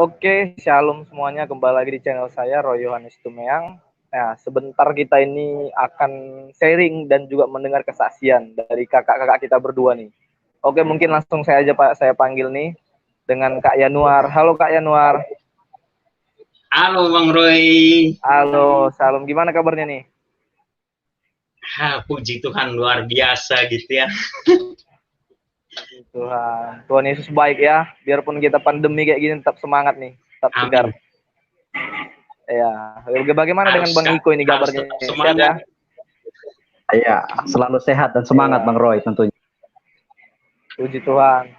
Oke, shalom semuanya, kembali lagi di channel saya Roy Yohanes Tumeang. Nah, sebentar kita ini akan sharing dan juga mendengar kesaksian dari kakak-kakak kita berdua nih. Oke, mungkin langsung saya panggil nih dengan Kak Yanuar. Halo Kak Yanuar. Halo Bang Roy. Halo, salam. Gimana kabarnya nih? Puji Tuhan luar biasa gitu ya. Tuhan Yesus baik ya. Biarpun kita pandemi kayak gini tetap semangat nih, tetap segar. Ya, bagaimana dengan Bang Iko ini kabarnya? Sehat ya? Iya, selalu sehat dan semangat Bang Roy tentunya. Puji Tuhan.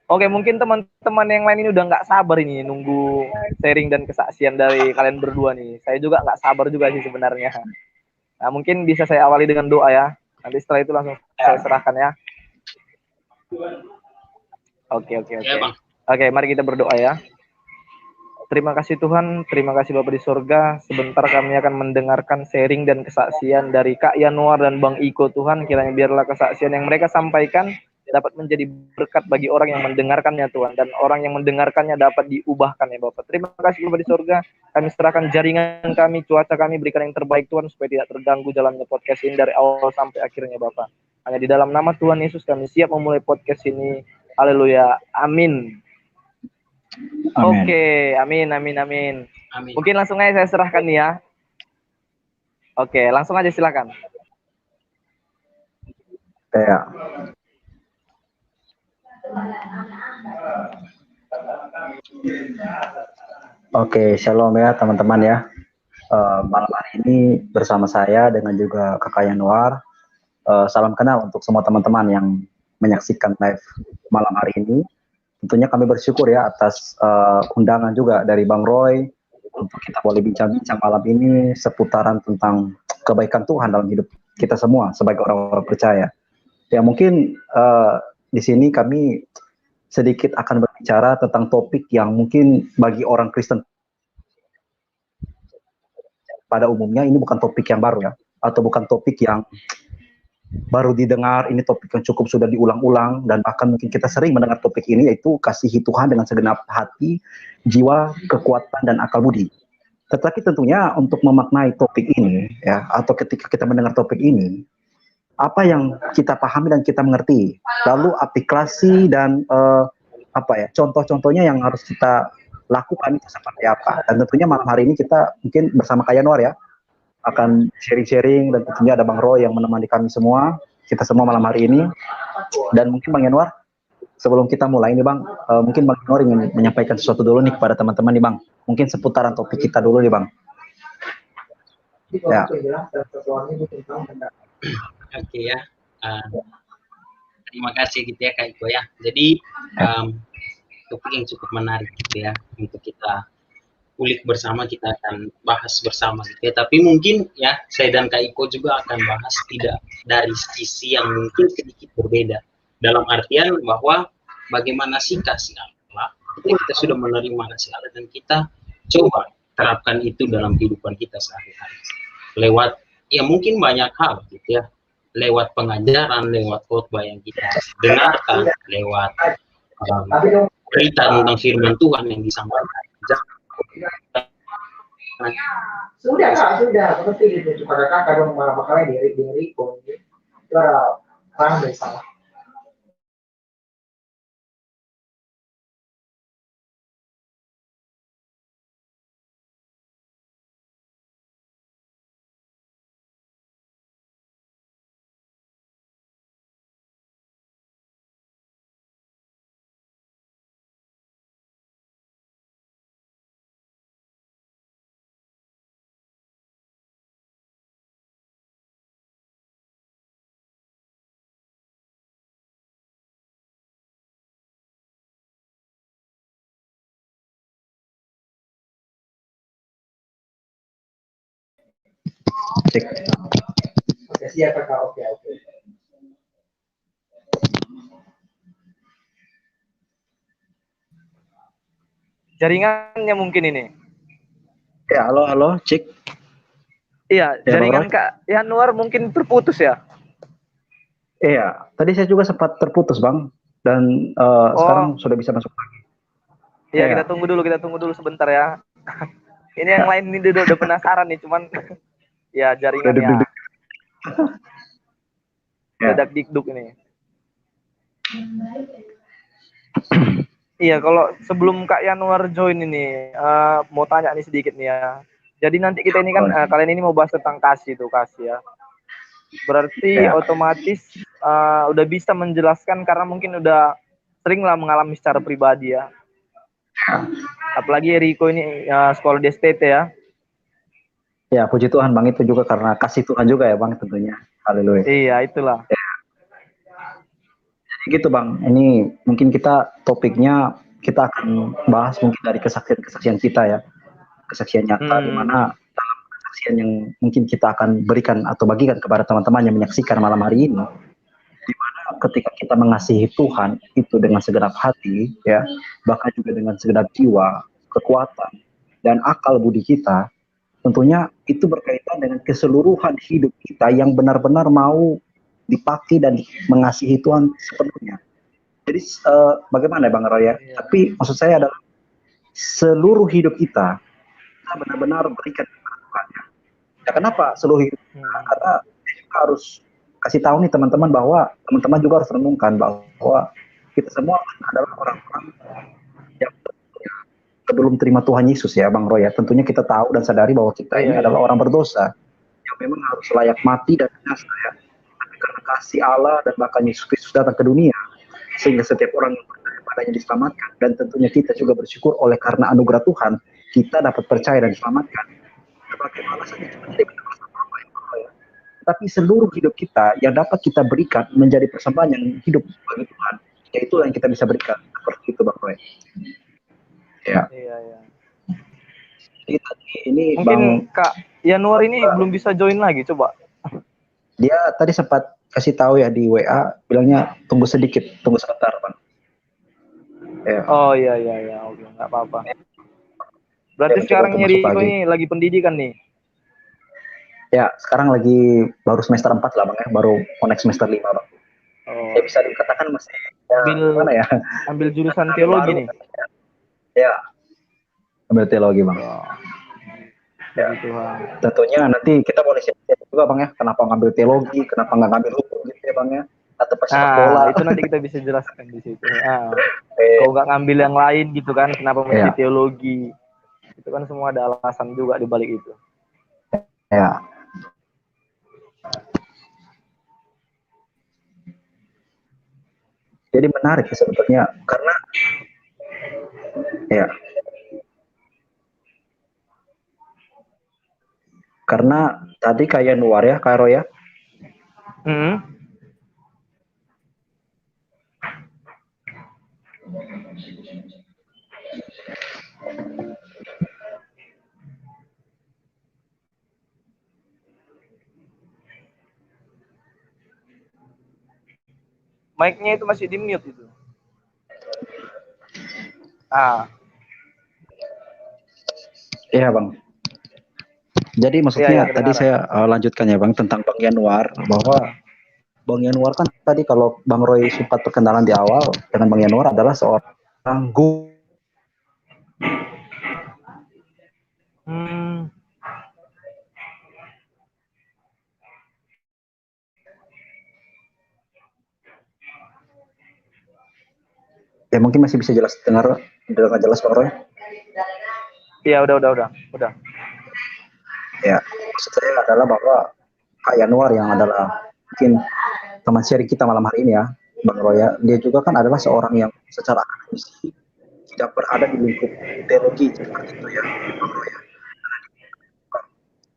Oke, mungkin teman-teman yang lain ini udah nggak sabar ini nunggu sharing dan kesaksian dari kalian berdua nih. Saya juga nggak sabar juga sih sebenarnya. Nah, mungkin bisa saya awali dengan doa ya. Nanti setelah itu langsung saya serahkan ya. Oke. Oke, mari kita berdoa ya. Terima kasih Tuhan, terima kasih Bapak di surga. Sebentar kami akan mendengarkan sharing dan kesaksian dari Kak Yanuar dan Bang Iko Tuhan. Kiranya biarlah kesaksian yang mereka sampaikan dapat menjadi berkat bagi orang yang mendengarkannya Tuhan. Dan orang yang mendengarkannya dapat diubahkan ya Bapak. Terima kasih Bapak di surga. Kami serahkan jaringan kami, cuaca kami, berikan yang terbaik Tuhan. Supaya tidak terganggu jalannya podcast ini dari awal sampai akhirnya Bapak. Hanya di dalam nama Tuhan Yesus kami siap memulai podcast ini. Haleluya. Amin. Amin. Oke, amin. Mungkin langsung aja saya serahkan nih ya. Oke, langsung aja silakan. Ya. Oke, shalom ya teman-teman ya. Malam hari ini bersama saya dengan juga Kakak Yanuar. Salam kenal untuk semua teman-teman yang menyaksikan live malam hari ini. Tentunya kami bersyukur ya atas undangan juga dari Bang Roy untuk kita boleh bincang-bincang malam ini seputaran tentang kebaikan Tuhan dalam hidup kita semua sebagai orang-orang percaya. Ya mungkin di sini kami sedikit akan berbicara tentang topik yang mungkin bagi orang Kristen pada umumnya ini bukan topik yang baru ya, atau bukan topik yang baru didengar. Ini topik yang cukup sudah diulang-ulang dan bahkan mungkin kita sering mendengar topik ini, yaitu kasihi Tuhan dengan segenap hati, jiwa, kekuatan dan akal budi. Tetapi tentunya untuk memaknai topik ini ya, atau ketika kita mendengar topik ini, apa yang kita pahami dan kita mengerti, lalu aplikasi dan contoh-contohnya yang harus kita lakukan itu seperti apa. Dan tentunya malam hari ini kita mungkin bersama Kak Yanuar ya akan sharing-sharing, dan tentunya ada Bang Roy yang menemani kami semua, kita semua malam hari ini. Dan mungkin Bang Yanuar, sebelum kita mulai nih Bang, mungkin Bang Yanuar ingin menyampaikan sesuatu dulu nih kepada teman-teman nih Bang, mungkin seputaran topik kita dulu nih Bang. Ya. Oke ya, terima kasih gitu ya Kak Iko ya. Jadi topik yang cukup menarik gitu ya untuk kita kulik bersama, kita akan bahas bersama gitu ya. Tapi mungkin ya saya dan Kak Iko juga akan bahas tidak dari sisi yang mungkin sedikit berbeda, dalam artian bahwa bagaimana sih kasih Allah ketika kita sudah menerima kasih Allah dan kita coba terapkan itu dalam kehidupan kita sehari-hari lewat ya mungkin banyak hal gitu ya, lewat pengajaran, lewat khotbah yang kita dengarkan, lewat berita tentang firman Tuhan yang disampaikan. Sudah seperti itu. Pada kakak dong makalnya dari Riko itu orang dari salah. Oke, siap kakak. Oke. Jaringannya mungkin ini. Ya, halo, cek. Iya, ya, jaringan Kak Yanuar mungkin terputus ya. Iya, tadi saya juga sempat terputus Bang, dan sekarang sudah bisa masuk lagi. Iya, Ya. kita tunggu dulu sebentar ya. Ini yang lain ini udah penasaran nih, cuman ya jaringan ya. Ya. Dadak dikduk ini. Iya, kalau sebelum Kak Yanuar join ini, mau tanya nih sedikit nih ya. Jadi nanti kita ini kan, kalian ini mau bahas tentang kasih ya. Berarti Ya. otomatis udah bisa menjelaskan karena mungkin udah sering lah mengalami secara pribadi ya. Apalagi Riko ini sekolah di STT ya. Ya, puji Tuhan Bang, itu juga karena kasih Tuhan juga ya Bang tentunya. Haleluya. Iya, itulah. Gitu Bang, ini mungkin kita akan bahas mungkin dari kesaksian-kesaksian kita ya. Kesaksian nyata di mana dalam kesaksian yang mungkin kita akan berikan atau bagikan kepada teman-teman yang menyaksikan malam hari ini, di mana ketika kita mengasihi Tuhan itu dengan segenap hati ya, bahkan juga dengan segenap jiwa, kekuatan dan akal budi kita, tentunya itu berkaitan dengan keseluruhan hidup kita yang benar-benar mau dipakai dan mengasihi Tuhan sepenuhnya. Jadi bagaimana Bang Roy ya? Tapi maksud saya adalah seluruh hidup kita benar-benar berikan kepada Tuhan. Ya kenapa seluruh hidup? Karena kita harus kasih tahu nih teman-teman bahwa teman-teman juga harus renungkan bahwa kita semua adalah orang-orang yang sebelum terima Tuhan Yesus ya Bang Roy ya. Tentunya kita tahu dan sadari bahwa kita ini adalah orang berdosa yang memang harus layak mati dan binasa ya. Tapi karena kasih Allah dan bahkan Yesus Kristus datang ke dunia, sehingga setiap orang yang percaya padanya diselamatkan, dan tentunya kita juga bersyukur oleh karena anugerah Tuhan kita dapat percaya dan diselamatkan. Sebagai balasan itu menjadi apa ya. Tapi seluruh hidup kita yang dapat kita berikan menjadi persembahan yang hidup bagi Tuhan, yaitu yang kita bisa berikan seperti itu Bang Roy. Ya. Iya. Jadi tadi ini mungkin Bang Kak Yanuar ini belum bisa join lagi, coba. Dia tadi sempat kasih tahu ya di WA, bilangnya tunggu sedikit, tunggu sebentar Bang. Ya. Oh iya, oke, nggak apa-apa. Berarti sekarang nyari ini lagi pendidikan nih. Ya, sekarang lagi baru semester 4 lah Bang ya, baru connect semester 5 Bang. Ya bisa dikatakan masih gimana ya? Ambil jurusan teologi nih. Ya. Ambil teologi Bang. Ya. Tentunya nanti kita boleh siap-siap juga Bang ya, kenapa ngambil teologi, kenapa nggak ngambil hukum gitu ya Bang ya, atau sepak bola. Itu nanti kita bisa jelaskan di situ. Kalau nggak ngambil yang lain gitu kan, kenapa mesti teologi? Itu kan semua ada alasan juga di balik itu. Ya. Jadi menarik sebetulnya karena ya. Karena tadi kayak Nuar ya, Kak Roy ya. Mic-nya itu masih di mute itu. Iya Bang. Jadi maksudnya tadi saya lanjutkan ya Bang tentang Bang Yanuar, bahwa Bang Yanuar kan tadi kalau Bang Roy sempat perkenalan di awal dengan Bang Yanuar adalah seorang guru. Ya mungkin masih bisa jelas dengar jelas Bang Roy? Iya udah. Ya maksud saya adalah bahwa Kak Yanuar yang adalah mungkin teman sharing kita malam hari ini ya Bang Roy ya, dia juga kan adalah seorang yang secara akademisi tidak berada di lingkup teologi seperti itu ya Bang Roy ya.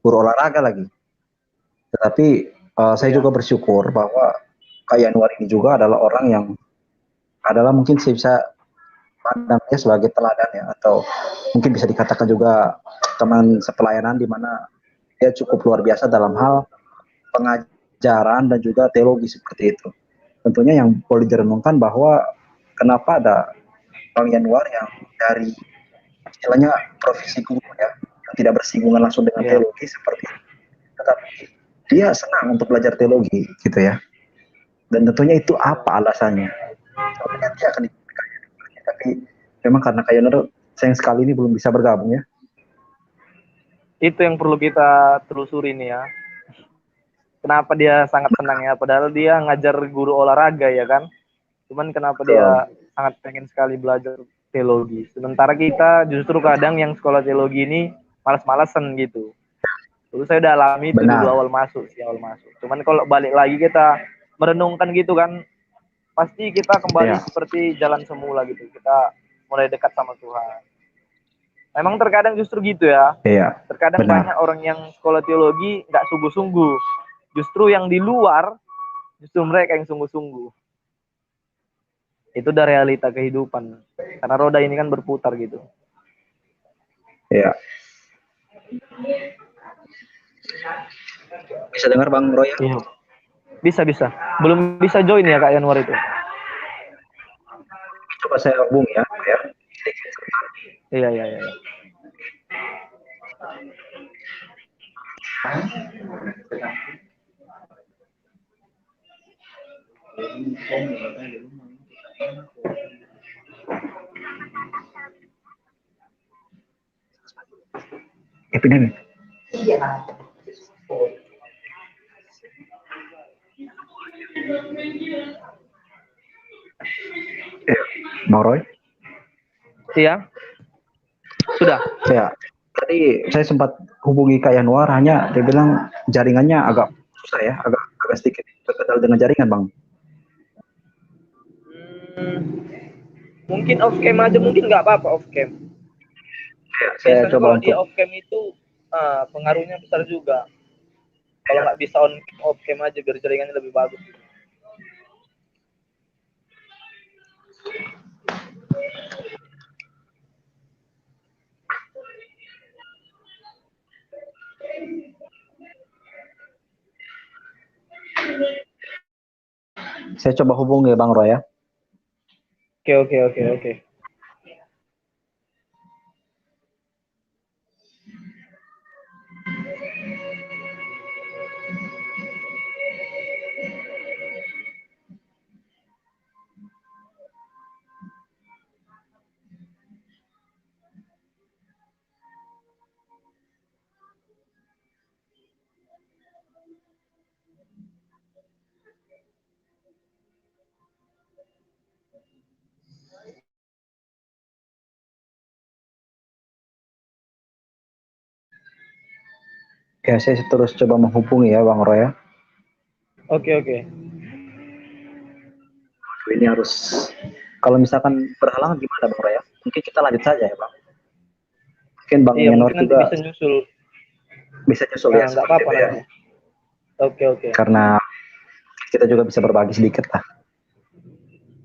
Guru olahraga lagi. Tetapi saya juga bersyukur bahwa Kak Yanuar ini juga adalah orang yang adalah mungkin saya bisa pandangnya sebagai teladan ya, atau mungkin bisa dikatakan juga teman sepelayanan di mana dia cukup luar biasa dalam hal pengajaran dan juga teologi seperti itu. Tentunya yang boleh direnungkan bahwa kenapa ada Bang Yanuar yang dari istilahnya profesi guru ya, yang tidak bersinggungan langsung dengan teologi seperti itu. Tetapi dia senang untuk belajar teologi gitu ya. Dan tentunya itu apa alasannya? Nanti akan ditanya, tapi memang karena Kak Yanuar sayang sekali ini belum bisa bergabung ya. Itu yang perlu kita telusuri nih ya. Kenapa dia sangat senang ya? Padahal dia ngajar guru olahraga ya kan. Cuman kenapa dia sangat pengen sekali belajar teologi. Sementara kita justru kadang yang sekolah teologi ini malas-malasan gitu. Dulu saya udah alami itu dulu awal masuk. Cuman kalau balik lagi kita merenungkan gitu kan, pasti kita kembali seperti jalan semula gitu. Kita mulai dekat sama Tuhan. Memang terkadang justru gitu ya. Terkadang banyak orang yang sekolah teologi nggak sungguh-sungguh. Justru yang di luar, justru mereka yang sungguh-sungguh. Itu udah realita kehidupan. Karena roda ini kan berputar gitu. Iya. Bisa dengar Bang Roy? Iya. Bisa. Belum bisa join ya Kak Yanuar itu. Coba saya hubung ya. Iya. Epidemi. Bang Roy? Iya. Sudah. Ya. Tadi saya sempat hubungi Kak Yanuar, hanya dia bilang jaringannya agak susah ya, agak sedikit terkendala dengan jaringan, Bang. Mungkin off cam aja, mungkin nggak apa-apa off cam. Ya, saya biasanya coba kalau untuk dia off cam itu pengaruhnya besar juga. Kalau nggak bisa off cam aja biar jaringannya lebih bagus. Saya coba hubungi Bang Roy ya. Oke. Ya, saya terus coba menghubungi ya Bang Roy ya. Oke. Ini harus, kalau misalkan berhalangan gimana Bang Roy ya? Mungkin kita lanjut saja ya Bang. Mungkin Bang Yanuar mungkin juga nanti bisa nyusul. Ya. Nggak apa-apa ya. Oke. Karena kita juga bisa berbagi sedikit lah.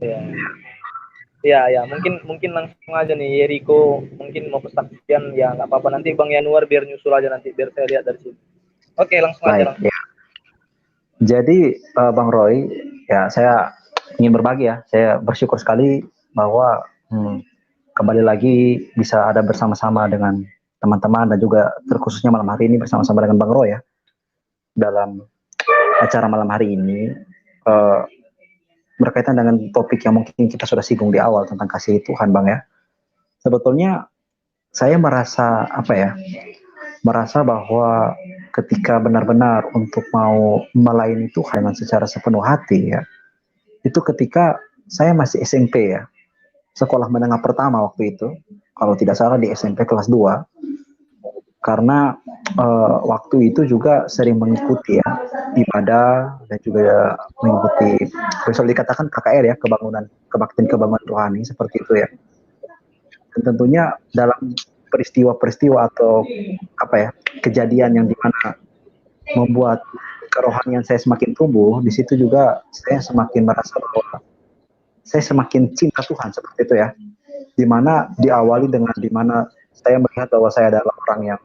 Iya. Mungkin langsung aja nih Yeriko mungkin mau kesaksian ya nggak apa-apa, nanti Bang Yanuar biar nyusul aja nanti biar saya lihat dari sini. Oke, langsung aja. Ya. Jadi Bang Roy, ya saya ingin berbagi ya. Saya bersyukur sekali bahwa kembali lagi bisa ada bersama-sama dengan teman-teman dan juga terkhususnya malam hari ini bersama-sama dengan Bang Roy ya. Dalam acara malam hari ini berkaitan dengan topik yang mungkin kita sudah singgung di awal tentang kasih Tuhan Bang ya. Sebetulnya saya merasa merasa bahwa ketika benar-benar untuk mau melayani Tuhan dengan secara sepenuh hati ya, itu ketika saya masih SMP ya, sekolah menengah pertama waktu itu, kalau tidak salah di SMP kelas 2, karena waktu itu juga sering mengikuti ya ibadah dan juga mengikuti, bisa dikatakan KKR ya, kebaktian rohani seperti itu ya. Dan tentunya dalam peristiwa-peristiwa atau kejadian yang dimana membuat kerohanian saya semakin tumbuh, di situ juga saya semakin merasa bahwa saya semakin cinta Tuhan seperti itu ya. Dimana diawali dengan dimana saya melihat bahwa saya adalah orang yang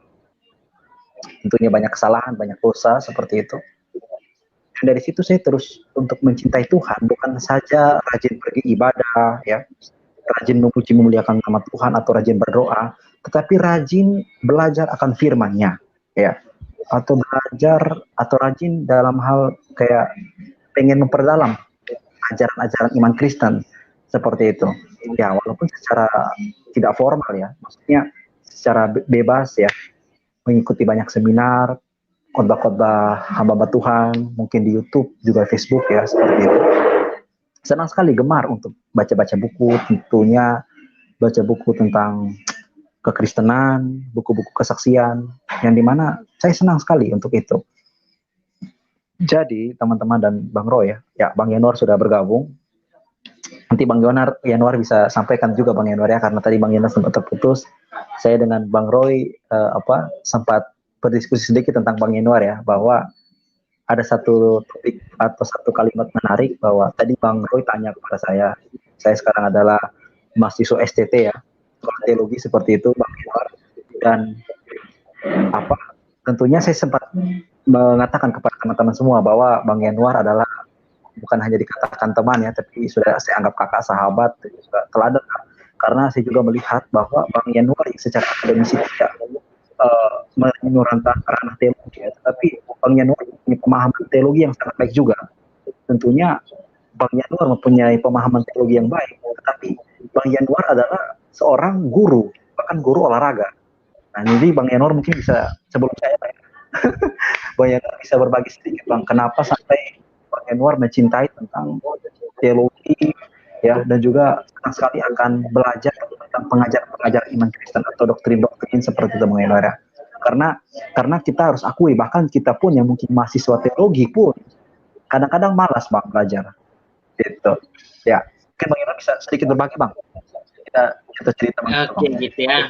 tentunya banyak kesalahan, banyak dosa seperti itu. Dan dari situ saya terus untuk mencintai Tuhan, bukan saja rajin pergi ibadah ya, rajin memuji memuliakan nama Tuhan atau rajin berdoa, tetapi rajin belajar akan firman-Nya ya, atau belajar atau rajin dalam hal kayak pengen memperdalam ajaran-ajaran iman Kristen seperti itu. ya walaupun secara tidak formal ya, maksudnya secara bebas ya, mengikuti banyak seminar, khotbah-khotbah hamba Tuhan, mungkin di YouTube juga Facebook ya seperti itu. Senang sekali, gemar untuk baca-baca buku, tentunya baca buku tentang kekristenan, buku-buku kesaksian, yang dimana saya senang sekali untuk itu. Jadi teman-teman dan Bang Roy ya Bang Yanuar sudah bergabung. Nanti Bang Yanuar bisa sampaikan juga Bang Yanuar ya, karena tadi Bang Yanuar sempat terputus. Saya dengan Bang Roy sempat berdiskusi sedikit tentang Bang Yanuar ya, bahwa ada satu topik atau satu kalimat menarik, bahwa tadi Bang Roy tanya kepada saya sekarang adalah mahasiswa STT ya, teologi seperti itu Bang Yanuar, dan tentunya saya sempat mengatakan kepada teman-teman semua bahwa Bang Yanuar adalah bukan hanya dikatakan teman ya, tapi sudah saya anggap kakak, sahabat, juga teladan, karena saya juga melihat bahwa Bang Yanuar secara akademisi tidak menyuarakan ranah teologi ya, tetapi Bang Yanuar punya pemahaman teologi yang sangat baik juga. Tentunya Bang Yanuar mempunyai pemahaman teologi yang baik, tetapi Bang Yanuar adalah seorang guru, bahkan guru olahraga. Nah, jadi Bang Yanuar mungkin bisa, sebelum saya Bang Yanuar bisa berbagi sedikit Bang, kenapa sampai Bang Yanuar mencintai tentang teologi ya, dan juga senang sekali akan belajar tentang pengajar iman Kristen atau doktrin-doktrin seperti itu Bang Yanuar ya. Karena kita harus akui, bahkan kita pun yang mungkin mahasiswa teologi pun kadang-kadang malas Bang belajar. Gitu. Ya, mungkin Bang Yanuar bisa sedikit berbagi Bang. Kita cerita Bang. Oke, gitu ya.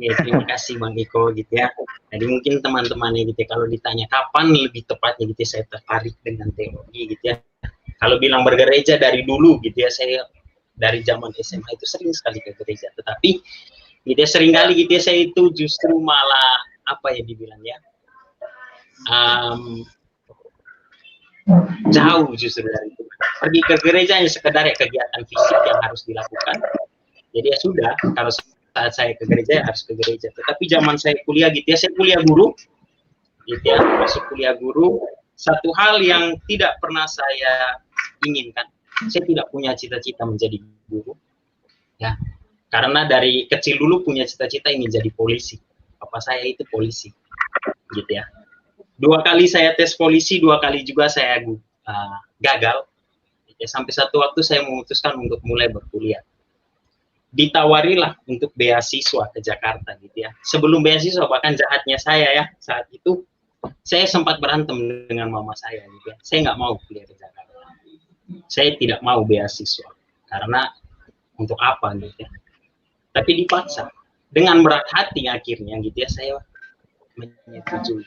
Ya, terima kasih Bang Iko gitu ya. Jadi mungkin teman-temannya gitu ya, kalau ditanya kapan lebih tepatnya gitu ya, saya tertarik dengan teologi gitu ya. Kalau bilang bergereja dari dulu gitu ya, saya dari zaman SMA itu sering sekali ke gereja. Tetapi gitu ya, sering kali gitu ya, saya itu justru malah apa ya dibilang ya, jauh justru dari itu. Pergi ke gereja hanya sekedar ya kegiatan fisik yang harus dilakukan. Jadi ya sudah, kalau saat saya ke gereja ya harus ke gereja. Tetapi zaman saya kuliah gitu ya, saya kuliah guru gitu ya, masuk kuliah guru, satu hal yang tidak pernah saya inginkan, saya tidak punya cita-cita menjadi guru ya, karena dari kecil dulu punya cita-cita ingin jadi polisi. Papa saya itu polisi gitu ya. 2 kali saya tes polisi, 2 kali juga saya gagal gitu ya. Sampai satu waktu saya memutuskan untuk mulai berkuliah. Ditawarilah untuk beasiswa ke Jakarta gitu ya. Sebelum beasiswa, bahkan jahatnya saya ya, saat itu saya sempat berantem dengan mama saya gitu ya. Saya nggak mau kuliah ke Jakarta. Saya tidak mau beasiswa karena untuk apa gitu ya. Tapi dipaksa dengan berat hati akhirnya gitu ya, saya menyetujui.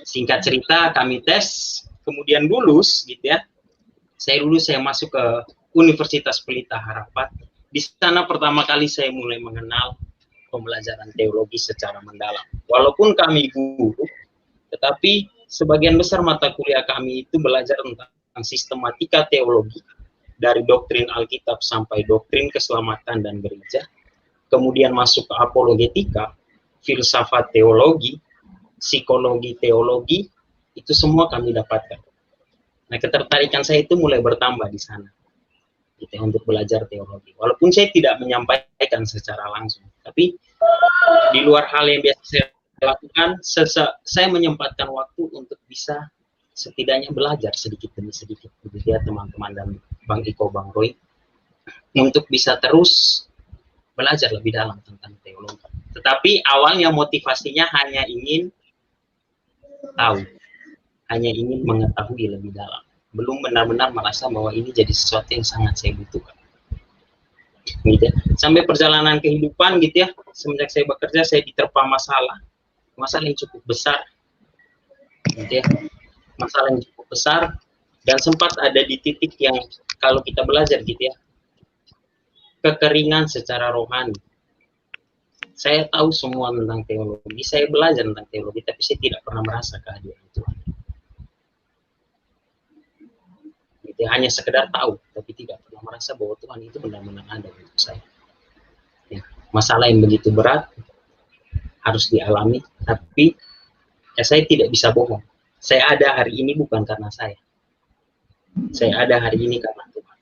Singkat cerita, kami tes, kemudian lulus gitu ya. Saya lulus, saya masuk ke Universitas Pelita Harapan. Di sana pertama kali saya mulai mengenal pembelajaran teologi secara mendalam. Walaupun kami guru, tetapi sebagian besar mata kuliah kami itu belajar tentang sistematika teologi, dari doktrin Alkitab sampai doktrin keselamatan dan gereja, kemudian masuk ke apologetika, filsafat teologi, psikologi teologi, itu semua kami dapatkan. Nah, ketertarikan saya itu mulai bertambah di sana, gitu, untuk belajar teologi. Walaupun saya tidak menyampaikan secara langsung, tapi di luar hal yang biasa saya lakukan, saya menyempatkan waktu untuk bisa setidaknya belajar sedikit demi sedikit, gitu ya teman-teman dan Bang Iko, Bang Roy, untuk bisa terus belajar lebih dalam tentang teologi. Tetapi awalnya motivasinya hanya ingin tahu, hanya ingin mengetahui lebih dalam. Belum benar-benar merasa bahwa ini jadi sesuatu yang sangat saya butuhkan. Gitu ya. Sampai perjalanan kehidupan gitu ya, semenjak saya bekerja saya diterpa masalah yang cukup besar. Gitu ya. Masalah yang cukup besar, dan sempat ada di titik yang kalau kita belajar gitu ya, kekeringan secara rohani. Saya tahu semua tentang teologi, saya belajar tentang teologi, tapi saya tidak pernah merasa kehadiran Tuhan. Gitu ya, hanya sekedar tahu, tapi tidak pernah merasa bahwa Tuhan itu benar-benar ada untuk saya. Ya, masalah yang begitu berat harus dialami, tapi ya saya tidak bisa bohong. Saya ada hari ini bukan karena saya ada hari ini karena Tuhan.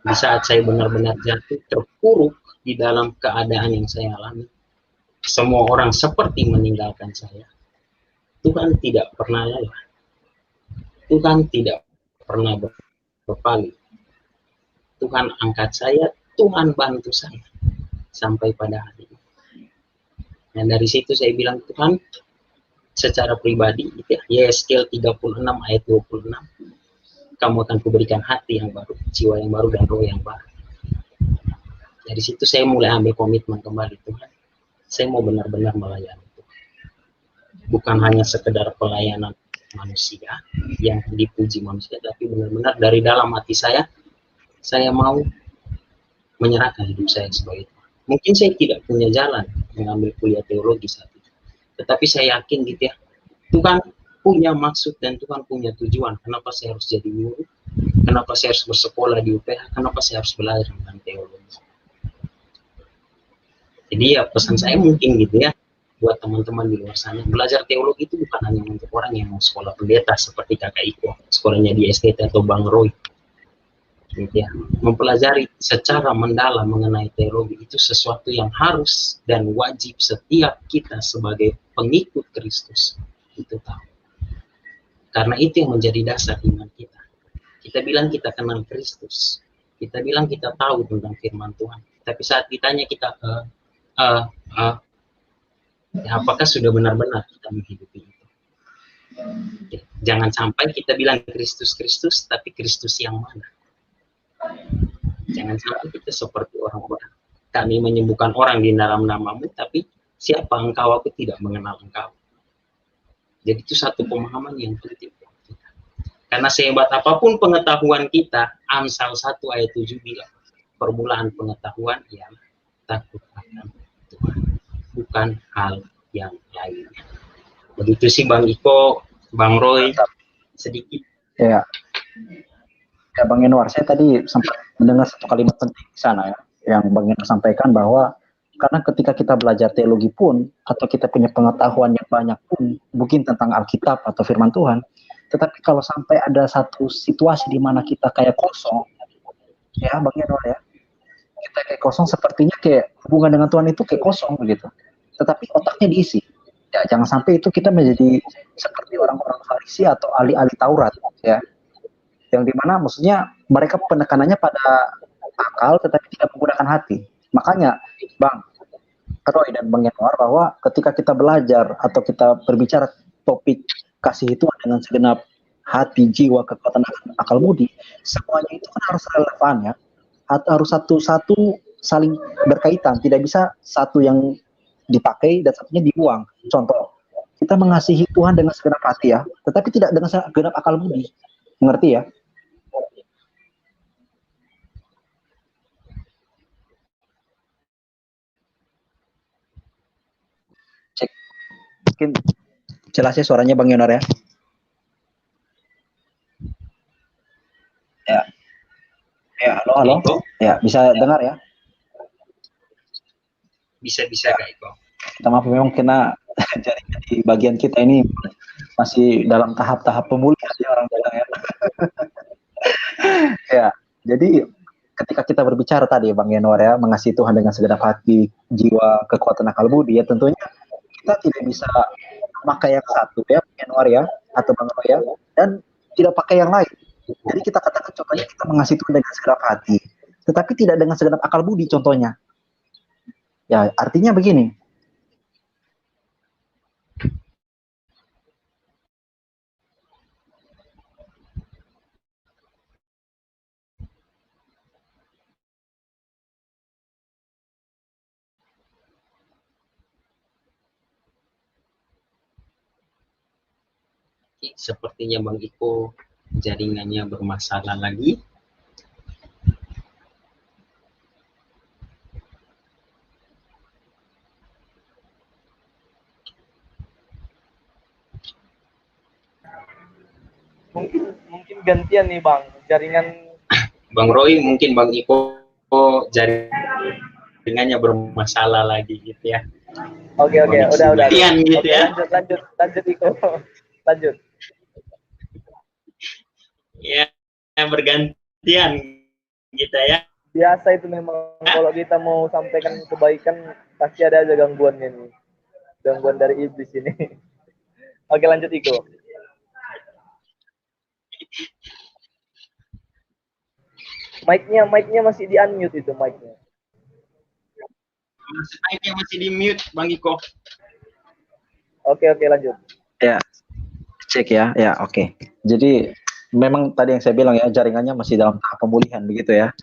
Di saat saya benar-benar jatuh, terpuruk di dalam keadaan yang saya alami, semua orang seperti meninggalkan saya. Tuhan tidak pernah lelah. Tuhan tidak pernah berpaling. Tuhan angkat saya, Tuhan bantu saya sampai pada hari ini. Dan dari situ saya bilang, Tuhan, secara pribadi, Yeskel 36 ayat 26, kamu akan kuberikan hati yang baru, jiwa yang baru, dan roh yang baru. Dari situ saya mulai ambil komitmen kembali, Tuhan, saya mau benar-benar melayani Tuhan. Bukan hanya sekedar pelayanan manusia yang dipuji manusia, tapi benar-benar dari dalam hati saya mau menyerahkan hidup saya sebagai Tuhan. Mungkin saya tidak punya jalan mengambil kuliah teologi saat itu, tetapi saya yakin gitu ya, Tuhan punya maksud dan Tuhan punya tujuan. Kenapa saya harus jadi guru? Kenapa saya harus bersekolah di UPH? Kenapa saya harus belajar tentang teologi? Jadi ya pesan saya mungkin gitu ya, buat teman-teman di luar sana, belajar teologi itu bukan hanya untuk orang yang mau sekolah pendeta seperti Kakak Iko, sekolahnya di STT atau Bang Roy. Gitu ya. Mempelajari secara mendalam mengenai teologi itu sesuatu yang harus dan wajib setiap kita sebagai pengikut Kristus itu tahu. Karena itu yang menjadi dasar iman kita. Kita bilang kita kenal Kristus, kita bilang kita tahu tentang firman Tuhan, tapi saat ditanya kita ya, apakah sudah benar-benar kita menghidupi itu? Oke. Jangan sampai kita bilang Kristus, tapi Kristus yang mana? Jangan sampai kita seperti orang-orang. Kami menyembuhkan orang di dalam namamu, tapi siapa engkau, aku tidak mengenal engkau. Jadi itu satu pemahaman yang penting. Karena sehebat apapun pengetahuan kita, Amsal 1 ayat 7 bilang, permulaan pengetahuan ialah takut akan Tuhan, bukan hal yang lain. Begitu sih Bang Iko, Bang Roy, sedikit. Ya. Ya Bang Yanuar, saya tadi sempat mendengar satu kalimat penting di sana ya, yang Bang Yanuar sampaikan bahwa karena ketika kita belajar teologi pun, atau kita punya pengetahuan yang banyak pun, mungkin tentang Alkitab atau firman Tuhan, tetapi kalau sampai ada satu situasi di mana kita kayak kosong, ya Bang Yanuar ya, kita kayak kosong, sepertinya kayak hubungan dengan Tuhan itu kayak kosong begitu, tetapi otaknya diisi. Ya jangan sampai itu kita menjadi seperti orang-orang Farisi atau ahli-ahli Taurat ya, yang dimana maksudnya mereka penekanannya pada akal tetapi tidak menggunakan hati. Makanya Bang Roy dan Bang Yanuar, bahwa ketika kita belajar atau kita berbicara topik kasih Tuhan dengan segenap hati, jiwa, kekuatan, akal budi, semuanya itu kan harus relevan ya, atau harus satu-satu saling berkaitan, tidak bisa satu yang dipakai dan satunya dibuang. Contoh, kita mengasihi Tuhan dengan segenap hati ya, tetapi tidak dengan segenap akal budi. Mengerti ya? Cek. Mungkin jelas ya suaranya Bang Yonar ya? Ya. Ya, halo. Ya, bisa dengar ya? Bisa Kak Iko. Kita maaf memang kena jaringan di bagian kita ini masih dalam tahap-tahap pemulihan ya orang bilang ya. Ya, jadi ketika kita berbicara tadi Bang Yanuar ya, mengasihi Tuhan dengan segenap hati, jiwa, kekuatan, akal budi ya, tentunya kita tidak bisa pakai yang satu ya Bang Yanuar ya, atau Bang Roy ya, dan tidak pakai yang lain. Jadi kita katakan contohnya kita mengasihi Tuhan dengan segenap hati, tetapi tidak dengan segenap akal budi contohnya. Ya, artinya begini. Sepertinya Bang Iko jaringannya bermasalah lagi. Mungkin gantian nih Bang, jaringan Bang Roy, mungkin Bang Iko jaringannya bermasalah lagi gitu ya. Oke, udah. Gantian gitu oke, ya. Lanjut Iko. Lanjut. Ya, bergantian kita ya. Biasa itu memang kalau kita mau sampaikan kebaikan pasti ada aja gangguannya nih. Gangguan dari iblis ini. Oke, lanjut Iko. Mic-nya masih di unmute itu mic-nya. Mic-nya masih di mute, Bang Iko. Oke, lanjut. Ya, cek ya. Ya, oke. Jadi memang tadi yang saya bilang ya, jaringannya masih dalam tahap pemulihan begitu ya.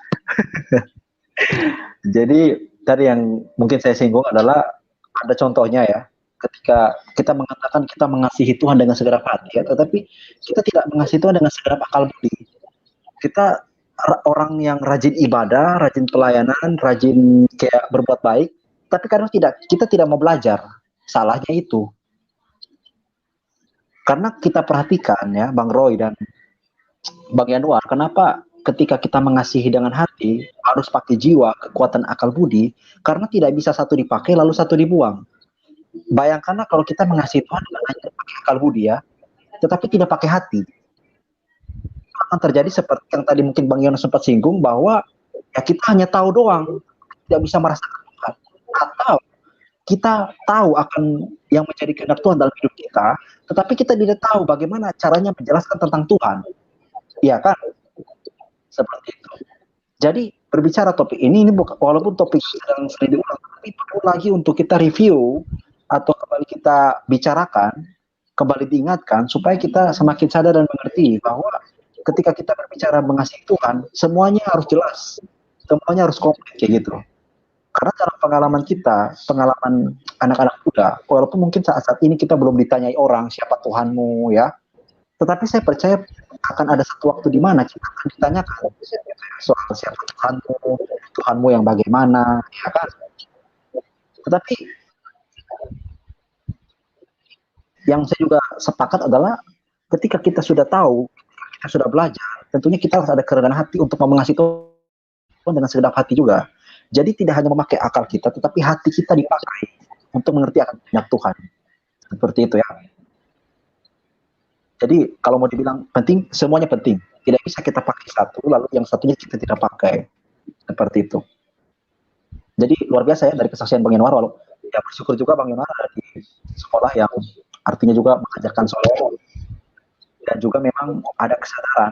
Jadi tadi yang mungkin saya singgung adalah ada contohnya ya. Ketika kita mengatakan kita mengasihi Tuhan dengan segenap hati, ya, tetapi kita tidak mengasihi Tuhan dengan segenap akal budi. Kita orang yang rajin ibadah, rajin pelayanan, rajin kayak berbuat baik, tapi kadang kita tidak mau belajar. Salahnya itu. Karena kita perhatikan ya, Bang Roy dan Bang Yanuar, kenapa ketika kita mengasihi dengan hati harus pakai jiwa, kekuatan akal budi, karena tidak bisa satu dipakai lalu satu dibuang. Bayangkanlah kalau kita mengasihi Tuhan dengan hanya pakai akal budi ya, tetapi tidak pakai hati. Akan terjadi seperti yang tadi mungkin Bang Yono sempat singgung, bahwa ya kita hanya tahu doang, tidak bisa merasakan Tuhan. Atau kita tahu akan yang menjadi kehendak Tuhan dalam hidup kita, tetapi kita tidak tahu bagaimana caranya menjelaskan tentang Tuhan. Iya kan? Seperti itu. Jadi berbicara topik ini bukan, walaupun topik sedang sering diulang, tapi perlu lagi untuk kita review atau kembali kita bicarakan, kembali diingatkan supaya kita semakin sadar dan mengerti bahwa ketika kita berbicara mengasihi Tuhan, semuanya harus jelas, semuanya harus komplit kayak gitu. Karena dalam pengalaman kita, pengalaman anak-anak muda, walaupun mungkin saat-saat ini kita belum ditanyai orang siapa Tuhanmu ya, tetapi saya percaya akan ada satu waktu di mana kita akan ditanyakan soal siapa Tuhanmu yang bagaimana, ya kan? Tetapi yang saya juga sepakat adalah ketika kita sudah tahu, kita sudah belajar, tentunya kita harus ada kerendahan hati untuk mengasihi Tuhan dengan segenap hati juga. Jadi tidak hanya memakai akal kita, tetapi hati kita dipakai untuk mengerti akan kehendak Tuhan. Seperti itu ya. Jadi kalau mau dibilang penting, semuanya penting. Tidak bisa kita pakai satu, lalu yang satunya kita tidak pakai. Seperti itu. Jadi luar biasa ya dari kesaksian Bang Yanuar. Walau ya bersyukur juga Bang Yanuar ada di sekolah yang artinya juga mengajarkan soal, dan juga memang ada kesadaran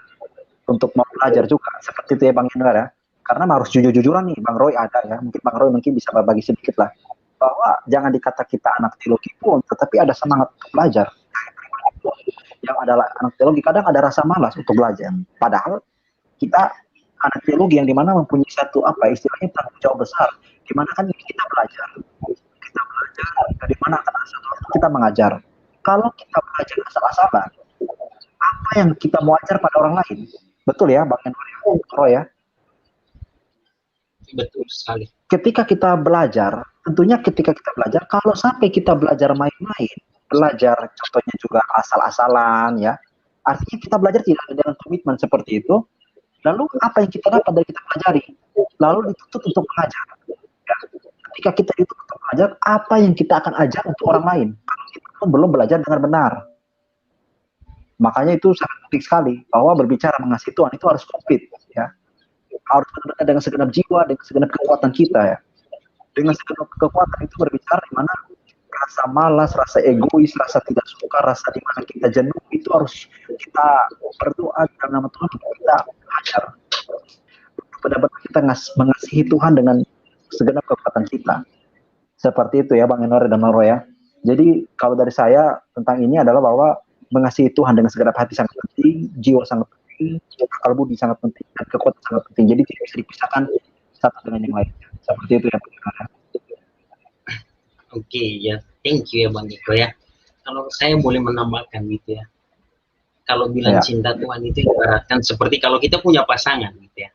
untuk mau belajar juga. Seperti itu ya Bang Yanuar ya. Karena harus jujur-jujuran nih, Bang Roy ada ya. Mungkin Bang Roy bisa berbagi sedikit lah. Bahwa jangan dikata kita anak teologi pun, tetapi ada semangat untuk belajar. Yang adalah anak teologi kadang ada rasa malas untuk belajar. Padahal kita anak teologi yang dimana mempunyai satu istilahnya tanggung jawab besar. Dimana kan kita belajar. Kita belajar, dari mana akan ada satu waktu kita mengajar. Kalau kita belajar asal-asalan, apa yang kita mau ajar pada orang lain? Betul ya, Bang Roy ya? Betul sekali. Ketika kita belajar, tentunya ketika kita belajar, kalau sampai kita belajar main-main, belajar contohnya juga asal-asalan ya, artinya kita belajar tidak dengan komitmen seperti itu, lalu apa yang kita dapat dari kita pelajari? Lalu dituntut untuk mengajar. Ya. Ketika kita dituntut untuk mengajar, apa yang kita akan ajar untuk orang lain? Kalau kita pun belum belajar dengan benar. Makanya itu sangat penting sekali, bahwa berbicara mengasihi Tuhan itu harus komplit ya. Harus benar-benar dengan segenap jiwa, dengan segenap kekuatan kita ya. Dengan segenap kekuatan itu berbicara di mana rasa malas, rasa egois, rasa tidak suka, rasa di mana kita jenuh, itu harus kita berdoa dalam nama Tuhan, kita ajar. Benar-benar kita mengasihi Tuhan dengan segenap kekuatan kita. Seperti itu ya Bang Yanuar dan Bang Roy ya. Jadi kalau dari saya tentang ini adalah bahwa mengasihi Tuhan dengan segenap hati sangat penting, jiwa sangat penting, akal budi sangat penting, dan kekuatan sangat penting. Jadi tidak bisa dipisahkan satu dengan yang lain. Seperti itu ya Bang Yanuar. Oke ya, thank you ya Bang Iko ya. Kalau saya boleh menambahkan gitu ya. Kalau bilang cinta Tuhan itu ibaratkan seperti kalau kita punya pasangan gitu ya.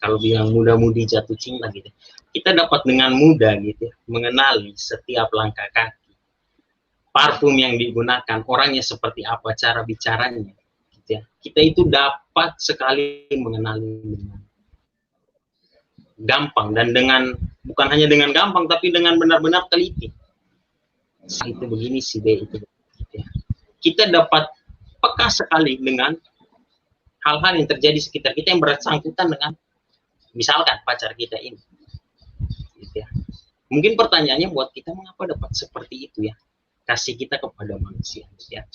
Kalau bilang muda-mudi jatuh cinta gitu. Kita dapat dengan mudah gitu ya, mengenali setiap langkah kaki. Parfum yang digunakan, orangnya seperti apa, cara bicaranya gitu ya. Kita itu dapat sekali mengenali dengan gampang, dan dengan bukan hanya dengan gampang tapi dengan benar-benar teliti. Itu begini sih deh itu. Gitu ya. Kita dapat peka sekali dengan hal-hal yang terjadi sekitar kita yang bersangkutan dengan misalkan pacar kita ini, gitu ya. Mungkin pertanyaannya buat kita, mengapa dapat seperti itu ya, kasih kita kepada manusia, gitu ya.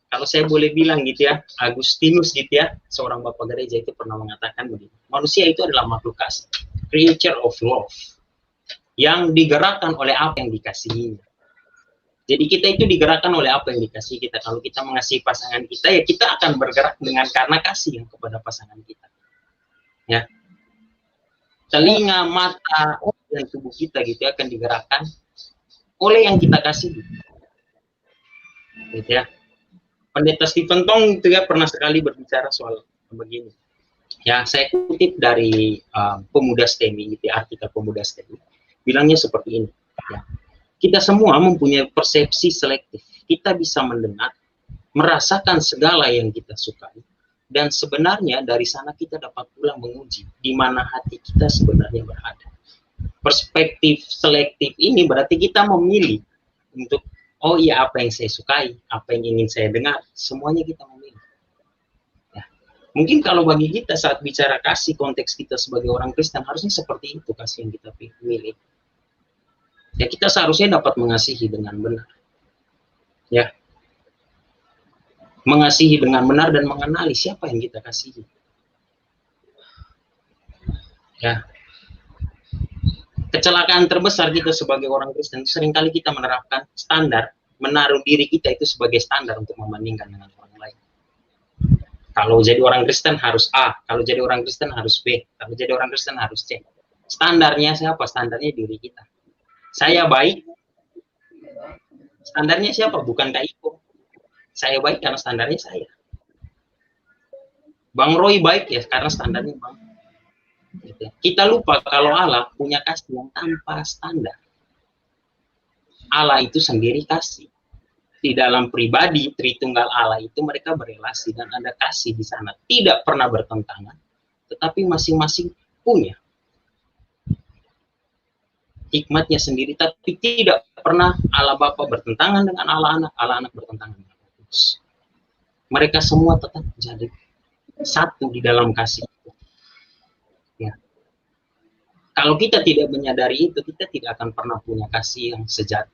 Kalau saya boleh bilang gitu ya, Agustinus gitu ya, seorang bapak gereja itu pernah mengatakan begini, manusia itu adalah makhluk kasih, creature of love, yang digerakkan oleh apa yang dikasihinya. Jadi kita itu digerakkan oleh apa yang dikasih kita. Kalau kita mengasihi pasangan kita, ya kita akan bergerak dengan karena kasih yang kepada pasangan kita. Ya, telinga, mata, dan tubuh kita gitu ya, akan digerakkan oleh yang kita kasih. Gitu ya. Pendeta Stephen Tong itu ya pernah sekali berbicara soal begini. Ya, saya kutip dari Pemuda STEMI, gitu ya, artikel Pemuda STEMI. Bilangnya seperti ini. Ya. Kita semua mempunyai persepsi selektif. Kita bisa mendengar, merasakan segala yang kita sukai, dan sebenarnya dari sana kita dapat pula menguji di mana hati kita sebenarnya berada. Perspektif selektif ini berarti kita memilih untuk, oh iya, apa yang saya sukai, apa yang ingin saya dengar, semuanya kita memilih. Ya. Mungkin kalau bagi kita saat bicara kasih, konteks kita sebagai orang Kristen harusnya seperti itu kasih yang kita pilih. Ya, kita seharusnya dapat mengasihi dengan benar. Ya. Mengasihi dengan benar dan mengenali siapa yang kita kasihi. Ya. Kecelakaan terbesar kita sebagai orang Kristen, seringkali kita menerapkan standar, menaruh diri kita itu sebagai standar untuk membandingkan dengan orang lain. Kalau jadi orang Kristen harus A, kalau jadi orang Kristen harus B, kalau jadi orang Kristen harus C. Standarnya siapa? Standarnya diri kita. Saya baik, standarnya siapa? Bukan Kak Iko. Saya baik karena standarnya saya. Bang Roy baik ya karena standarnya Bang. Kita lupa kalau Allah punya kasih yang tanpa standar. Allah itu sendiri kasih. Di dalam pribadi Tritunggal Allah itu mereka berelasi dan ada kasih di sana. Tidak pernah bertentangan, tetapi masing-masing punya hikmatnya sendiri, tapi tidak pernah Allah Bapa bertentangan dengan Allah Anak bertentangan dengan Allah Kudus. Mereka semua tetap jadi satu di dalam kasih itu. Ya. Kalau kita tidak menyadari itu, kita tidak akan pernah punya kasih yang sejati.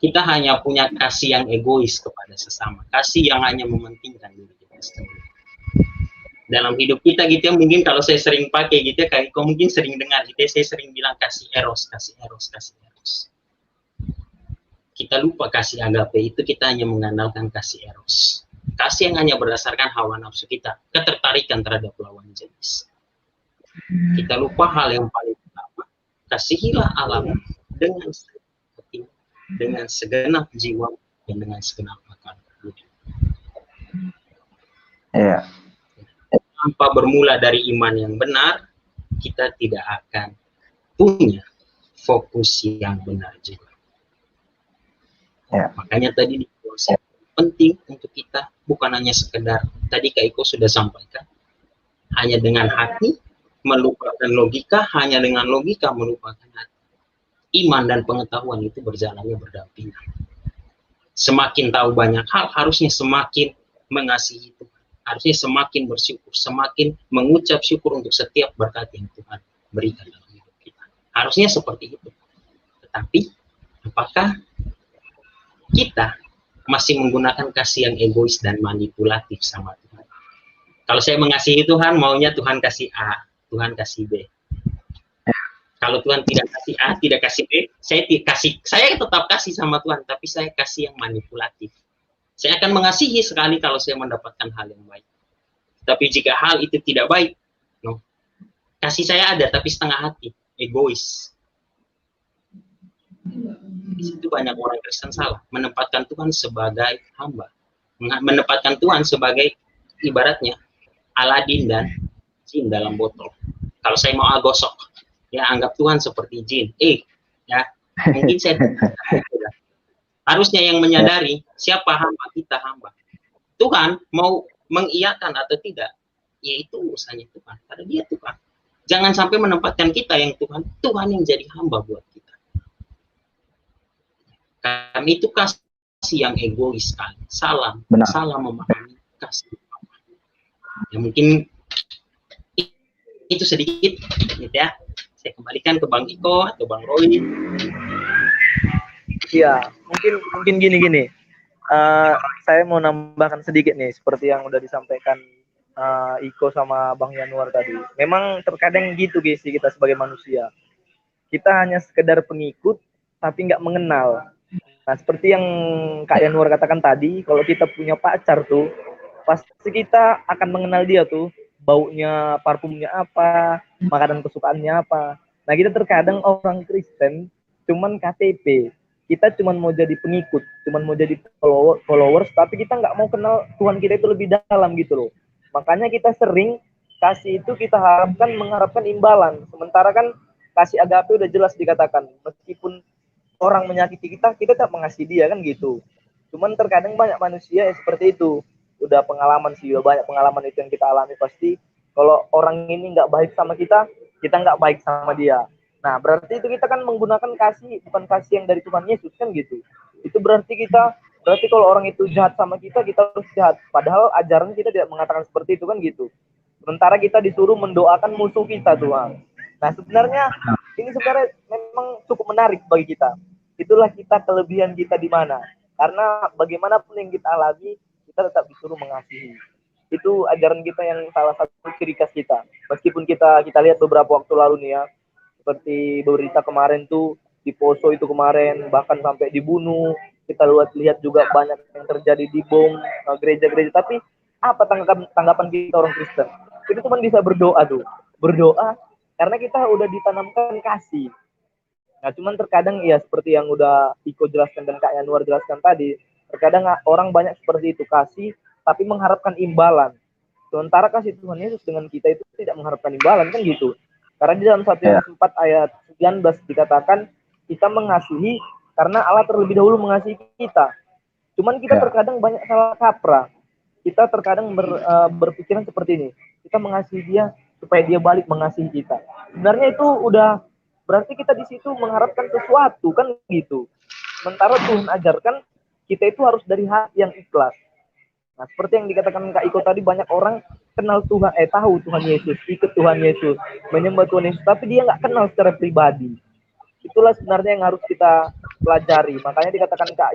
Kita hanya punya kasih yang egois kepada sesama, kasih yang hanya mementingkan diri kita sendiri. Dalam hidup kita gitu ya, mungkin kalau saya sering pakai gitu ya, kayak kau mungkin sering dengar gitu ya, saya sering bilang kasih eros, kasih eros, kasih eros. Kita lupa kasih agape itu, kita hanya mengandalkan kasih eros. Kasih yang hanya berdasarkan hawa nafsu kita, ketertarikan terhadap lawan jenis. Kita lupa hal yang paling utama, kasihilah Allah dengan hati, dengan segenap jiwa, dan dengan segenap akal budi. Iya. Tanpa bermula dari iman yang benar, kita tidak akan punya fokus yang benar juga. Ya. Makanya tadi di konsep penting untuk kita bukan hanya sekedar, tadi Kak Iko sudah sampaikan, hanya dengan hati melupakan logika, hanya dengan logika melupakan hati. Iman dan pengetahuan itu berjalannya berdampingan. Semakin tahu banyak hal, harusnya semakin mengasihi Tuhan. Harusnya semakin bersyukur, semakin mengucap syukur untuk setiap berkat yang Tuhan berikan dalam hidup kita. Harusnya seperti itu. Tetapi, apakah kita masih menggunakan kasih yang egois dan manipulatif sama Tuhan? Kalau saya mengasihi Tuhan, maunya Tuhan kasih A, Tuhan kasih B. Kalau Tuhan tidak kasih A, tidak kasih B, saya tetap kasih sama Tuhan, tapi saya kasih yang manipulatif. Saya akan mengasihi sekali kalau saya mendapatkan hal yang baik. Tapi jika hal itu tidak baik, no. Kasih saya ada, tapi setengah hati, egois. Di situ banyak orang Kristen salah, menempatkan Tuhan sebagai hamba. Menempatkan Tuhan sebagai ibaratnya Aladin dan jin dalam botol. Kalau saya mau gosok, ya anggap Tuhan seperti jin. Ya, mungkin saya harusnya yang menyadari siapa hamba, kita hamba. Tuhan mau mengiyakan atau tidak, yaitu urusannya Tuhan. Karena dia Tuhan. Jangan sampai menempatkan kita yang Tuhan, Tuhan yang jadi hamba buat kita. Kami itu kasih yang egois sekali. Salah memahami kasih. Ya mungkin itu sedikit gitu ya. Saya kembalikan ke Bang Iko atau Bang Roy. Iya, mungkin gini. Saya mau nambahkan sedikit nih, seperti yang udah disampaikan Iko sama Bang Yanuar tadi. Memang terkadang gitu guys, kita sebagai manusia. Kita hanya sekedar pengikut, tapi nggak mengenal. Nah, seperti yang Kak Yanuar katakan tadi, kalau kita punya pacar tuh, pasti kita akan mengenal dia tuh, baunya, parfumnya apa, makanan kesukaannya apa. Nah, kita terkadang orang Kristen cuman KTP. Kita cuman mau jadi pengikut, cuman mau jadi followers, tapi kita nggak mau kenal Tuhan kita itu lebih dalam gitu loh. Makanya kita sering kasih itu kita mengharapkan imbalan. Sementara kan kasih agape udah jelas dikatakan, meskipun orang menyakiti kita, kita tak mengasihi dia kan gitu. Cuman terkadang banyak manusia yang seperti itu. Udah pengalaman sih, udah banyak pengalaman itu yang kita alami pasti. Kalau orang ini nggak baik sama kita nggak baik sama dia. Nah, berarti itu kita kan menggunakan kasih, bukan kasih yang dari Tuhan Yesus kan gitu. Itu berarti kalau orang itu jahat sama kita harus jahat. Padahal ajaran kita tidak mengatakan seperti itu kan gitu. Sementara kita disuruh mendoakan musuh kita Tuhan. Nah, ini sebenarnya memang cukup menarik bagi kita. Itulah kita kelebihan kita di mana. Karena bagaimanapun yang kita alami, kita tetap disuruh mengasihi. Itu ajaran kita yang salah satu ciri khas kita. Meskipun kita lihat beberapa waktu lalu nih ya, seperti berita kemarin tuh di Poso itu kemarin bahkan sampai dibunuh. Kita lihat juga banyak yang terjadi di bom gereja-gereja. Tapi apa tanggapan kita orang Kristen? Kita cuma bisa berdoa tuh, berdoa karena kita udah ditanamkan kasih. Nah, cuman terkadang ya seperti yang udah Iko jelaskan dan Kak Yanuar jelaskan tadi, terkadang orang banyak seperti itu kasih tapi mengharapkan imbalan. Sementara kasih Tuhan Yesus dengan kita itu tidak mengharapkan imbalan kan gitu. Karena di dalam 1 Yohanes 4 ayat 19 dikatakan kita mengasihi karena Allah terlebih dahulu mengasihi kita. Cuman kita terkadang banyak salah kaprah. Kita terkadang berpikiran seperti ini. Kita mengasihi dia supaya dia balik mengasihi kita. Sebenarnya itu udah berarti kita di situ mengharapkan sesuatu kan gitu. Sementara Tuhan ajarkan kita itu harus dari hati yang ikhlas. Nah, seperti yang dikatakan Kak Iko tadi, banyak orang kenal Tuhan, tahu Tuhan Yesus, ikut Tuhan Yesus, menyembah Tuhan Yesus, tapi dia nggak kenal secara pribadi. Itulah sebenarnya yang harus kita pelajari. Makanya dikatakan Kak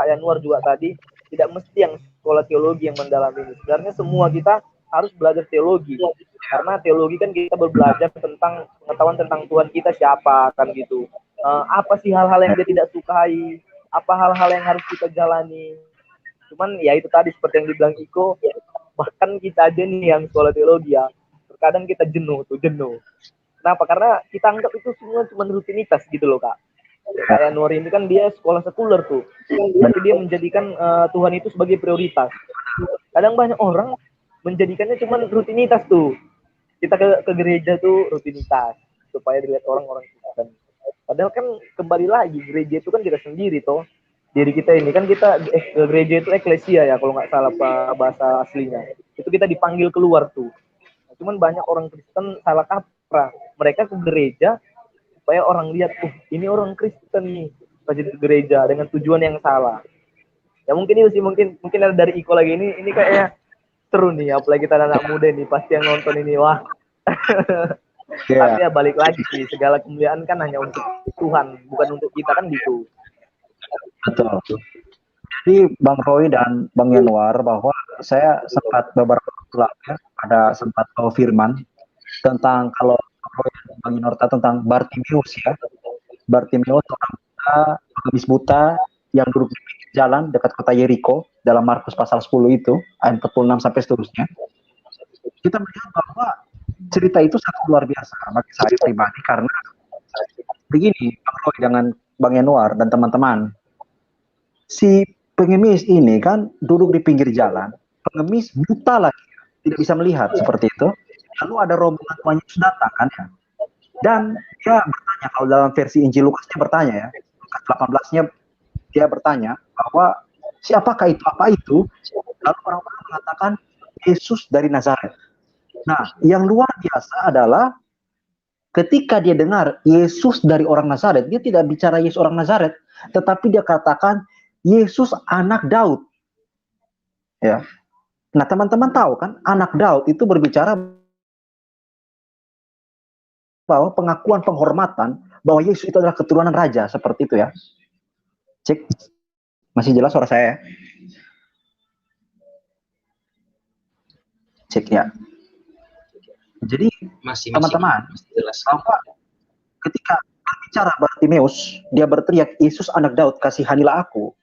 Yanuar juga tadi, tidak mesti yang sekolah teologi yang mendalam ini. Sebenarnya semua kita harus belajar teologi. Karena teologi kan kita belajar tentang pengetahuan tentang Tuhan kita siapa, kan gitu. Apa sih hal-hal yang dia tidak sukai, apa hal-hal yang harus kita jalani. Cuman ya itu tadi seperti yang dibilang Iko, bahkan kita aja nih yang sekolah teologi ya, terkadang kita jenuh. Kenapa? Karena kita anggap itu semua cuma rutinitas gitu loh Kak. Kayak Nur ini kan dia sekolah sekuler tuh, tapi dia menjadikan Tuhan itu sebagai prioritas. Kadang banyak orang menjadikannya cuma rutinitas tuh. Kita ke gereja tuh rutinitas supaya dilihat orang-orang Kristen. Padahal kan kembali lagi gereja itu kan kita sendiri toh. Diri kita ini kan kita gereja itu eklesia ya kalau nggak salah bahasa aslinya. Itu kita dipanggil keluar tuh. Cuman banyak orang Kristen salah kaprah. Mereka ke gereja supaya orang lihat, ini orang Kristen nih, rajin ke gereja dengan tujuan yang salah. Ya mungkin itu sih, mungkin ada dari Iko lagi ini kayaknya seru nih, apalagi kita anak muda nih, pasti yang nonton ini wah. Tapi ya balik lagi sih, segala kemuliaan kan hanya untuk Tuhan, bukan untuk kita kan gitu. Betul. Jadi Bang Roy dan Bang Yanuar, bahwa saya sempat beberapa waktu lalu ya, ada sempat tahu firman tentang kalau Roy dan Bang Yanuar tentang Bartimeus ya. Bartimeus orang buta yang duduk di jalan dekat kota Yeriko dalam Markus pasal 10 itu ayat 46 sampai seterusnya. Kita melihat bahwa cerita itu sangat luar biasa bagi saya pribadi karena begini, Bang Roy dengan Bang Yanuar dan teman-teman. Si pengemis ini kan duduk di pinggir jalan, pengemis buta lagi, tidak bisa melihat seperti itu. Lalu ada rombongan Tuhan Yesus datang kan ya. Dan dia bertanya, kalau dalam versi Injil Lukas dia bertanya ya, Lukas 18-nya dia bertanya bahwa siapakah itu, apa itu? Lalu orang-orang mengatakan Yesus dari Nazaret. Nah, yang luar biasa adalah ketika dia dengar Yesus dari orang Nazaret, dia tidak bicara Yesus orang Nazaret, tetapi dia katakan Yesus anak Daud. Ya. Nah, teman-teman tahu kan, anak Daud itu berbicara bahwa pengakuan penghormatan bahwa Yesus itu adalah keturunan raja, seperti itu ya. Cek, masih jelas suara saya ya? Cek ya. Jadi Masih teman-teman, jelas. bahwa ketika berbicara Bartimeus, dia berteriak, Yesus anak Daud, kasihanilah aku.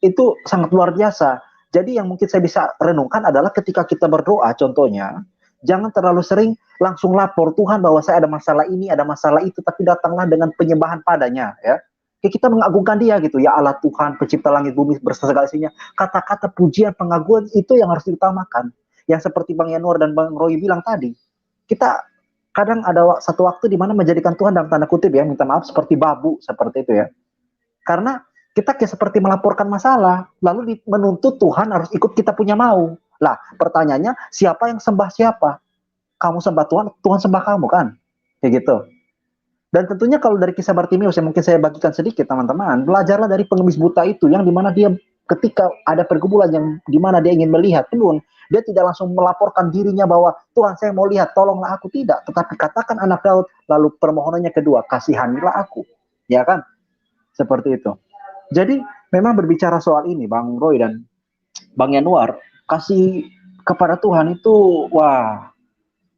Itu sangat luar biasa. Jadi yang mungkin saya bisa renungkan adalah ketika kita berdoa, contohnya, jangan terlalu sering langsung lapor Tuhan bahwa saya ada masalah ini, ada masalah itu, tapi datanglah dengan penyembahan padanya, ya. Kita mengagungkan dia gitu, ya Allah Tuhan, pencipta langit bumi beserta segala isinya. Kata-kata pujian, pengaguan itu yang harus diutamakan. Yang seperti Bang Yanuar dan Bang Roy bilang tadi, kita kadang ada satu waktu di mana menjadikan Tuhan dalam tanda kutip ya, minta maaf, seperti babu, seperti itu ya. Karena kita kayak seperti melaporkan masalah, lalu menuntut Tuhan harus ikut kita punya mau. Lah, pertanyaannya, siapa yang sembah siapa? Kamu sembah Tuhan, Tuhan sembah kamu kan? Kayak gitu. Dan tentunya kalau dari kisah Bartimeus yang mungkin saya bagikan sedikit teman-teman, belajarlah dari pengemis buta itu yang dimana dia ketika ada pergumulan yang dimana dia ingin melihat pun, dia tidak langsung melaporkan dirinya bahwa Tuhan saya mau lihat, tolonglah aku, tidak. Tetapi katakan anak Daud, lalu permohonannya kedua, kasihanilah aku. Ya kan? Seperti itu. Jadi memang berbicara soal ini Bang Roy dan Bang Yanuar, kasih kepada Tuhan itu wah,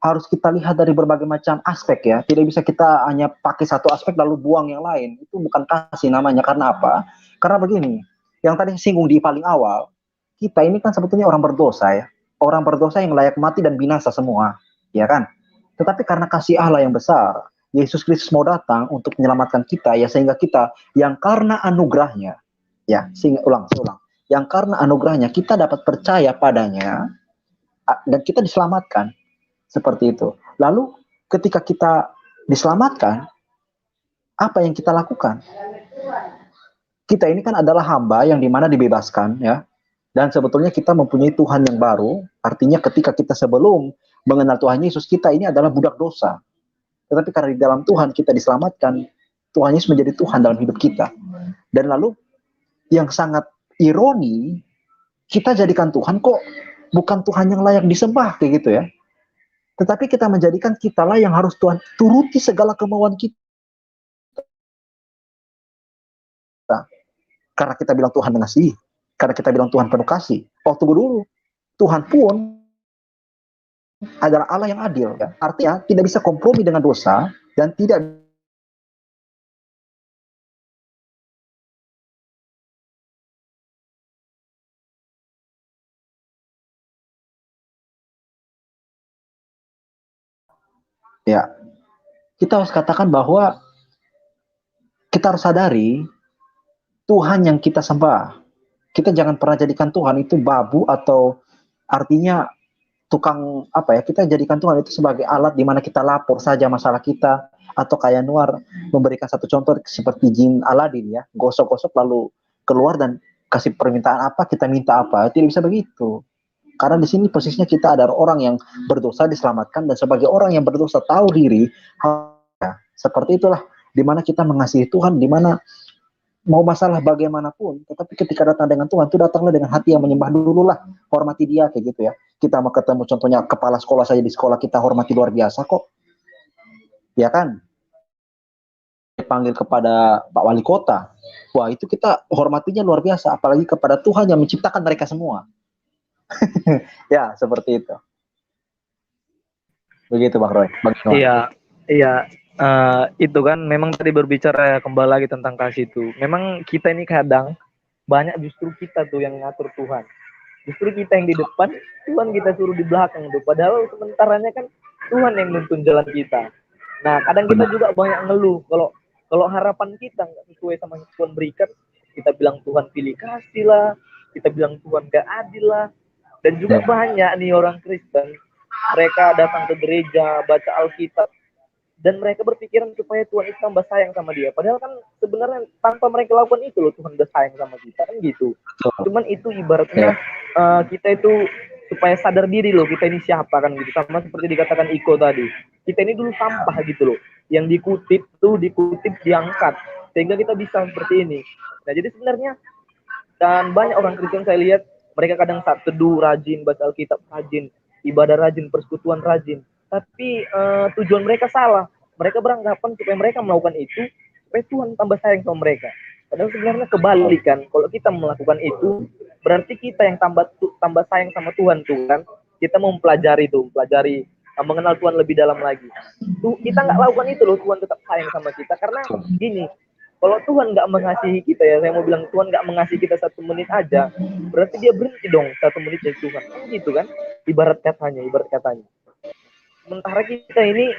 harus kita lihat dari berbagai macam aspek ya. Tidak bisa kita hanya pakai satu aspek lalu buang yang lain. Itu bukan kasih namanya. Karena apa? Karena begini, yang tadi singgung di paling awal, kita ini kan sebetulnya orang berdosa ya. Orang berdosa yang layak mati dan binasa semua, ya kan? Tetapi karena kasih Allah yang besar, Yesus Kristus mau datang untuk menyelamatkan kita ya, sehingga kita yang karena anugerahnya, ya, ulang, yang karena anugerahnya kita dapat percaya padanya dan kita diselamatkan. Seperti itu. Lalu ketika kita diselamatkan, apa yang kita lakukan? Kita ini kan adalah hamba yang dimana dibebaskan ya. Dan sebetulnya kita mempunyai Tuhan yang baru. Artinya ketika kita sebelum mengenal Tuhan Yesus, kita ini adalah budak dosa. Tetapi karena di dalam Tuhan kita diselamatkan, Tuhan Yesus menjadi Tuhan dalam hidup kita. Dan lalu yang sangat ironi, kita jadikan Tuhan kok bukan Tuhan yang layak disembah kayak gitu ya. Tetapi kita menjadikan kitalah yang harus Tuhan turuti segala kemauan kita. Karena kita bilang Tuhan mengasihi. Karena kita bilang Tuhan penuh kasih. Oh, tunggu dulu. Tuhan pun adalah Allah yang adil. Ya. Artinya tidak bisa kompromi dengan dosa dan tidak ya. Kita harus katakan bahwa kita harus sadari Tuhan yang kita sembah. Kita jangan pernah jadikan Tuhan itu babu atau artinya tukang apa ya, kita jadikan Tuhan itu sebagai alat di mana kita lapor saja masalah kita, atau kayak Nuar memberikan satu contoh seperti jin Aladin ya, gosok-gosok lalu keluar dan kasih permintaan apa kita minta apa. Tidak bisa begitu. Karena di sini posisinya kita adalah orang yang berdosa diselamatkan, dan sebagai orang yang berdosa tahu diri, ya, seperti itulah di mana kita mengasihi Tuhan, di mana mau masalah bagaimanapun, tetapi ketika datang dengan Tuhan, itu datanglah dengan hati yang menyembah dulu lah, hormati dia kayak gitu ya. Kita mau ketemu contohnya kepala sekolah saja di sekolah kita hormati luar biasa kok, ya kan? Dipanggil kepada Pak Wali Kota, wah itu kita hormatinya luar biasa, apalagi kepada Tuhan yang menciptakan mereka semua. Ya seperti itu. Begitu Bang Roy. Iya, itu kan memang tadi berbicara kembali lagi tentang kasih itu. Memang kita ini kadang banyak justru kita tuh yang ngatur Tuhan. Justru kita yang di depan, Tuhan kita suruh di belakang tuh. Padahal sementaranya kan Tuhan yang nuntun jalan kita. Nah, kadang kita juga banyak ngeluh kalau harapan kita nggak sesuai sama yang Tuhan berikan, kita bilang Tuhan pilih kasih lah, kita bilang Tuhan gak adil lah. Dan juga banyak nih orang Kristen, mereka datang ke gereja, baca Alkitab, dan mereka berpikiran supaya Tuhan itu tambah sayang sama dia. Padahal kan sebenarnya tanpa mereka lakukan itu loh, Tuhan udah sayang sama kita, kan gitu. Cuman itu ibaratnya kita itu supaya sadar diri loh, kita ini siapa kan gitu. Sama seperti dikatakan Iko tadi, kita ini dulu sampah gitu loh. Yang dikutip, diangkat. Sehingga kita bisa seperti ini. Nah jadi sebenarnya, dan banyak orang Kristen saya lihat, mereka kadang saat teduh rajin, baca Alkitab rajin, ibadah rajin, persekutuan rajin. Tapi tujuan mereka salah. Mereka beranggapan supaya mereka melakukan itu, supaya Tuhan tambah sayang sama mereka. Padahal sebenarnya kebalik kan. Kalau kita melakukan itu, berarti kita yang tambah sayang sama Tuhan tuh kan. Kita mau mempelajari mengenal Tuhan lebih dalam lagi. Tuh kita nggak lakukan itu loh, Tuhan tetap sayang sama kita. Karena gini, kalau Tuhan nggak mengasihi kita ya, saya mau bilang Tuhan nggak mengasihi kita 1 menit aja, berarti dia berhenti dong 1 menit dari Tuhan. Kan gitu kan? Ibarat katanya. Sementara kita ini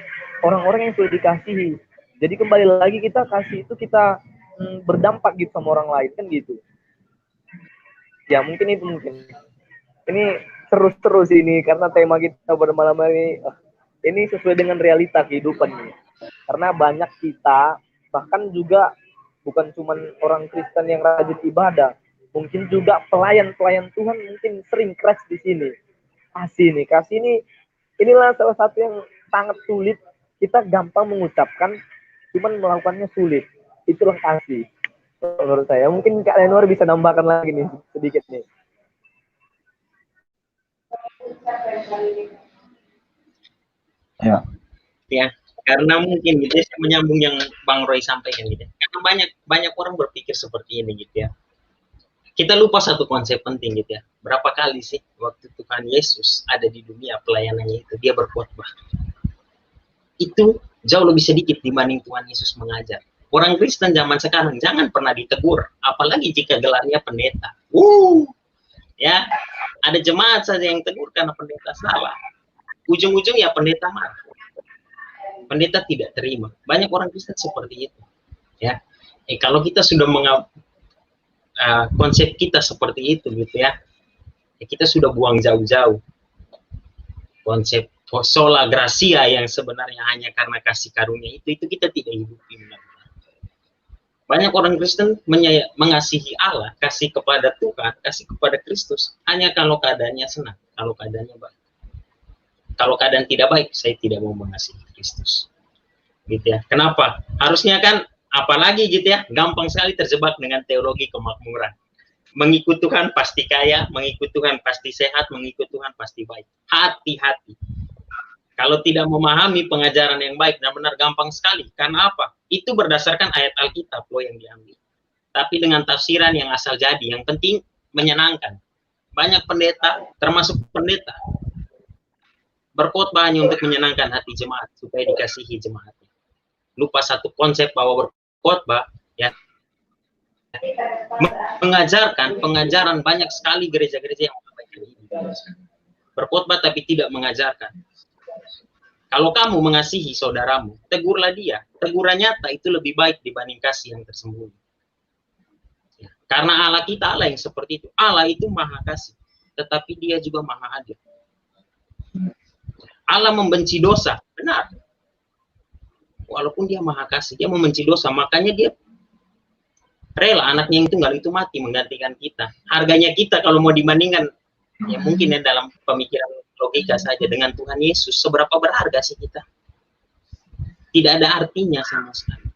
orang-orang yang sudah dikasihi. Jadi kembali lagi kita kasih itu kita berdampak gitu sama orang lain kan gitu. Ya mungkin itu Ini seru sih ini karena tema kita pada malam hari ini sesuai dengan realita kehidupan nih. Karena banyak kita bahkan juga bukan cuma orang Kristen yang rajin ibadah, mungkin juga pelayan-pelayan Tuhan mungkin sering crash di sini. Kasih ini inilah salah satu yang sangat sulit, kita gampang mengucapkan, cuman melakukannya sulit. Itulah kasih. Menurut saya, mungkin Kak Lenor bisa nambahkan lagi nih sedikit nih. Ya, karena mungkin gitu ya, saya menyambung yang Bang Roy sampaikan gitu. Karena banyak orang berpikir seperti ini gitu ya. Kita lupa satu konsep penting gitu ya. Berapa kali sih waktu Tuhan Yesus ada di dunia pelayanannya itu dia berkhotbah. Itu jauh lebih sedikit dibanding Tuhan Yesus mengajar. Orang Kristen zaman sekarang jangan pernah ditegur, apalagi jika gelarnya pendeta. Ya, ada jemaat saja yang tegur karena pendeta salah. Ujung-ujung ya pendeta marah. Pendeta tidak terima. Banyak orang Kristen seperti itu. Ya, kalau kita sudah konsep kita seperti itu gitu ya, kita sudah buang jauh-jauh konsep sola gracia yang sebenarnya hanya karena kasih karunia itu kita tidak hidupi. Banyak orang Kristen mengasihi Allah, kasih kepada Tuhan, kasih kepada Kristus hanya kalau keadaannya senang, kalau keadaannya baik. Kalau keadaan tidak baik, saya tidak mau mengasihi Kristus. Gitu ya. Kenapa? Harusnya kan apalagi gitu ya, gampang sekali terjebak dengan teologi kemakmuran. Mengikut Tuhan pasti kaya, mengikut Tuhan pasti sehat, mengikut Tuhan pasti baik. Hati-hati. Kalau tidak memahami pengajaran yang baik dan benar, gampang sekali. Karena apa? Itu berdasarkan ayat Alkitab loh yang diambil. Tapi dengan tafsiran yang asal jadi, yang penting menyenangkan. Banyak pendeta, termasuk pendeta, berkhotbah hanya untuk menyenangkan hati jemaat, supaya dikasihi jemaatnya. Lupa satu konsep bahwa berkhotbah, ya, mengajarkan pengajaran banyak sekali gereja-gereja yang mengabaikan ini. Berkhotbah tapi tidak mengajarkan. Kalau kamu mengasihi saudaramu, tegurlah dia. Teguran nyata itu lebih baik dibanding kasih yang tersembunyi. Ya, karena Allah kita Allah yang seperti itu. Allah itu maha kasih, tetapi dia juga maha adil. Allah membenci dosa, benar. Walaupun dia maha kasih, dia membenci dosa, makanya dia rela anaknya yang tunggal itu mati menggantikan kita. Harganya kita kalau mau dibandingkan, ya mungkin ya dalam pemikiran logika saja dengan Tuhan Yesus, seberapa berharga sih kita? Tidak ada artinya sama sekali.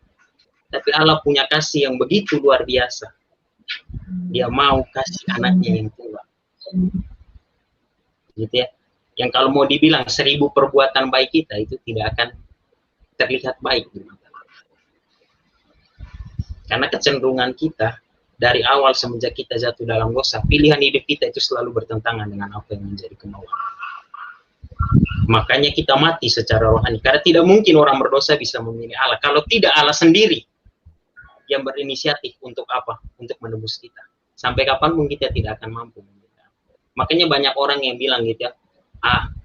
Tapi Allah punya kasih yang begitu luar biasa. Dia mau kasih anaknya yang tunggal. Gitu ya. Yang kalau mau dibilang 1000 perbuatan baik kita itu tidak akan terlihat baik. Karena kecenderungan kita dari awal semenjak kita jatuh dalam dosa, pilihan hidup kita itu selalu bertentangan dengan apa yang menjadi kemauan. Makanya kita mati secara rohani. Karena tidak mungkin orang berdosa bisa memilih Allah. Kalau tidak Allah sendiri yang berinisiatif untuk apa? Untuk menebus kita. Sampai kapanpun kita tidak akan mampu. Makanya banyak orang yang bilang gitu ya,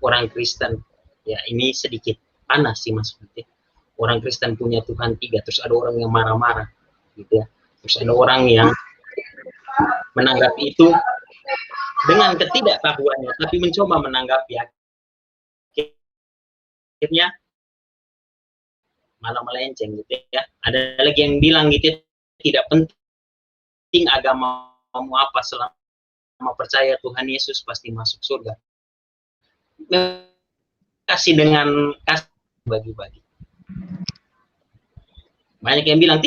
orang Kristen, ya ini sedikit panas sih maksudnya. Orang Kristen punya Tuhan 3, terus ada orang yang marah-marah. Gitu ya. Terus ada orang yang menanggapi itu dengan ketidaktahuannya, tapi mencoba menanggapi akhirnya malah melenceng gitu ya. Ada lagi yang bilang gitu, tidak penting agamamu apa, selama percaya Tuhan Yesus pasti masuk surga. Kasih dengan kasih bagi-bagi. Banyak yang bilang,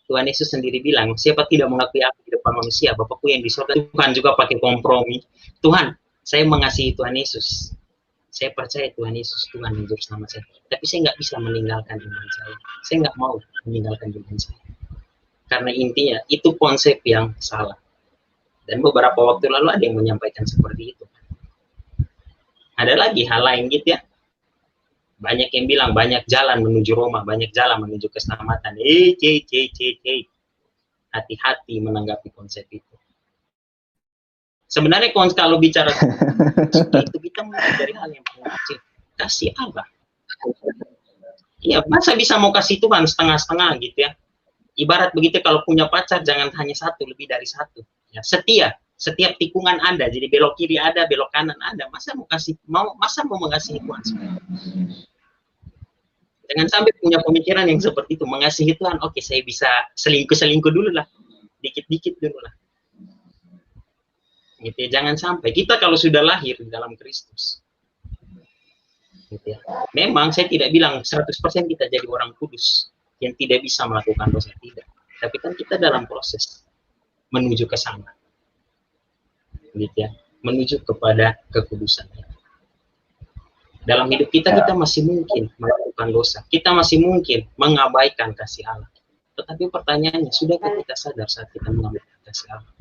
Tuhan Yesus sendiri bilang, siapa tidak mengakui aku di depan manusia, Bapakku yang di surga. Tuhan juga pakai kompromi. Tuhan, saya mengasihi Tuhan Yesus. Saya percaya Tuhan Yesus Tuhan yang juru selamat saya. Tapi saya nggak bisa meninggalkan iman saya. Saya nggak mau meninggalkan iman saya. Karena intinya itu konsep yang salah. Dan beberapa waktu lalu ada yang menyampaikan seperti itu. Ada lagi hal lain gitu ya. Banyak yang bilang banyak jalan menuju Roma, banyak jalan menuju keselamatan. Hati-hati menanggapi konsep itu. Sebenarnya kalau bicara itu kita mulai dari hal yang paling kecil. Kasih Allah. Iya, masa bisa mau kasih Tuhan setengah-setengah gitu ya. Ibarat begitu kalau punya pacar jangan hanya satu, lebih dari satu. Ya, setia. Setiap tikungan Anda, jadi belok kiri ada, belok kanan ada. Masa mau mengasihi Tuhan sebenarnya? Jangan sampai punya pemikiran yang seperti itu, mengasihi Tuhan. Oke, saya bisa selingkuh dulu lah, dikit-dikit dulu lah. Gitu ya. Jangan sampai kita kalau sudah lahir dalam Kristus, gitu ya. Memang saya tidak bilang 100% kita jadi orang kudus yang tidak bisa melakukan dosa, tidak. Tapi kan kita dalam proses menuju ke sana, gitu ya, menuju kepada kekudusan. Dalam hidup kita masih mungkin melakukan dosa, kita masih mungkin mengabaikan kasih Allah. Tetapi pertanyaannya, sudahkah kita sadar saat kita mengabaikan kasih Allah?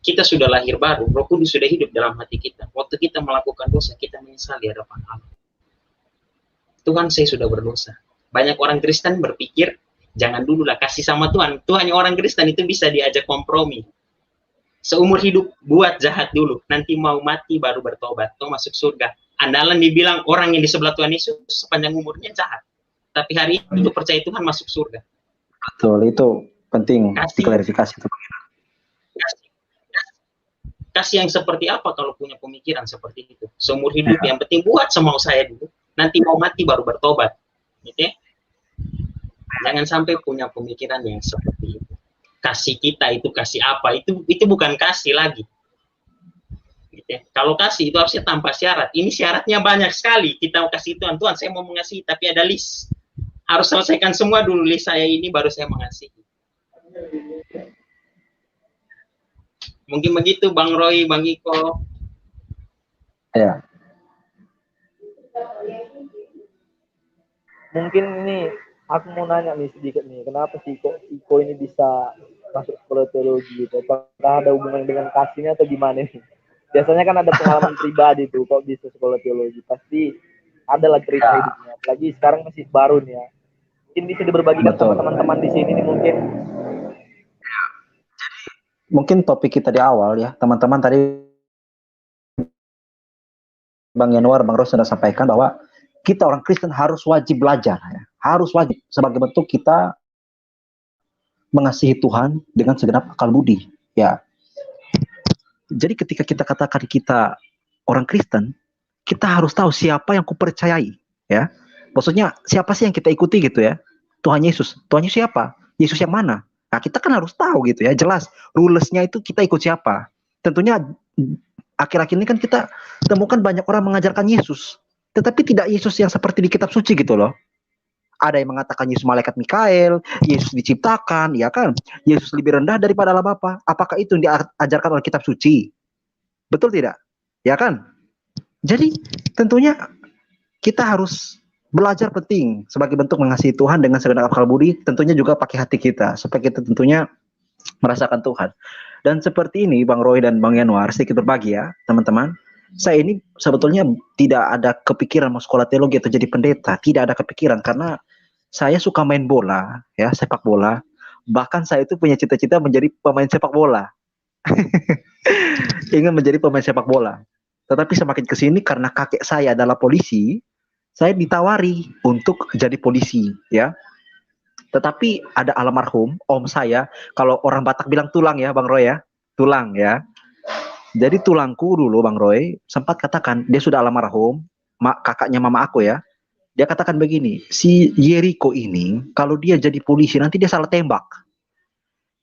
Kita sudah lahir baru, Roh Kudus sudah hidup dalam hati kita. Waktu kita melakukan dosa, kita menyesal di hadapan Allah. Tuhan, saya sudah berdosa. Banyak orang Kristen berpikir, jangan dululah kasih sama Tuhan. Tuhan orang Kristen itu bisa diajak kompromi. Seumur hidup buat jahat dulu, nanti mau mati baru bertobat, atau masuk surga. Andalan dibilang orang yang di sebelah Tuhan Yesus sepanjang umurnya jahat. Tapi hari itu percaya Tuhan masuk surga. Betul, itu penting diklarifikasi itu. Kasih yang seperti apa kalau punya pemikiran seperti itu? Seumur hidup yang penting buat semau saya dulu, nanti mau mati baru bertobat. Gitu ya? Jangan sampai punya pemikiran yang seperti itu. Kasih kita itu kasih apa? Itu bukan kasih lagi. Gitu ya? Kalau kasih itu harusnya tanpa syarat. Ini syaratnya banyak sekali. Kita kasih Tuhan, saya mau mengasihi, tapi ada list. Harus selesaikan semua dulu list saya ini, baru saya mengasihi. Mungkin begitu Bang Roy, Bang Iko. Ya. Mungkin ini aku mau nanya nih sedikit nih, kenapa sih kok Iko ini bisa masuk sekolah teologi gitu? Apakah ada hubungan dengan kasihnya atau gimana nih? Biasanya kan ada pengalaman pribadi tuh kok bisa sekolah teologi, pasti ada lah cerita hidupnya. Apalagi sekarang masih baru nih ya. Mungkin bisa diberbagikan sama teman-teman di sini nih mungkin. Mungkin topik kita di awal ya, teman-teman tadi Bang Yanuar, Bang Ros sudah sampaikan bahwa kita orang Kristen harus wajib belajar, ya. Harus wajib sebagai bentuk kita mengasihi Tuhan dengan segenap akal budi, ya. Jadi ketika kita katakan kita orang Kristen, kita harus tahu siapa yang kupercayai, ya. Maksudnya siapa sih yang kita ikuti gitu ya? Tuhan Yesus. Tuhan Yesus siapa? Yesus yang mana? Nah, kita kan harus tahu gitu ya, jelas rules-nya itu kita ikut siapa. Tentunya akhir-akhir ini kan kita temukan banyak orang mengajarkan Yesus, tetapi tidak Yesus yang seperti di kitab suci gitu loh. Ada yang mengatakan Yesus malaikat Mikael, Yesus diciptakan, ya kan? Yesus lebih rendah daripada Allah Bapa. Apakah itu yang diajarkan oleh kitab suci? Betul tidak? Ya kan? Jadi tentunya kita harus belajar penting sebagai bentuk mengasihi Tuhan dengan segenap akal budi, tentunya juga pakai hati kita supaya kita tentunya merasakan Tuhan. Dan seperti ini Bang Roy dan Bang Yanuar, sedikit berbagi ya teman-teman. Saya ini sebetulnya tidak ada kepikiran mau sekolah teologi atau jadi pendeta, tidak ada kepikiran karena saya suka main bola, ya sepak bola. Bahkan saya itu punya cita-cita menjadi pemain sepak bola. Ingin menjadi pemain sepak bola. Tetapi semakin kesini karena kakek saya adalah polisi, saya ditawari untuk jadi polisi, ya. Tetapi ada almarhum om saya, kalau orang Batak bilang tulang ya, Bang Roy ya, tulang ya. Jadi tulangku dulu, Bang Roy, sempat katakan dia sudah almarhum, kakaknya mama aku ya. Dia katakan begini, si Yeriko ini kalau dia jadi polisi nanti dia salah tembak.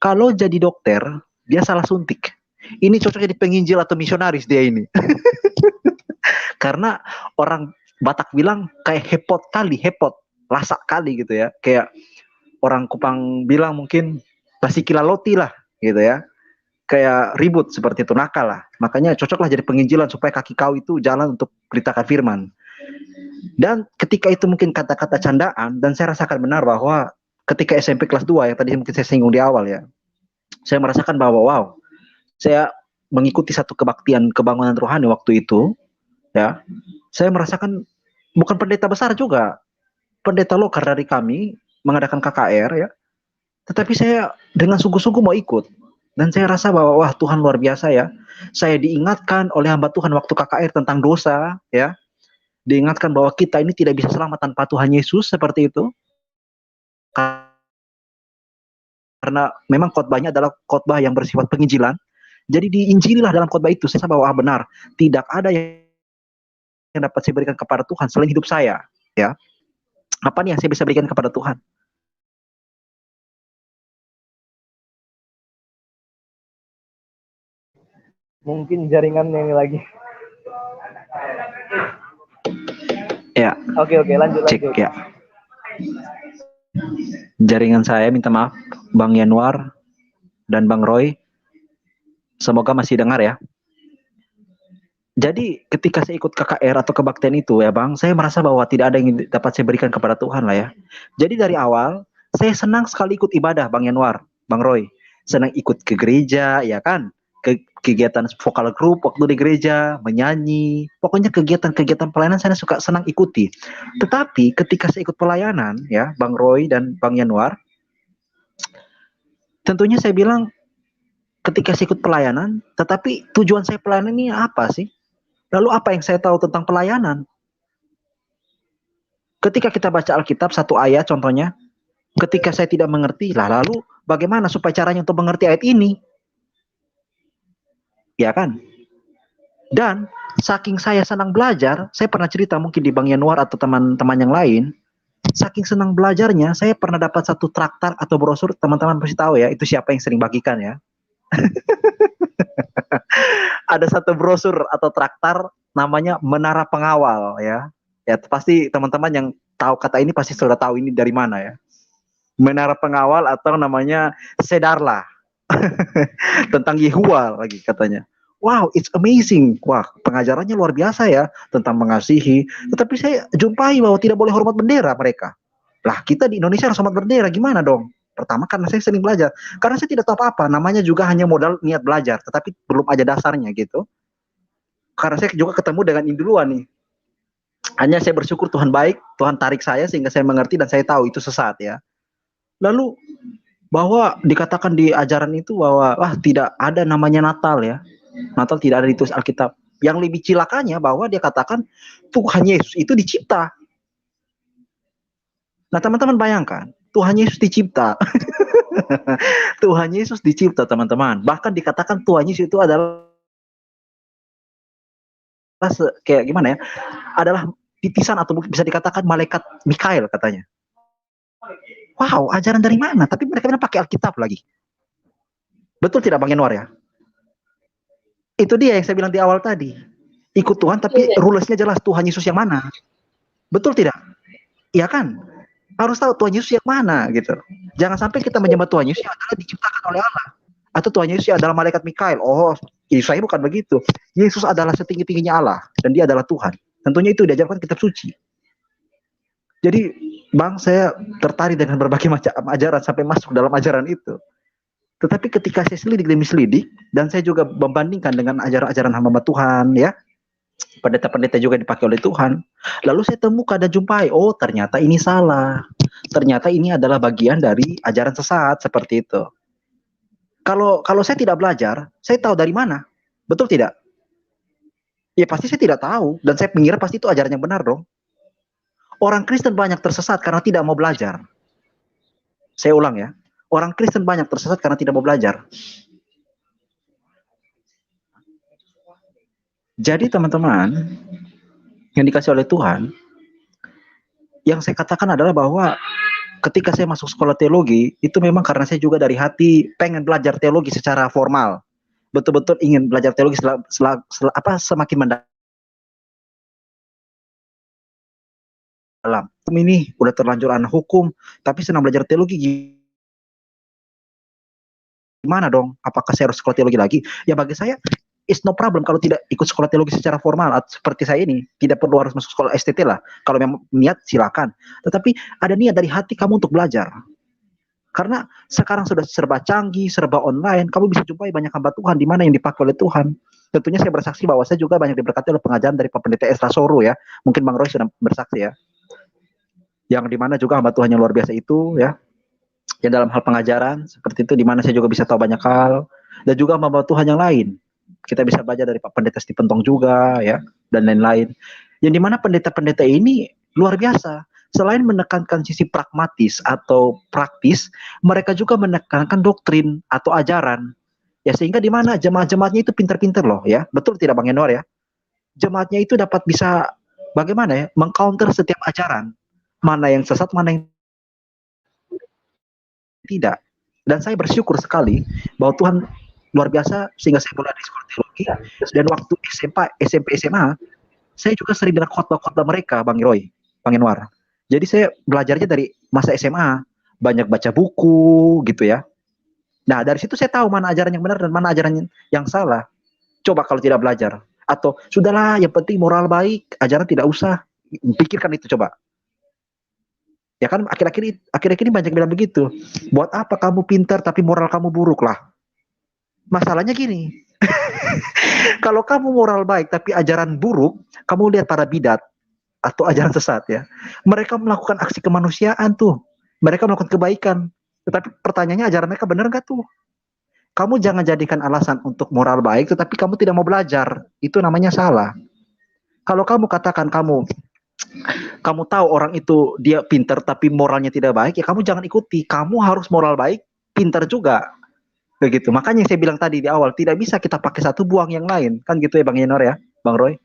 Kalau jadi dokter dia salah suntik. Ini cocok jadi penginjil atau misionaris dia ini. Karena orang Batak bilang kayak hepot, lasak kali gitu ya. Kayak orang Kupang bilang mungkin pasti kilaloti lah gitu ya. kayak ribut seperti itu, nakal lah. Makanya cocoklah jadi penginjilan supaya kaki kau itu jalan untuk beritakan firman. Dan ketika itu mungkin kata-kata candaan, dan saya rasakan benar bahwa ketika SMP kelas 2 yang tadi mungkin saya singgung di awal ya, saya merasakan bahwa wow, saya mengikuti satu kebaktian kebangunan rohani waktu itu, ya, saya merasakan bukan pendeta besar juga, pendeta lokal dari kami mengadakan KKR ya, tetapi saya dengan sungguh-sungguh mau ikut. Dan saya rasa bahwa wah Tuhan luar biasa ya. Saya diingatkan oleh hamba Tuhan waktu KKR tentang dosa ya. Diingatkan bahwa kita ini tidak bisa selamat tanpa Tuhan Yesus seperti itu. Karena memang khotbahnya adalah khotbah yang bersifat penginjilan. Jadi diinjililah dalam khotbah itu. Saya rasa bahwa benar, tidak ada yang dapat saya berikan kepada Tuhan selain hidup saya ya. Apa nih yang saya bisa berikan kepada Tuhan? Mungkin jaringannya ini lagi. Ya. Oke, lanjut. Cek ya. Jaringan saya minta maaf, Bang Yanuar dan Bang Roy. Semoga masih dengar ya. Jadi ketika saya ikut KKR atau kebaktian itu ya Bang, saya merasa bahwa tidak ada yang dapat saya berikan kepada Tuhan lah ya. Jadi dari awal, saya senang sekali ikut ibadah Bang Yanuar, Bang Roy. Senang ikut ke gereja ya kan. Kegiatan vokal grup waktu di gereja, menyanyi, pokoknya kegiatan-kegiatan pelayanan saya senang ikuti. Tetapi ketika saya ikut pelayanan ya, Bang Roy dan Bang Yanuar, tentunya saya bilang ketika saya ikut pelayanan, tetapi tujuan saya pelayanan ini apa sih? Lalu apa yang saya tahu tentang pelayanan? Ketika kita baca Alkitab satu ayat contohnya, ketika saya tidak mengerti, lalu bagaimana supaya caranya untuk mengerti ayat ini? Ya kan? Dan saking saya senang belajar, saya pernah cerita mungkin di Bang Yanuar atau teman-teman yang lain, saking senang belajarnya, saya pernah dapat satu traktar atau brosur, teman-teman pasti tahu ya, itu siapa yang sering bagikan ya. Ada satu brosur atau traktar namanya Menara Pengawal ya. Ya pasti teman-teman yang tahu kata ini pasti sudah tahu ini dari mana ya. Menara Pengawal atau namanya Sedarlah. Tentang Yehua lagi katanya. Wow, it's amazing. Wah, pengajarannya luar biasa ya tentang mengasihi. Tetapi saya jumpai bahwa tidak boleh hormat bendera mereka. Lah, kita di Indonesia harus hormat bendera, gimana dong? Pertama karena saya sering belajar. Karena saya tidak tahu apa-apa, namanya juga hanya modal niat belajar, tetapi belum ada dasarnya gitu. Karena saya juga ketemu dengan ini duluan nih. Hanya saya bersyukur Tuhan baik, Tuhan tarik saya sehingga saya mengerti dan saya tahu itu sesat ya. Lalu bahwa dikatakan di ajaran itu bahwa tidak ada namanya Natal ya. Natal tidak ada di tulis Alkitab. Yang lebih cilakanya bahwa dia katakan Tuhan Yesus itu dicipta. Nah teman-teman bayangkan, Tuhan Yesus dicipta. Tuhan Yesus dicipta teman-teman. Bahkan dikatakan Tuhan Yesus itu adalah kayak gimana ya? Adalah titisan atau bisa dikatakan malaikat Mikael katanya. Wow, ajaran dari mana? Tapi mereka bilang pakai Alkitab lagi. Betul tidak Bang Yanuar ya? Itu dia yang saya bilang di awal tadi. Ikut Tuhan tapi rulesnya jelas Tuhan Yesus yang mana. Betul tidak? Iya kan? Harus tahu Tuhan Yesus yang mana gitu. Jangan sampai kita menyembah Tuhan Yesus yang adalah diciptakan oleh Allah. Atau Tuhan Yesus adalah malaikat Mikael. Oh, saya bukan begitu. Yesus adalah setinggi-tingginya Allah dan dia adalah Tuhan. Tentunya itu diajarkan kitab suci. Jadi, Bang, saya tertarik dengan berbagai macam ajaran sampai masuk dalam ajaran itu. Tetapi ketika saya selidik demi selidik, dan saya juga membandingkan dengan ajaran-ajaran hamba Tuhan, ya, pendeta-pendeta juga dipakai oleh Tuhan. Lalu saya temukan dan jumpai, oh ternyata ini salah. Ternyata ini adalah bagian dari ajaran sesat seperti itu. Kalau saya tidak belajar, saya tahu dari mana? Betul tidak? Ya pasti saya tidak tahu, dan saya mengira pasti itu ajaran yang benar dong. Orang Kristen banyak tersesat karena tidak mau belajar. Saya ulang ya. Orang Kristen banyak tersesat karena tidak mau belajar. Jadi teman-teman, yang dikasih oleh Tuhan, yang saya katakan adalah bahwa ketika saya masuk sekolah teologi, itu memang karena saya juga dari hati pengen belajar teologi secara formal. Betul-betul ingin belajar teologi semakin mendalam. Ini udah terlanjur anak hukum, tapi senang belajar teologi gimana dong? Apakah saya harus sekolah teologi lagi? Ya bagi saya, it's no problem kalau tidak ikut sekolah teologi secara formal seperti saya ini. Tidak perlu harus masuk sekolah STT lah. Kalau memang niat silakan. Tetapi ada niat dari hati kamu untuk belajar. Karena sekarang sudah serba canggih, serba online, kamu bisa jumpai banyak hamba Tuhan di mana yang dipakai oleh Tuhan. Tentunya saya bersaksi bahwa saya juga banyak diberkati oleh pengajaran dari Pak Pendeta Esra Soru ya. Mungkin Bang Roy sudah bersaksi ya. Yang di mana juga hamba Tuhan yang luar biasa itu ya. Yang dalam hal pengajaran seperti itu, di mana saya juga bisa tahu banyak hal. Dan juga hamba Tuhan yang lain. Kita bisa belajar dari Pak Pendeta Stephen Tong juga ya, dan lain-lain. Yang di mana pendeta-pendeta ini luar biasa. Selain menekankan sisi pragmatis atau praktis, mereka juga menekankan doktrin atau ajaran. Ya sehingga di mana jemaat-jemaatnya itu pintar-pintar loh ya. Betul tidak Bang Yanuar ya? Jemaatnya itu dapat bisa bagaimana ya, mengcounter setiap ajaran. Mana yang sesat, mana yang tidak. Dan saya bersyukur sekali bahwa Tuhan luar biasa sehingga saya mulai di sekolah teologi, dan waktu SMP, SMA, saya juga sering dengar khotbah-khotbah mereka, Bang Roy, Bang Yanuar. Jadi saya belajarnya dari masa SMA, banyak baca buku gitu ya. Nah dari situ saya tahu mana ajaran yang benar dan mana ajaran yang salah. Coba kalau tidak belajar, atau sudahlah yang penting moral baik, ajaran tidak usah, pikirkan itu coba. Ya kan akhir-akhir ini banyak bilang begitu. Buat apa kamu pintar tapi moral kamu buruk lah. Masalahnya gini, kalau kamu moral baik tapi ajaran buruk, kamu lihat para bidat atau ajaran sesat ya. Mereka melakukan aksi kemanusiaan tuh. Mereka melakukan kebaikan. Tetapi pertanyaannya ajaran mereka benar nggak tuh? Kamu jangan jadikan alasan untuk moral baik, tetapi kamu tidak mau belajar. Itu namanya salah. Kalau kamu katakan kamu tahu orang itu dia pintar tapi moralnya tidak baik, ya kamu jangan ikuti. Kamu harus moral baik, pintar juga. Begitu. Makanya yang saya bilang tadi di awal, tidak bisa kita pakai satu buang yang lain. Kan gitu ya Bang Yenor ya, Bang Roy?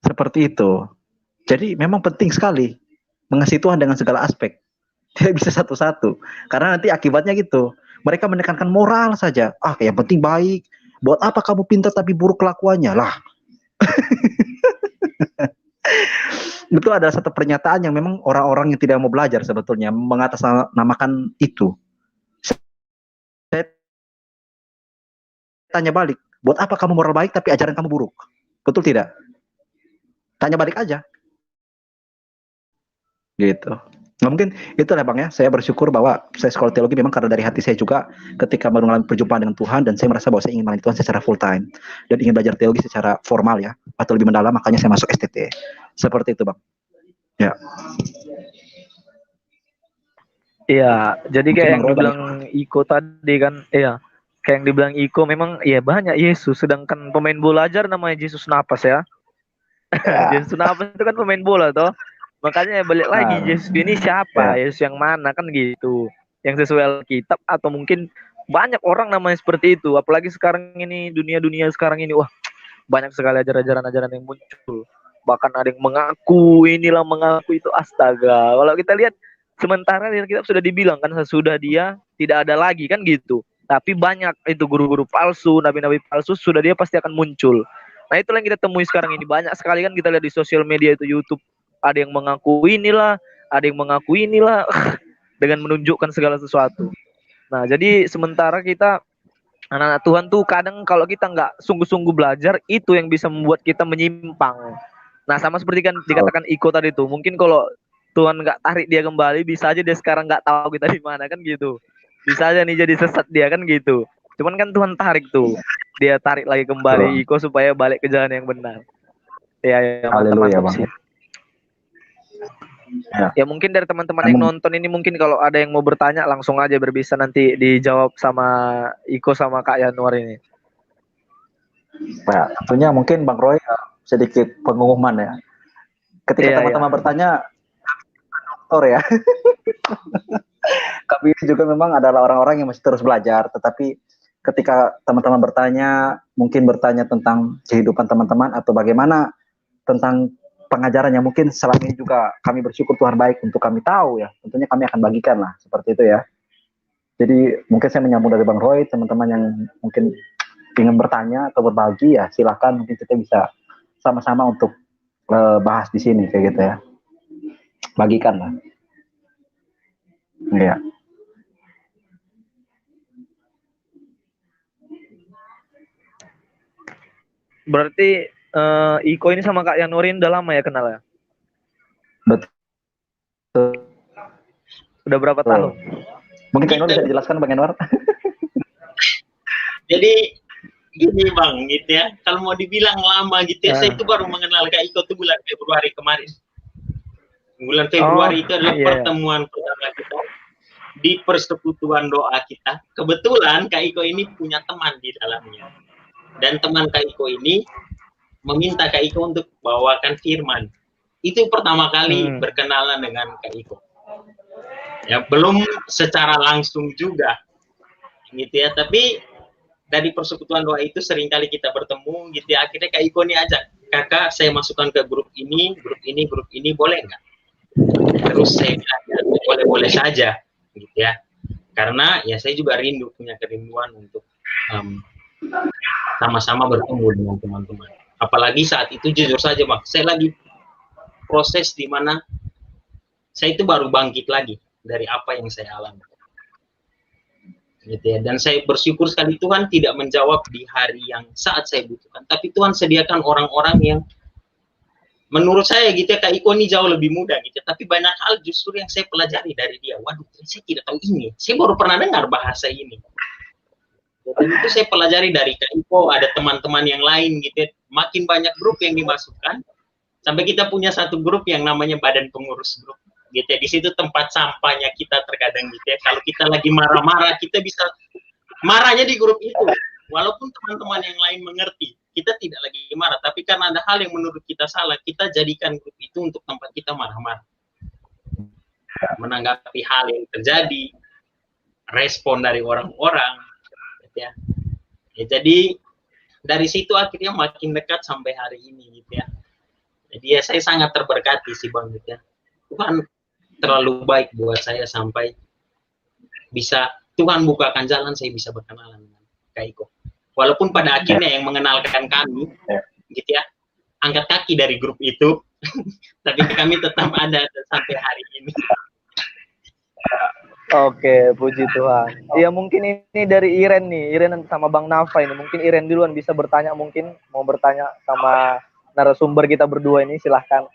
Seperti itu. Jadi memang penting sekali mengasihi Tuhan dengan segala aspek. Tidak bisa satu-satu. Karena nanti akibatnya gitu. Mereka menekankan moral saja. Ah, yang penting baik. Buat apa kamu pintar tapi buruk kelakuannya? Lah. Itu adalah satu pernyataan yang memang orang-orang yang tidak mau belajar sebetulnya mengatasnamakan itu. Saya tanya balik, buat apa kamu moral baik tapi ajaran kamu buruk? Betul tidak? Tanya balik aja. Gitu. Nah, mungkin itulah Bang ya, saya bersyukur bahwa saya sekolah teologi memang karena dari hati saya juga ketika mengalami perjumpaan dengan Tuhan, dan saya merasa bahwa saya ingin melayani Tuhan secara full time dan ingin belajar teologi secara formal ya, atau lebih mendalam, makanya saya masuk STT. Seperti itu Bang. Ya. Iya, jadi kayak yang dibilang Iko tadi kan, iya. Kayak yang dibilang Iko memang iya banyak Yesus, sedangkan pemain bola aja namanya Yesus Nafas ya. Yesus Nafas itu kan pemain bola toh. Makanya balik lagi, Yesus ini siapa? Yesus yang mana kan gitu. Yang sesuai Alkitab, atau mungkin banyak orang namanya seperti itu. Apalagi sekarang ini, dunia sekarang ini, wah banyak sekali ajaran-ajaran yang muncul. Bahkan ada yang mengaku inilah, mengaku itu, astaga. Kalau kita lihat, sementara di Alkitab sudah dibilang kan, sesudah dia tidak ada lagi kan gitu. Tapi banyak itu guru-guru palsu, nabi-nabi palsu, sudah dia pasti akan muncul. Nah itulah yang kita temui sekarang ini. Banyak sekali kan kita lihat di sosial media itu, YouTube. Ada yang mengaku inilah, ada yang mengaku inilah, dengan menunjukkan segala sesuatu. Nah, jadi sementara kita, anak-anak Tuhan tuh kadang kalau kita nggak sungguh-sungguh belajar, itu yang bisa membuat kita menyimpang. Nah, sama seperti kan dikatakan Iko tadi tuh, mungkin kalau Tuhan nggak tarik dia kembali, bisa aja dia sekarang nggak tahu kita di mana kan gitu. Bisa aja nih jadi sesat dia kan gitu. Cuman kan Tuhan tarik tuh, dia tarik lagi kembali Iko supaya balik ke jalan yang benar. Ya mantap sih. Ya mungkin dari teman-teman yang nonton ini, mungkin kalau ada yang mau bertanya langsung aja berbisa, nanti dijawab sama Iko sama Kak Yanuar ini. Nah, tentunya mungkin Bang Roy sedikit pengumuman ya. Ketika teman-teman bertanya, dokter ya. Kami juga memang adalah orang-orang yang masih terus belajar, tetapi ketika teman-teman bertanya, mungkin bertanya tentang kehidupan teman-teman atau bagaimana tentang pengajaran yang mungkin selama ini juga kami bersyukur Tuhan baik untuk kami tahu ya, tentunya kami akan bagikan lah, seperti itu ya. Jadi mungkin saya menyambung dari Bang Roy, teman-teman yang mungkin ingin bertanya atau berbagi ya silakan, mungkin kita bisa sama-sama untuk bahas di sini kayak gitu ya, bagikan lah. Ya. Berarti Iko ini sama Kak Yanurin udah lama ya kenal ya? Betul. Udah berapa tahun? Mungkin Kak Yanuar bisa dijelaskan Bang Yanuar? Jadi gini Bang, gitu ya. Kalau mau dibilang lama gitu ya, saya itu baru mengenal Kak Iko tuh bulan Februari kemarin. Bulan Februari itu adalah pertemuan pertama kita di persekutuan doa kita. Kebetulan Kak Iko ini punya teman di dalamnya. Dan teman Kak Iko ini meminta Kak Iko untuk bawakan firman. Itu pertama kali berkenalan dengan Kak Iko. Ya, belum secara langsung juga. Gitu ya, tapi dari persekutuan doa itu seringkali kita bertemu gitu ya. Akhirnya Kak Iko ini ajak, kakak saya masukkan ke grup ini, boleh nggak? Terus saya bilang, boleh saja gitu ya, karena ya saya juga punya kerinduan untuk sama-sama bertemu dengan teman-teman. Apalagi saat itu jujur saja Bang, saya lagi proses di mana saya itu baru bangkit lagi dari apa yang saya alami. Gitu ya. Dan saya bersyukur sekali Tuhan tidak menjawab di hari yang saat saya butuhkan, tapi Tuhan sediakan orang-orang yang menurut saya gitu ya, Kak Iko ini jauh lebih muda gitu ya, tapi banyak hal justru yang saya pelajari dari dia. Waduh, saya tidak tahu ini, saya baru pernah dengar bahasa ini. Dan itu saya pelajari dari Kak Iko, ada teman-teman yang lain gitu ya, makin banyak grup yang dimasukkan, sampai kita punya satu grup yang namanya Badan Pengurus Grup. Gitu ya. Di situ tempat sampahnya kita terkadang gitu ya. Kalau kita lagi marah-marah, kita bisa marahnya di grup itu. Walaupun teman-teman yang lain mengerti, kita tidak lagi marah. Tapi karena ada hal yang menurut kita salah, kita jadikan grup itu untuk tempat kita marah-marah. Menanggapi hal yang terjadi, respon dari orang-orang. Gitu ya. Ya, jadi dari situ akhirnya makin dekat sampai hari ini gitu ya. Jadi ya saya sangat terberkati sih Bang gitu ya. Tuhan terlalu baik buat saya sampai bisa Tuhan bukakan jalan saya bisa berkenalan dengan Kak Iko. Walaupun pada akhirnya yang mengenalkan kami gitu ya, angkat kaki dari grup itu, tapi kami tetap ada sampai hari ini. Oke, puji Tuhan. Iya mungkin ini dari Iren nih, Iren sama Bang Nafa ini. Mungkin Iren duluan bisa bertanya, mungkin mau bertanya sama narasumber kita berdua ini, silahkan.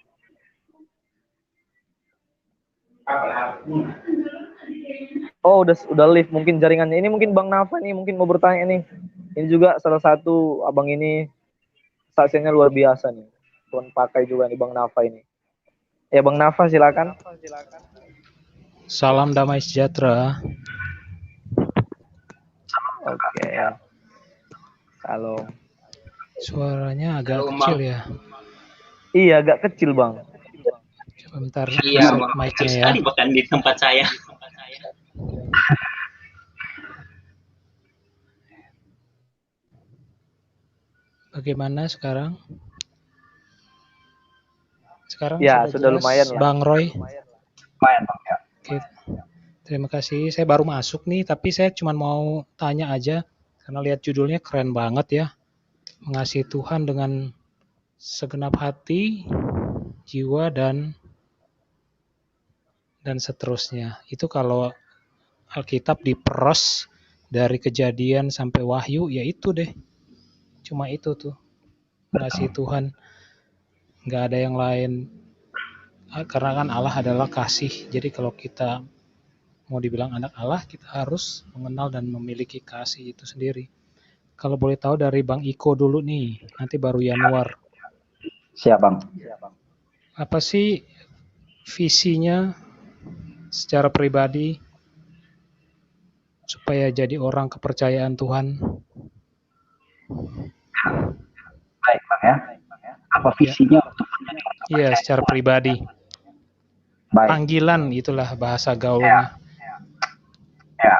Oh, udah live mungkin jaringannya. Ini mungkin Bang Nafa nih mungkin mau bertanya nih. Ini juga salah satu abang ini saksinya luar biasa nih. Tuhan pakai juga nih Bang Nafa ini. Ya Bang Nafa silakan. Salam damai sejahtera. Oke. Halo. Suaranya agak kecil ya. Iya, agak kecil Bang. Coba bentar. Iya, mic-nya ya. Tadi bahkan di tempat saya. Bagaimana sekarang? Sekarang ya, sudah jelas, lumayan lah. Bang Roy. Lumayan Bang ya. Oke. Terima kasih. Saya baru masuk nih, tapi saya cuma mau tanya aja karena lihat judulnya keren banget ya. Mengasihi Tuhan dengan segenap hati, jiwa dan seterusnya. Itu kalau Alkitab diperos dari Kejadian sampai Wahyu, ya itu deh. Cuma itu tuh. Mengasihi Tuhan. Nggak ada yang lain. Karena kan Allah adalah kasih. Jadi kalau kita mau dibilang anak Allah, kita harus mengenal dan memiliki kasih itu sendiri. Kalau boleh tahu dari Bang Iko dulu nih, nanti baru Yanuar. Siap Bang. Apa sih visinya secara pribadi supaya jadi orang kepercayaan Tuhan? Baik Bang ya. Apa visinya untuk menjadi orang kepercayaan? Iya, secara pribadi. Baik. Panggilan itulah bahasa gaulnya. Ya,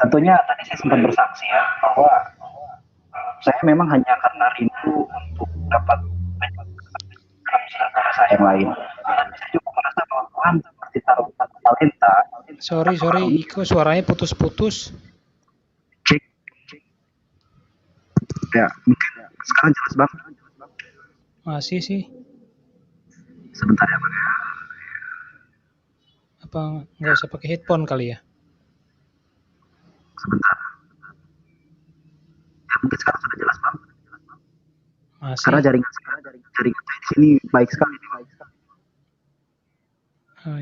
tentunya tadi saya sempat bersaksi ya bahwa saya memang hanya karena rindu untuk dapat saudara saya yang lain. Dan saya juga merasa bahwa Tuhan seperti taruh satu talenta. Sorry, Iko suaranya putus-putus. Cek. Ya, mungkin sekarang jelas Bang. Masih sih. Sebentar ya Bang. Apa nggak usah pakai headphone kali ya? Sebentar. Ya mungkin sekarang sudah jelas Bang. Karena Masih. jaringan saya di sini baik sekali.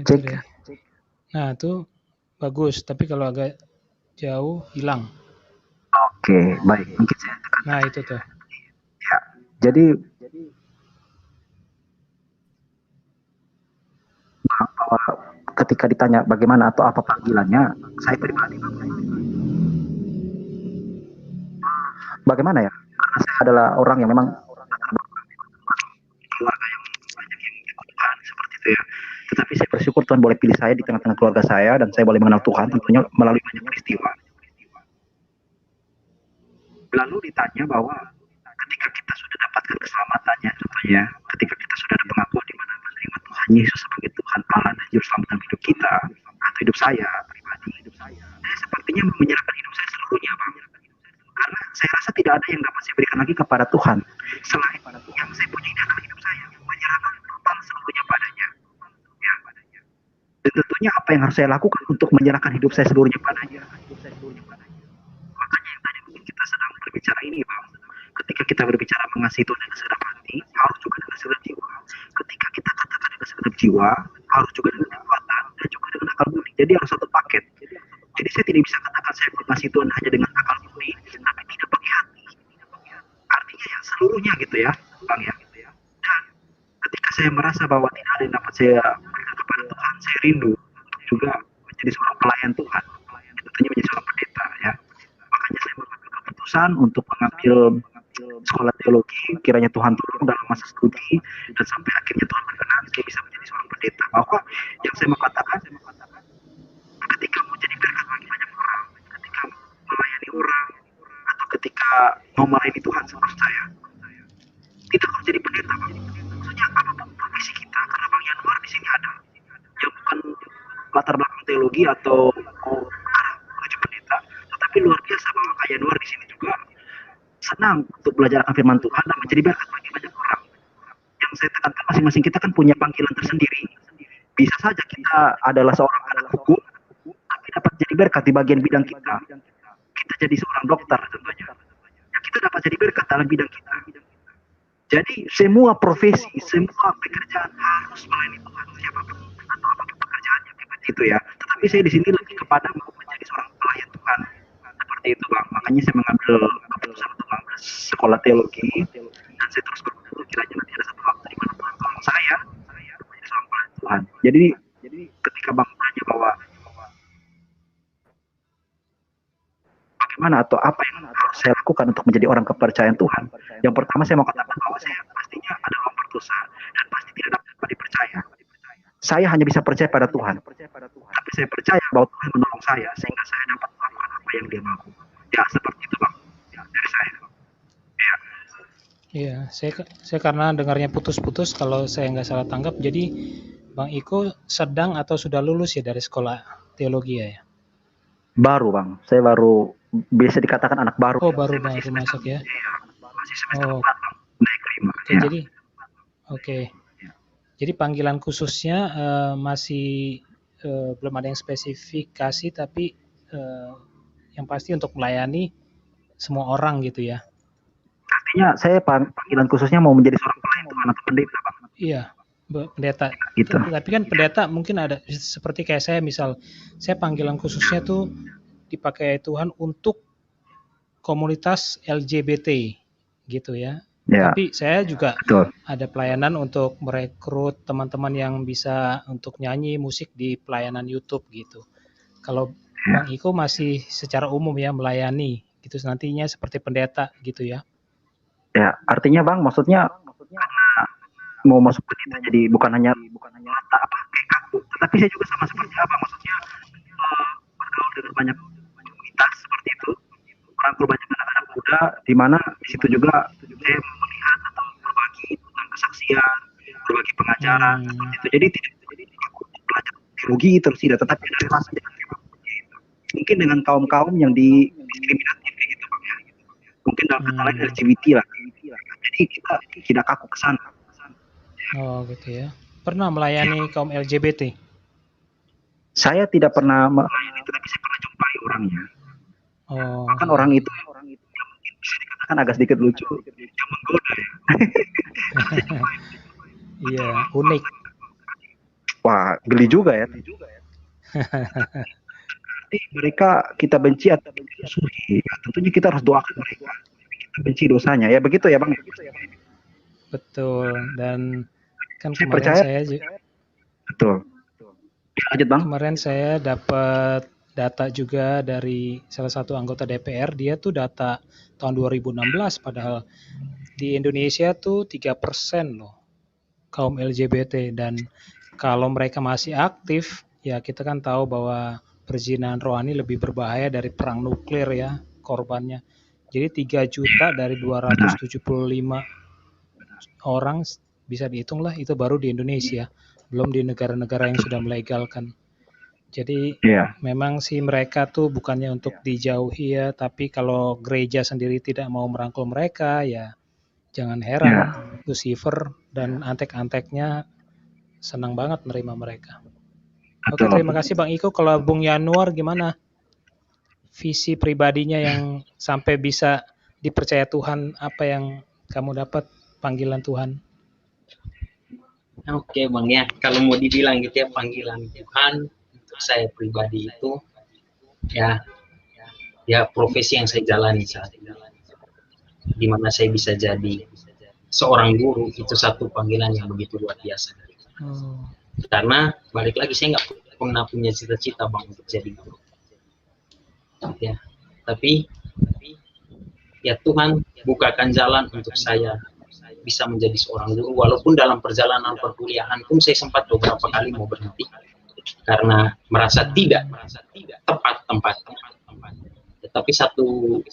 Itu Cek. deh. Nah, itu bagus, tapi kalau agak jauh hilang. Oke, baik. Mungkin saya tekan. Nah, itu tuh. Ya. Jadi bahwa ketika ditanya bagaimana atau apa panggilannya, saya pribadi bagaimana ya? Karena saya adalah orang yang memang keluarga yang banyak yang Tuhan seperti itu ya. Tetapi saya bersyukur Tuhan boleh pilih saya di tengah-tengah keluarga saya dan saya boleh mengenal Tuhan tentunya melalui banyak peristiwa. Lalu ditanya bahwa ketika kita sudah dapatkan keselamatannya, contohnya ketika kita sudah ada pengakuan di mana menerima Tuhan Yesus sebagai Tuhan Allah dan Juru Selamat dalam hidup kita atau hidup saya pribadi, saya sepertinya menyerahkan hidup saya seluruhnya, Bang. Karena saya rasa tidak ada yang dapat saya berikan lagi kepada Tuhan selain yang saya punya dalam hidup saya, menyerahkan total seluruhnya padanya. Ya. Dan tentunya apa yang harus saya lakukan untuk menyerahkan hidup saya seluruhnya padanya. Makanya yang tadi mungkin kita sedang berbicara ini, Bang. Ketika kita berbicara mengasihi Tuhan dengan segenap hati, harus juga dengan segenap jiwa. Ketika kita katakan dengan segenap jiwa, harus juga dengan kekuatan dan juga dengan akal budi. Jadi harus satu paket. Jadi saya tidak bisa katakan saya mengasihi Tuhan hanya dengan akal budi, tapi tidak pakai hati. Artinya ya seluruhnya gitu ya, Bang ya. Dan ketika saya merasa bahwa tidak ada yang dapat saya berikan kepada Tuhan, saya rindu untuk juga menjadi seorang pelayan Tuhan. Tentunya menjadi seorang pendeta ya. Makanya saya mengambil keputusan untuk mengambil sekolah teologi, kiranya Tuhan tolong dalam masa studi dan sampai akhirnya Tuhan berkenan saya bisa menjadi seorang pendeta. Bahwa yang saya mau katakan, ketika mau jadi berkat bagi banyak orang, ketika melayani orang, atau ketika mau melayani Tuhan seperti saya, kita harus jadi pendeta, Bang. Maksudnya apapun profesi kita, karena Bang Yanuar di sini ada yang bukan latar belakang teologi atau menuju pendeta, tetapi luar biasa bahwa Kak Yanuar di sini juga senang untuk belajar akan firman Tuhan dan menjadi berkat bagi banyak orang. Yang saya tekankan masing-masing kita kan punya panggilan tersendiri. Bisa saja kita adalah seorang anak hukum, tapi dapat jadi berkat di bagian bidang kita. Kita jadi seorang dokter tentunya. Ya, kita dapat jadi berkat dalam bidang kita. Jadi semua profesi, semua pekerjaan harus melayani Tuhan siapapun atau apapun pekerjaannya seperti itu ya. Tetapi saya di sini lebih kepada mau menjadi seorang pelayan Tuhan. Seperti itu, Bang. Makanya saya mengambil keputusan untuk mengambil sekolah teologi dan saya terus berpikir kiranya nanti ada satu waktu di mana Tuhan tolong saya menjadi seorang pelayan Tuhan. Jadi ketika Bang tanya bahwa bagaimana atau apa yang harus saya lakukan untuk menjadi orang kepercayaan Tuhan, yang pertama saya mau katakan bahwa saya pastinya adalah orang berdosa dan pasti tidak dapat dipercaya. Saya hanya bisa percaya pada Tuhan, tapi saya percaya bahwa Tuhan menolong saya sehingga saya dapat melakukan apa yang Dia mau. Ya seperti itu, Bang. Ya, dari saya. Ya. Iya, saya karena dengarnya putus-putus kalau saya nggak salah tanggap. Jadi Bang Iko sedang atau sudah lulus ya dari sekolah teologi ya? Baru, Bang. Saya baru bisa dikatakan anak baru. Oh, baru masuk ya? Iya, masih semester 4, Oh, Bang. Naik 5. oke, Ya. jadi oke. Jadi panggilan khususnya masih belum ada yang spesifikasi, tapi yang pasti untuk melayani semua orang gitu ya? Artinya saya panggilan khususnya mau menjadi seorang pelayan Tuhan atau pendeta, Bang. Iya, pendeta. Gitu. Tapi kan pendeta mungkin ada seperti kayak saya, misal saya panggilan khususnya tuh dipakai Tuhan untuk komunitas LGBT gitu ya. Ya, Tapi saya juga betul. ada pelayanan untuk merekrut teman-teman yang bisa untuk nyanyi musik di pelayanan YouTube gitu. Kalau Bang Iko masih secara umum ya melayani gitu, nantinya seperti pendeta gitu ya. Ya, artinya Bang, maksudnya mau masuk pendeta jadi bukan hanya rata apa kayak kaku, tetapi saya juga sama seperti Abang, maksudnya bergaul dengan banyak komunitas seperti itu, merangkul banyak anak-anak muda, di mana di situ juga saya melihat atau berbagi tentang kesaksian, berbagi pengajaran seperti itu. Jadi tidak aku belajar teologi terus tidak, tetapi ada relasi dengan firman Tuhan. Mungkin dengan kaum-kaum yang didiskriminatif gitu, Bang ya. Mungkin dalam kata lain LGBT lah. Jadi kita tidak kaku ke sana. Oh gitu ya. Pernah melayani kaum LGBT? Saya tidak pernah melayani, tetapi saya pernah jumpai orangnya. Oh. Bahkan orang itu yang mungkin bisa dikatakan kan agak sedikit lucu, yang menggoda ya. Iya, unik. Wah, geli juga ya. Jadi mereka kita benci atau musuhi, ya, tentunya kita harus doakan mereka. Kita benci dosanya, ya begitu ya Bang. Betul. Dan kan Saya kemarin percaya. saya Betul. Lanjut Bang. kemarin saya dapat data juga dari salah satu anggota DPR. Dia tuh data tahun 2016, padahal di Indonesia tuh 3% loh kaum LGBT, dan kalau mereka masih aktif, ya kita kan tahu bahwa perzinahan rohani lebih berbahaya dari perang nuklir ya korbannya. Jadi 3 juta dari 275 orang, bisa dihitung lah, itu baru di Indonesia, belum di negara-negara yang sudah melegalkan. Jadi Iya. memang sih mereka tuh bukannya untuk dijauhi ya, tapi kalau gereja sendiri tidak mau merangkul mereka, ya jangan heran Iya. Lucifer dan antek-anteknya senang banget menerima mereka. Oke, Betul. terima kasih Bang Iko. Kalau Bung Yanuar gimana? Visi pribadinya yang sampai bisa dipercaya Tuhan, apa yang kamu dapat panggilan Tuhan? Oke Bang ya, kalau mau dibilang gitu ya, panggilan Tuhan untuk saya pribadi itu ya profesi yang saya jalani saat ini, di mana saya bisa jadi seorang guru, itu satu panggilan yang begitu luar biasa. Karena balik lagi, saya nggak pernah punya cita-cita Bang untuk jadi guru ya, tapi ya Tuhan bukakan jalan untuk saya bisa menjadi seorang guru. Walaupun dalam perjalanan perkuliahan pun saya sempat beberapa kali mau berhenti karena merasa tidak tepat tempatnya. Tetapi satu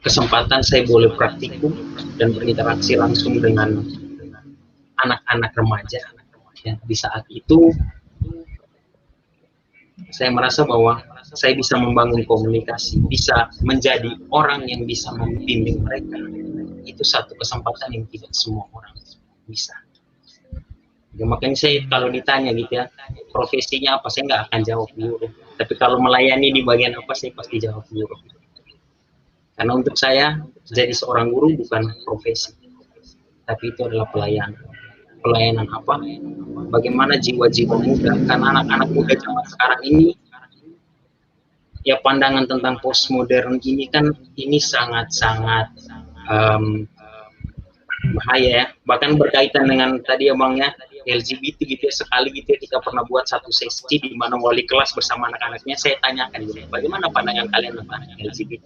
kesempatan saya boleh praktikum dan berinteraksi langsung dengan anak-anak remaja ya, di saat itu saya merasa bahwa saya bisa membangun komunikasi, bisa menjadi orang yang bisa membimbing mereka. Itu satu kesempatan yang tidak semua orang bisa. Ya, makanya saya kalau ditanya gitu ya, profesinya apa, saya nggak akan jawab guru. Tapi kalau melayani di bagian apa, saya pasti jawab guru. Karena untuk saya, jadi seorang guru bukan profesi, tapi itu adalah pelayanan. Pelayanan apa? Bagaimana jiwa-jiwa muda, karena anak-anak muda zaman sekarang ini, ya pandangan tentang postmodern ini kan ini sangat-sangat bahaya ya. Bahkan berkaitan dengan tadi ya Bang ya, LGBT gitu ya, sekali gitu ya, kita pernah buat satu sesi di mana wali kelas bersama anak-anaknya, saya tanyakan gitu, bagaimana pandangan kalian tentang LGBT?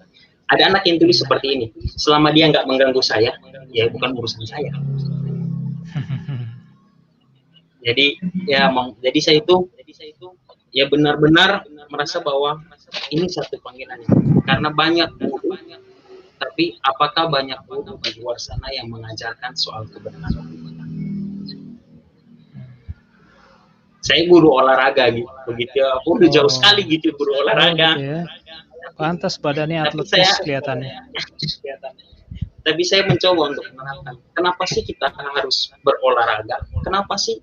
Ada anak yang tulis seperti ini, selama dia nggak mengganggu saya, ya bukan urusan saya. Jadi ya jadi saya itu ya benar-benar merasa bahwa ini satu panggilan, karena banyak guru, tapi apakah banyak guru di luar sana yang mengajarkan soal kebenaran? Saya guru olahraga gitu, begitu. Aku udah jauh sekali gitu guru olahraga. Ya. Pantas badannya atletis kelihatannya. Tapi saya mencoba untuk menerapkan. Kenapa sih kita harus berolahraga? Kenapa sih?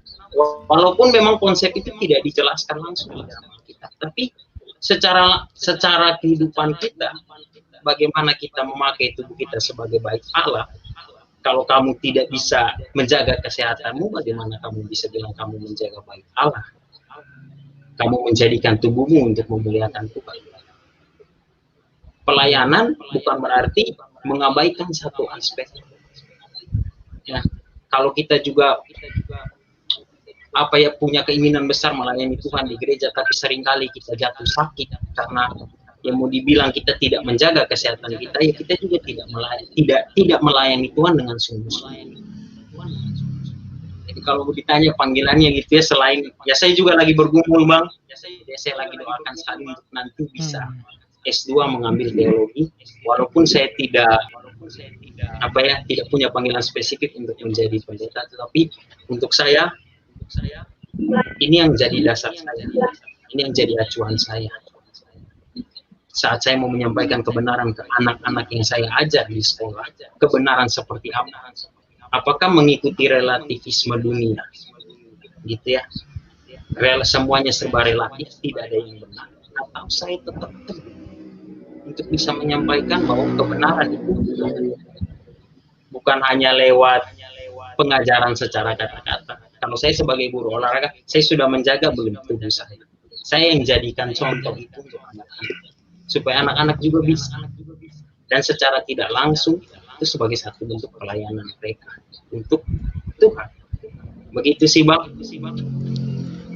Walaupun memang konsep itu tidak dijelaskan langsung di dalam kita, tapi secara kehidupan kita, bagaimana kita memakai tubuh kita sebagai baik Allah. Kalau kamu tidak bisa menjaga kesehatanmu, bagaimana kamu bisa bilang kamu menjaga baik Allah? Kamu menjadikan tubuhmu untuk memuliakan Tuhan. Pelayanan bukan berarti mengabaikan satu aspek. Ya, kalau kita juga punya keinginan besar melayani Tuhan di gereja, tapi seringkali kita jatuh sakit karena yang mau dibilang kita tidak menjaga kesehatan kita, ya kita juga tidak melayani Tuhan dengan sungguh-sungguh. Jadi kalau ditanya panggilannya gitu ya, selain ya saya juga lagi bergumul Bang, saya lagi doakan sekali untuk nanti bisa S2 mengambil teologi, walaupun saya tidak punya panggilan spesifik untuk menjadi pendeta, tetapi untuk saya ini yang jadi dasar saya, ini yang jadi acuan saya. Saat saya mau menyampaikan kebenaran ke anak-anak yang saya ajar di sekolah, kebenaran seperti apa? Apakah mengikuti relativisme dunia? Gitu ya. Semuanya serba relatif, tidak ada yang benar. Atau saya tetap untuk bisa menyampaikan bahwa kebenaran itu bukan hanya lewat pengajaran secara kata-kata. Kalau saya sebagai guru olahraga, saya sudah menjaga belum tubuh saya. Saya yang jadikan contoh itu untuk anak-anak, supaya anak-anak juga bisa. Dan secara tidak langsung, itu sebagai satu bentuk pelayanan mereka untuk Tuhan. Begitu sih, Bang.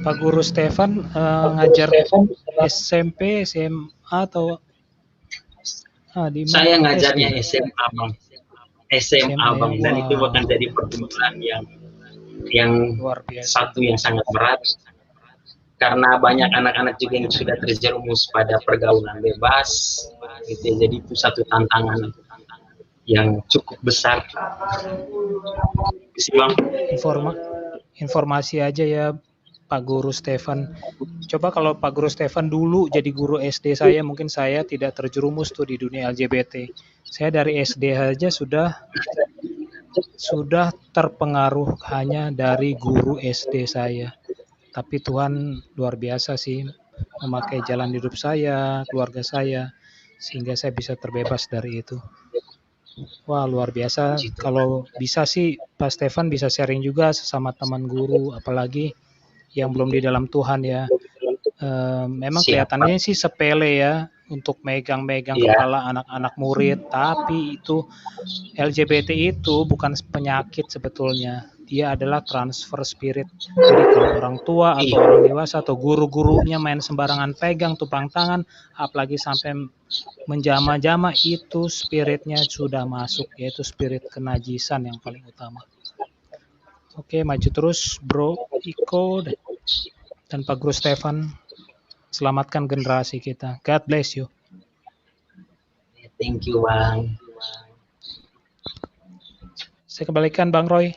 Pak Guru Stefan ngajar SMP, SMA atau di mana? Saya ngajarnya SMA, Bang. SMA, Bang. Dan itu Wow. bahkan jadi pergumulan yang Luar biasa. satu yang sangat berat, karena banyak anak-anak juga yang sudah terjerumus pada pergaulan bebas gitu ya. Jadi itu satu tantangan yang cukup besar. Bang. Informasi aja ya Pak Guru Stefan. Coba kalau Pak Guru Stefan dulu jadi guru SD saya, mungkin saya tidak terjerumus tuh di dunia LGBT. Saya dari SD aja sudah terpengaruh hanya dari guru SD saya. Tapi Tuhan luar biasa sih memakai jalan hidup saya, keluarga saya, sehingga saya bisa terbebas dari itu. Wah, luar biasa. Kalau bisa sih Pak Stefan bisa sharing juga sesama teman guru, apalagi yang belum di dalam Tuhan ya. Memang kelihatannya sih sepele ya untuk megang-megang kepala anak-anak murid, tapi itu LGBT itu bukan penyakit sebetulnya. Dia adalah transfer spirit. Jadi kalau orang tua atau orang dewasa atau guru-gurunya main sembarangan pegang tupang tangan, apalagi sampai menjama-jama, itu spiritnya sudah masuk, yaitu spirit kenajisan yang paling utama. Oke, maju terus Bro Iko dan Pak Guru Stefan. Selamatkan generasi kita. God bless you. Thank you, Bang. Saya kembalikan Bang Roy.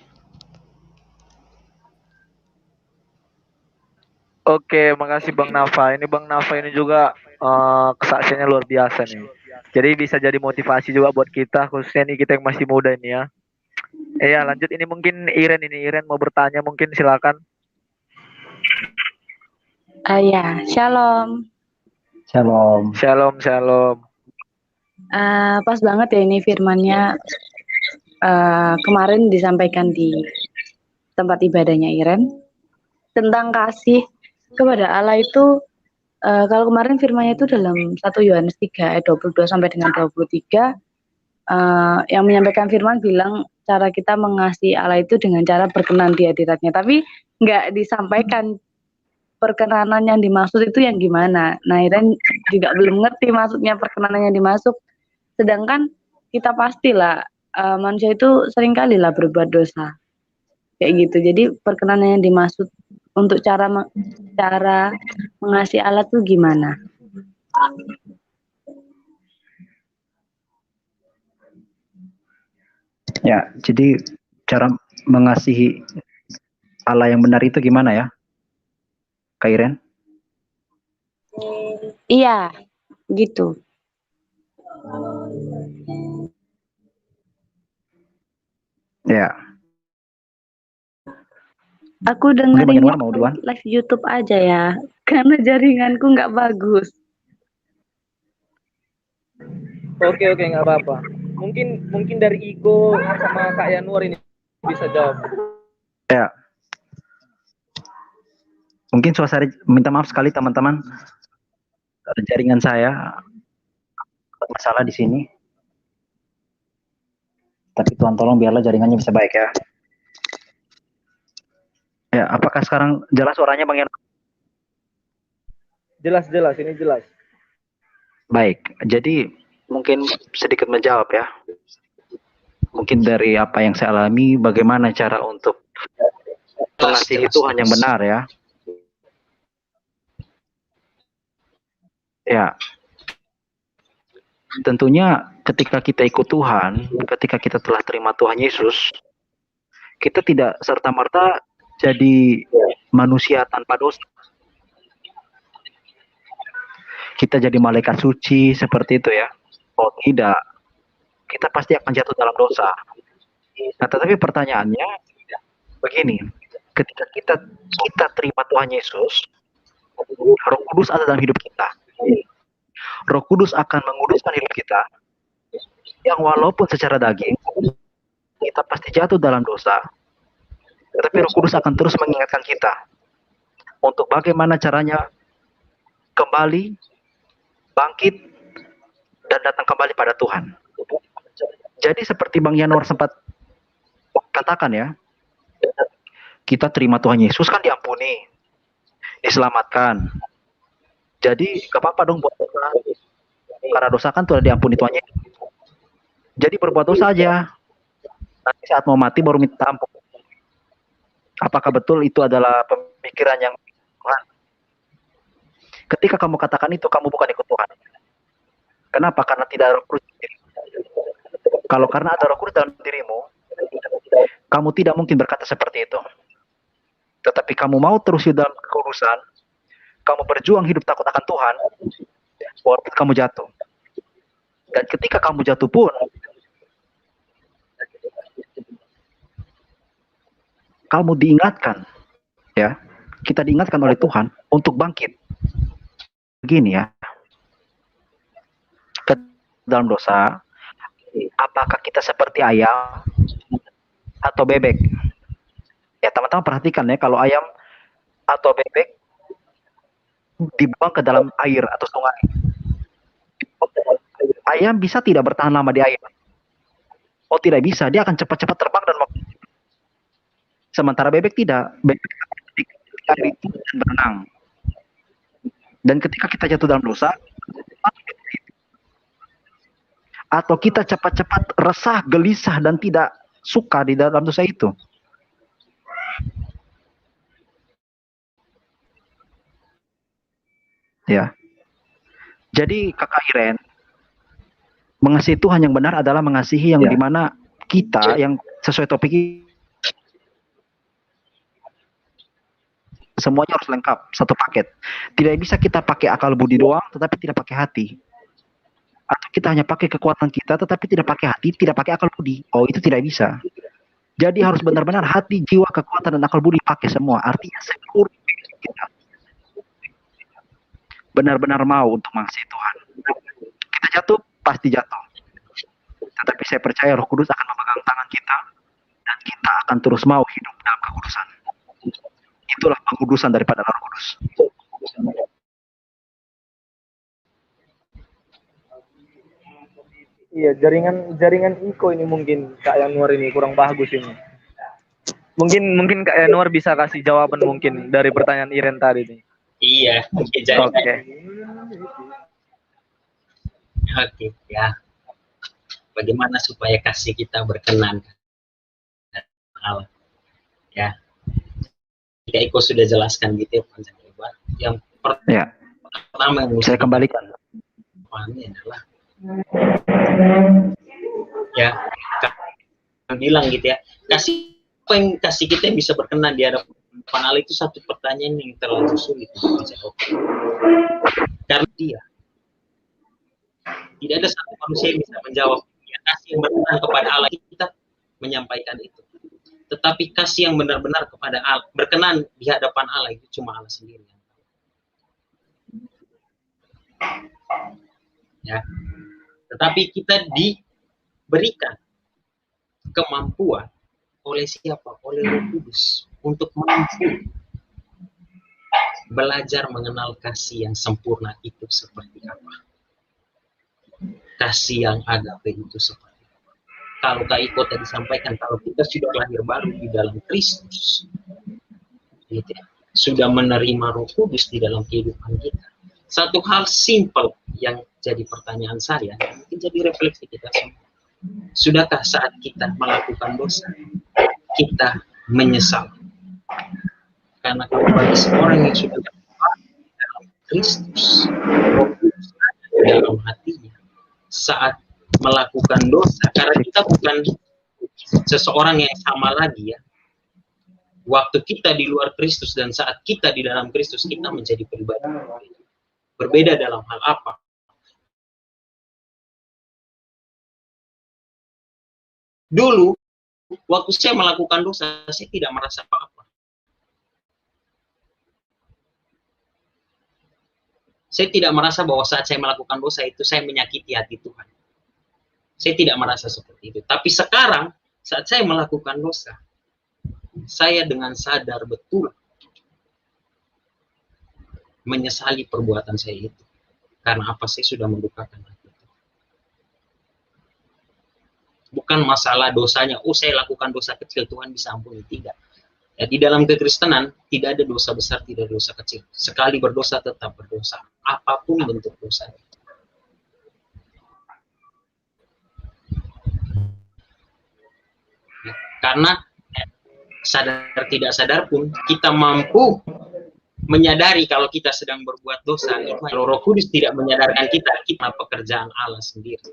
Oke, makasih Bang Nafa. Ini Bang Nafa ini juga kesaksiannya luar biasa nih. Jadi bisa jadi motivasi juga buat kita, khususnya nih kita yang masih muda ini ya. Ya lanjut, ini mungkin Iren mau bertanya, mungkin silakan. Ya, shalom. Shalom. Pas banget ya ini firmannya kemarin disampaikan di tempat ibadahnya Iren tentang kasih kepada Allah itu. Kalau kemarin firmannya itu dalam 1 Yohanes 3 ayat 22 sampai dengan 23, yang menyampaikan firman bilang cara kita mengasihi Allah itu dengan cara berkenan di hadiratnya, tapi nggak disampaikan perkenanan yang dimaksud itu yang gimana. Nah, Iren juga belum ngerti maksudnya perkenanan yang dimaksud. Sedangkan kita pastilah manusia itu seringkali lah berbuat dosa. Kayak gitu. Jadi perkenanan yang dimaksud untuk cara mengasihi Allah tuh gimana? Ya, jadi cara mengasihi Allah yang benar itu gimana ya, Kak Iren? Iya, gitu. Ya. Aku dengerin live YouTube aja ya, karena jaringanku nggak bagus. Oke, nggak apa-apa. Mungkin dari Iko sama Kak Yanuar ini bisa jawab. Ya. Mungkin suasana, minta maaf sekali teman-teman, jaringan saya masalah di sini. Tapi Tuhan tolong biarlah jaringannya bisa baik ya. Ya, apakah sekarang jelas suaranya Bang Yanuar? Jelas, ini jelas. Baik, jadi mungkin sedikit menjawab ya. Mungkin dari apa yang saya alami, bagaimana cara untuk mengasihi Tuhan yang benar ya. Ya, tentunya ketika kita ikut Tuhan, ketika kita telah terima Tuhan Yesus, kita tidak serta-merta jadi manusia tanpa dosa. Kita jadi malaikat suci seperti itu ya. Oh tidak, kita pasti akan jatuh dalam dosa. Nah, tetapi pertanyaannya begini, ketika kita terima Tuhan Yesus, Roh Kudus ada dalam hidup kita. Roh Kudus akan menguduskan hidup kita, yang walaupun secara daging kita pasti jatuh dalam dosa, tetapi Roh Kudus akan terus mengingatkan kita untuk bagaimana caranya kembali, bangkit, dan datang kembali pada Tuhan. Jadi seperti Bang Yanuar sempat katakan ya, kita terima Tuhan Yesus kan diampuni, diselamatkan. Jadi gak apa-apa dong buat dosa, karena dosa kan sudah diampuni Tuhan Yesus. Jadi berbuat dosa aja. Nanti saat mau mati baru minta ampun. Apakah betul itu adalah pemikiran yang Tuhan? Ketika kamu katakan itu, kamu bukan ikut Tuhan. Kenapa? Karena tidak ada Roh Kudus. Kalau karena ada Roh Kudus dalam dirimu, kamu tidak mungkin berkata seperti itu. Tetapi kamu mau terus hidup dalam kekudusan, kamu berjuang hidup takut akan Tuhan, walaupun kamu jatuh. Dan ketika kamu jatuh pun, kamu diingatkan, ya, kita diingatkan oleh Tuhan untuk bangkit. Begini ya, dalam dosa, apakah kita seperti ayam atau bebek? Ya teman-teman perhatikan ya, kalau ayam atau bebek dibuang ke dalam air atau sungai, ayam bisa tidak bertahan lama di air? Oh tidak bisa, dia akan cepat-cepat terbang dan sementara bebek tidak. Bebek itu dan berenang. Dan ketika kita jatuh dalam dosa, atau kita cepat-cepat resah, gelisah, dan tidak suka di dalam dosa itu. Ya. Jadi kakak Iren, mengasihi Tuhan yang benar adalah mengasihi yang dimana kita yang sesuai topik ini, semuanya harus lengkap, satu paket. Tidak bisa kita pakai akal budi doang, tetapi tidak pakai hati. Atau kita hanya pakai kekuatan kita, tetapi tidak pakai hati, tidak pakai akal budi. Oh, itu tidak bisa. Jadi harus benar-benar hati, jiwa, kekuatan, dan akal budi pakai semua. Artinya seluruh kita benar-benar mau untuk mengasihi Tuhan. Kita jatuh, pasti jatuh. Tetapi saya percaya Roh Kudus akan memegang tangan kita, dan kita akan terus mau hidup dalam kekudusan. Itulah pengudusan daripada Roh Kudus. Iya, jaringan Iko ini mungkin Kak Yanuar ini kurang bagus ini. Mungkin Kak Yanuar bisa kasih jawaban mungkin dari pertanyaan Iren tadi nih. Iya, oke, jadi oke ya. Bagaimana supaya kasih kita berkenan Allah? Ya, jika Iko sudah jelaskan gitu ya, panjang lebar. Yang pertama yang saya kembalikan. Pahami adalah ya, kan bilang gitu ya, kasih apa yang kasih kita yang bisa berkenan di hadapan Allah itu satu pertanyaan yang terlalu sulit untuk dijawab. Karena dia tidak ada satu manusia yang bisa menjawab ya, kasih yang berkenan kepada Allah, kita menyampaikan itu. Tetapi kasih yang benar-benar kepada Allah, berkenan di hadapan Allah, itu cuma Allah sendiri. Ya. Tetapi kita diberikan kemampuan oleh siapa? Oleh Roh Kudus untuk mampu belajar mengenal kasih yang sempurna itu seperti apa. Kasih yang agape itu seperti apa. Kalau Kak Iko tadi sampaikan, kalau kita sudah lahir baru di dalam Kristus, gitu ya, sudah menerima Roh Kudus di dalam kehidupan kita. Satu hal simpel yang jadi pertanyaan saya, mungkin jadi refleksi kita semua. Sudahkah saat kita melakukan dosa, kita menyesal? Karena kalau bagi seorang yang sudah dalam Kristus, Roh Kudus ada di dalam hatinya saat melakukan dosa, karena kita bukan seseorang yang sama lagi ya. Waktu kita di luar Kristus dan saat kita di dalam Kristus, kita menjadi pribadi berbeda. Berbeda dalam hal apa? Dulu, waktu saya melakukan dosa, saya tidak merasa apa-apa. Saya tidak merasa bahwa saat saya melakukan dosa itu saya menyakiti hati Tuhan. Saya tidak merasa seperti itu. Tapi sekarang saat saya melakukan dosa, saya dengan sadar betul menyesali perbuatan saya itu. Karena apa? Saya sudah mendukakan hati Tuhan. Bukan masalah dosanya, oh saya lakukan dosa kecil, Tuhan bisa ampuni. Tidak. Ya, di dalam kekristenan tidak ada dosa besar, tidak ada dosa kecil. Sekali berdosa tetap berdosa, apapun bentuk dosanya. Ya, karena sadar tidak sadar pun kita mampu menyadari kalau kita sedang berbuat dosa. Itu kalau Roh Kudus tidak menyadarkan kita pekerjaan Allah sendiri.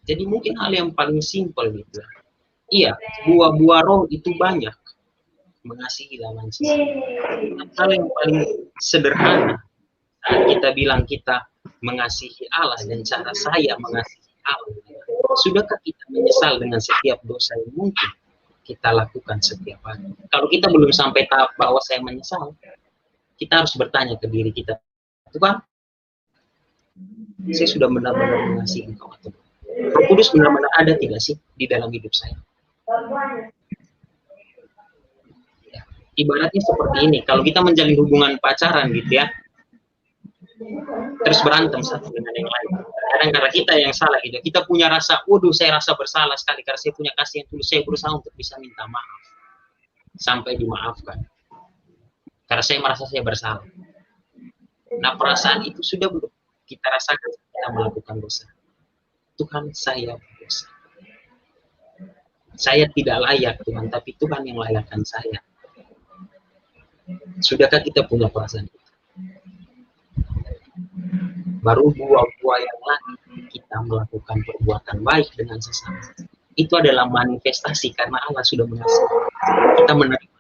Jadi mungkin hal yang paling simpel gitu. Iya, buah-buah roh itu banyak. Mengasihi lawan sesama. Hal yang paling sederhana saat kita bilang kita mengasihi Allah dan cara saya mengasihi Allah. Sudahkah kita menyesal dengan setiap dosa yang mungkin kita lakukan setiap hari? Kalau kita belum sampai tahap bahwa saya menyesal, kita harus bertanya ke diri kita, Tuhan, saya sudah benar-benar mengasihi Engkau atau tidak? Roh Kudus benar-benar ada tidak sih di dalam hidup saya? Ya, ibaratnya seperti ini, kalau kita menjalin hubungan pacaran gitu ya, terus berantem satu dengan yang lain. Kadang karena kita yang salah gitu, kita punya rasa, waduh saya rasa bersalah sekali karena saya punya kasih yang tulus, saya berusaha untuk bisa minta maaf sampai dimaafkan karena saya merasa saya bersalah. Nah perasaan itu sudah belum kita rasakan kita melakukan dosa. Tuhan saya berdosa, saya tidak layak Tuhan, tapi Tuhan yang layakkan saya. Sudahkah kita punya perasaan itu? Baru buah-buah yang lain kita melakukan perbuatan baik dengan sesama. Itu adalah manifestasi karena Allah sudah mengasihi. Kita menerima.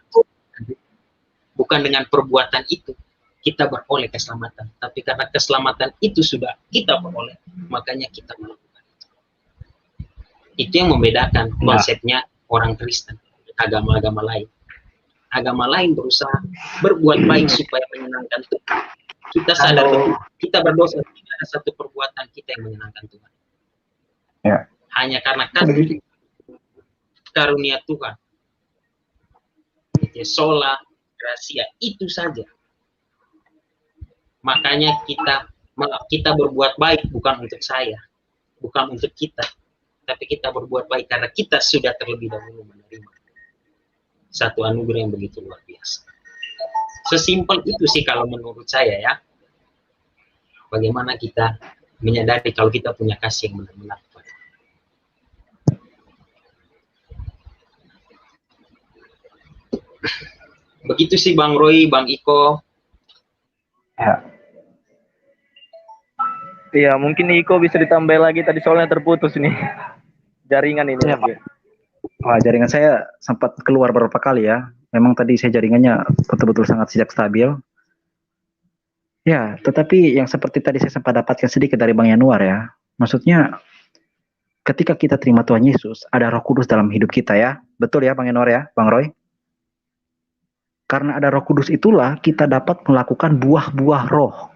Bukan dengan perbuatan itu kita beroleh keselamatan, tapi karena keselamatan itu sudah kita peroleh, makanya kita melakukan. Itu yang membedakan konsepnya orang Kristen, agama-agama lain. Agama lain berusaha berbuat baik supaya menyenangkan Tuhan. Kita sadar betul, kita berdosa, tidak ada satu perbuatan kita yang menyenangkan Tuhan. Ya. Hanya karena kasih karunia Tuhan. Sola, gracia, itu saja. Makanya kita berbuat baik bukan untuk saya, bukan untuk kita, tapi kita berbuat baik karena kita sudah terlebih dahulu menerima satu anugerah yang begitu luar biasa. Sesimpel itu sih kalau menurut saya ya. Bagaimana kita menyadari kalau kita punya kasih yang benar-benar. Begitu sih Bang Roy, Bang Iko. Ya. Iya, mungkin Iko bisa ditambah lagi tadi soalnya terputus nih. Jaringan ini. Ya, wah, jaringan saya sempat keluar beberapa kali ya. Memang tadi saya jaringannya betul-betul sangat tidak stabil. Ya, tetapi yang seperti tadi saya sempat dapatkan sedikit dari Bang Yanuar ya. Maksudnya ketika kita terima Tuhan Yesus, ada Roh Kudus dalam hidup kita ya. Betul ya Bang Yanuar ya, Bang Roy? Karena ada Roh Kudus itulah kita dapat melakukan buah-buah roh.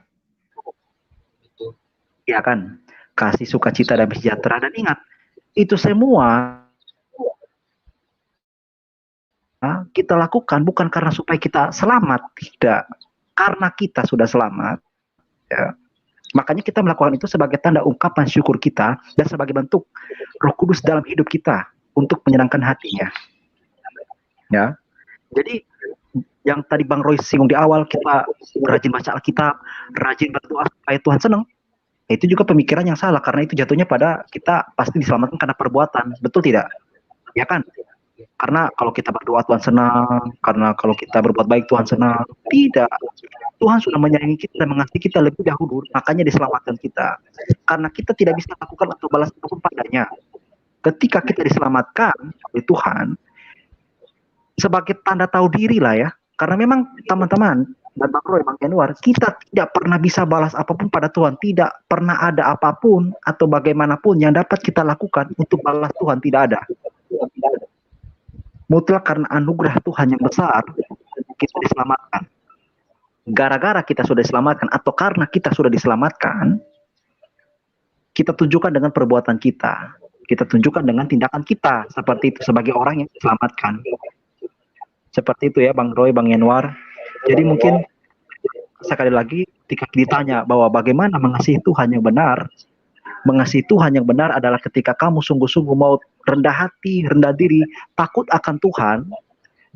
Ya kan? Kasih, sukacita, dan sejahtera. Dan ingat, itu semua kita lakukan bukan karena supaya kita selamat, tidak. Karena kita sudah selamat, ya. Makanya kita melakukan itu sebagai tanda ungkapan syukur kita dan sebagai bentuk Roh Kudus dalam hidup kita untuk menyenangkan hatinya. Ya, jadi yang tadi Bang Roy singgung di awal, kita rajin baca Alkitab, rajin berdoa supaya Tuhan senang. Itu juga pemikiran yang salah karena itu jatuhnya pada kita pasti diselamatkan karena perbuatan, betul tidak? Ya kan? Karena kalau kita berdoa Tuhan senang, karena kalau kita berbuat baik Tuhan senang. Tidak. Tuhan sudah menyayangi kita dan mengasihi kita lebih dahulu, makanya diselamatkan kita. Karena kita tidak bisa lakukan atau balas apapun padanya. Ketika kita diselamatkan oleh Tuhan, sebagai tanda tahu diri lah ya. Karena memang teman-teman dan Bang Roy, Bang Yanuar, kita tidak pernah bisa balas apapun pada Tuhan. Tidak pernah ada apapun atau bagaimanapun yang dapat kita lakukan untuk balas Tuhan. Tidak ada. Mutlak karena anugerah Tuhan yang besar, kita diselamatkan. gara-gara kita sudah diselamatkan atau karena kita sudah diselamatkan, kita tunjukkan dengan perbuatan kita. Kita tunjukkan dengan tindakan kita. Seperti itu sebagai orang yang diselamatkan. Seperti itu ya Bang Roy, Bang Yanuar. Jadi mungkin sekali lagi ketika ditanya bahwa bagaimana mengasihi Tuhan yang benar, mengasihi Tuhan yang benar adalah ketika kamu sungguh-sungguh mau rendah hati, rendah diri, takut akan Tuhan,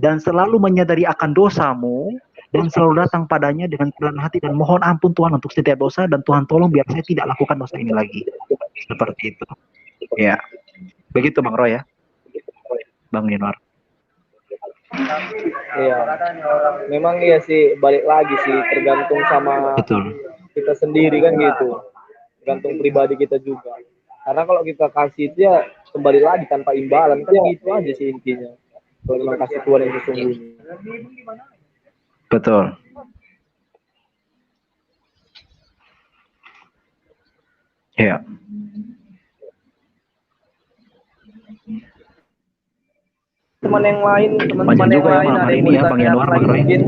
dan selalu menyadari akan dosamu, dan selalu datang padanya dengan kerendahan hati dan mohon ampun Tuhan untuk setiap dosa, dan Tuhan tolong biar saya tidak lakukan dosa ini lagi. Seperti itu. Ya, begitu Bang Roy ya, Bang Yanuar. Iya, memang iya sih, balik lagi sih, tergantung sama Betul. kita sendiri kan gitu, tergantung pribadi kita juga. Karena kalau kita kasih itu ya kembali lagi tanpa imbalan kan gitu aja sih intinya. Kalau memang kasih Tuhan yang sesungguhnya. Betul. Ya. Teman yang lain, teman-teman Panjang yang juga ya lain malam ada hari yang ini mau ya Bang ditanyakan Yanuar, Bang lagi Roy. mungkin.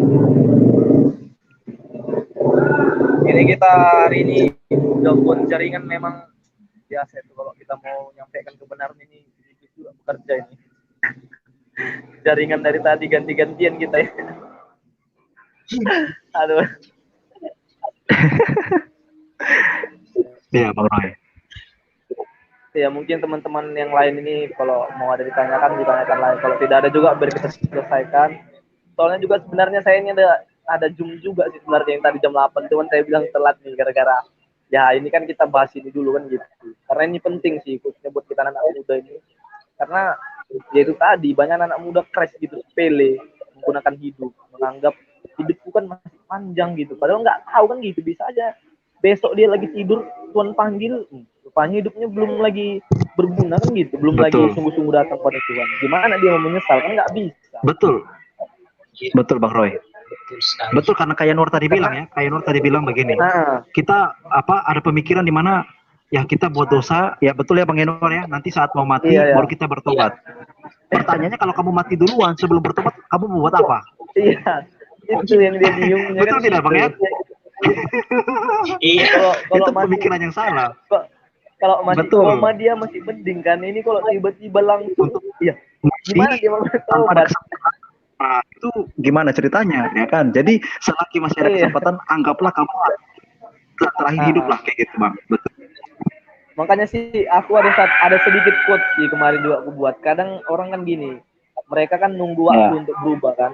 Ini kita hari ini gabungan jaringan memang biasa itu kalau kita mau nyampaikan kebenaran ini juga bekerja ini. Jaringan dari tadi ganti-gantian kita ya. Aduh. Iya Bang Roy. Ya mungkin teman-teman yang lain ini kalau mau ada ditanyakan lagi. Kalau tidak ada juga biar kita selesaikan. Soalnya juga sebenarnya saya ini ada Zoom juga sih sebenarnya yang tadi jam 8, cuman saya bilang telat nih gara-gara ya ini kan kita bahas ini dulu kan gitu. Karena ini penting sih khususnya buat kita anak muda ini. Karena ya itu tadi banyak anak muda crash gitu, sepele menggunakan hidup, menganggap hidup bukan masih panjang gitu. Padahal nggak tahu kan gitu, bisa aja besok dia lagi tidur Tuhan panggil, rupanya hidupnya belum lagi berguna kan gitu, belum lagi Betul. sungguh-sungguh datang pada Tuhan. Gimana dia mau menyesal kan nggak bisa. Betul. Betul Bang Roy. Betul sekali. Betul karena kayak Nur tadi bilang ya, kayak Nur tadi bilang begini. Kita ada pemikiran di mana ya kita buat dosa, ya betul ya Bang Yanuar ya, nanti saat mau mati baru kita bertobat. Pertanyaannya kalau kamu mati duluan sebelum bertobat, kamu mau buat apa? Iya, itu yang dia bingungnya. Betul kan tidak Bang ya? Iya. Kalau itu pemikiran yang salah. Kalau masih Betul. koma dia masih mending kan, ini kalau tiba-tiba langsung, iya, gimana dia mau tanpa ada bertobat? kesempatan. Nah, itu gimana ceritanya ya kan? Jadi selagi masih ada kesempatan, anggaplah kamu terakhir hidup lah kayak gitu Bang. Betul. Makanya sih aku ada sedikit quote sih kemarin juga aku buat. Kadang orang kan gini, mereka kan nunggu waktu untuk berubah kan.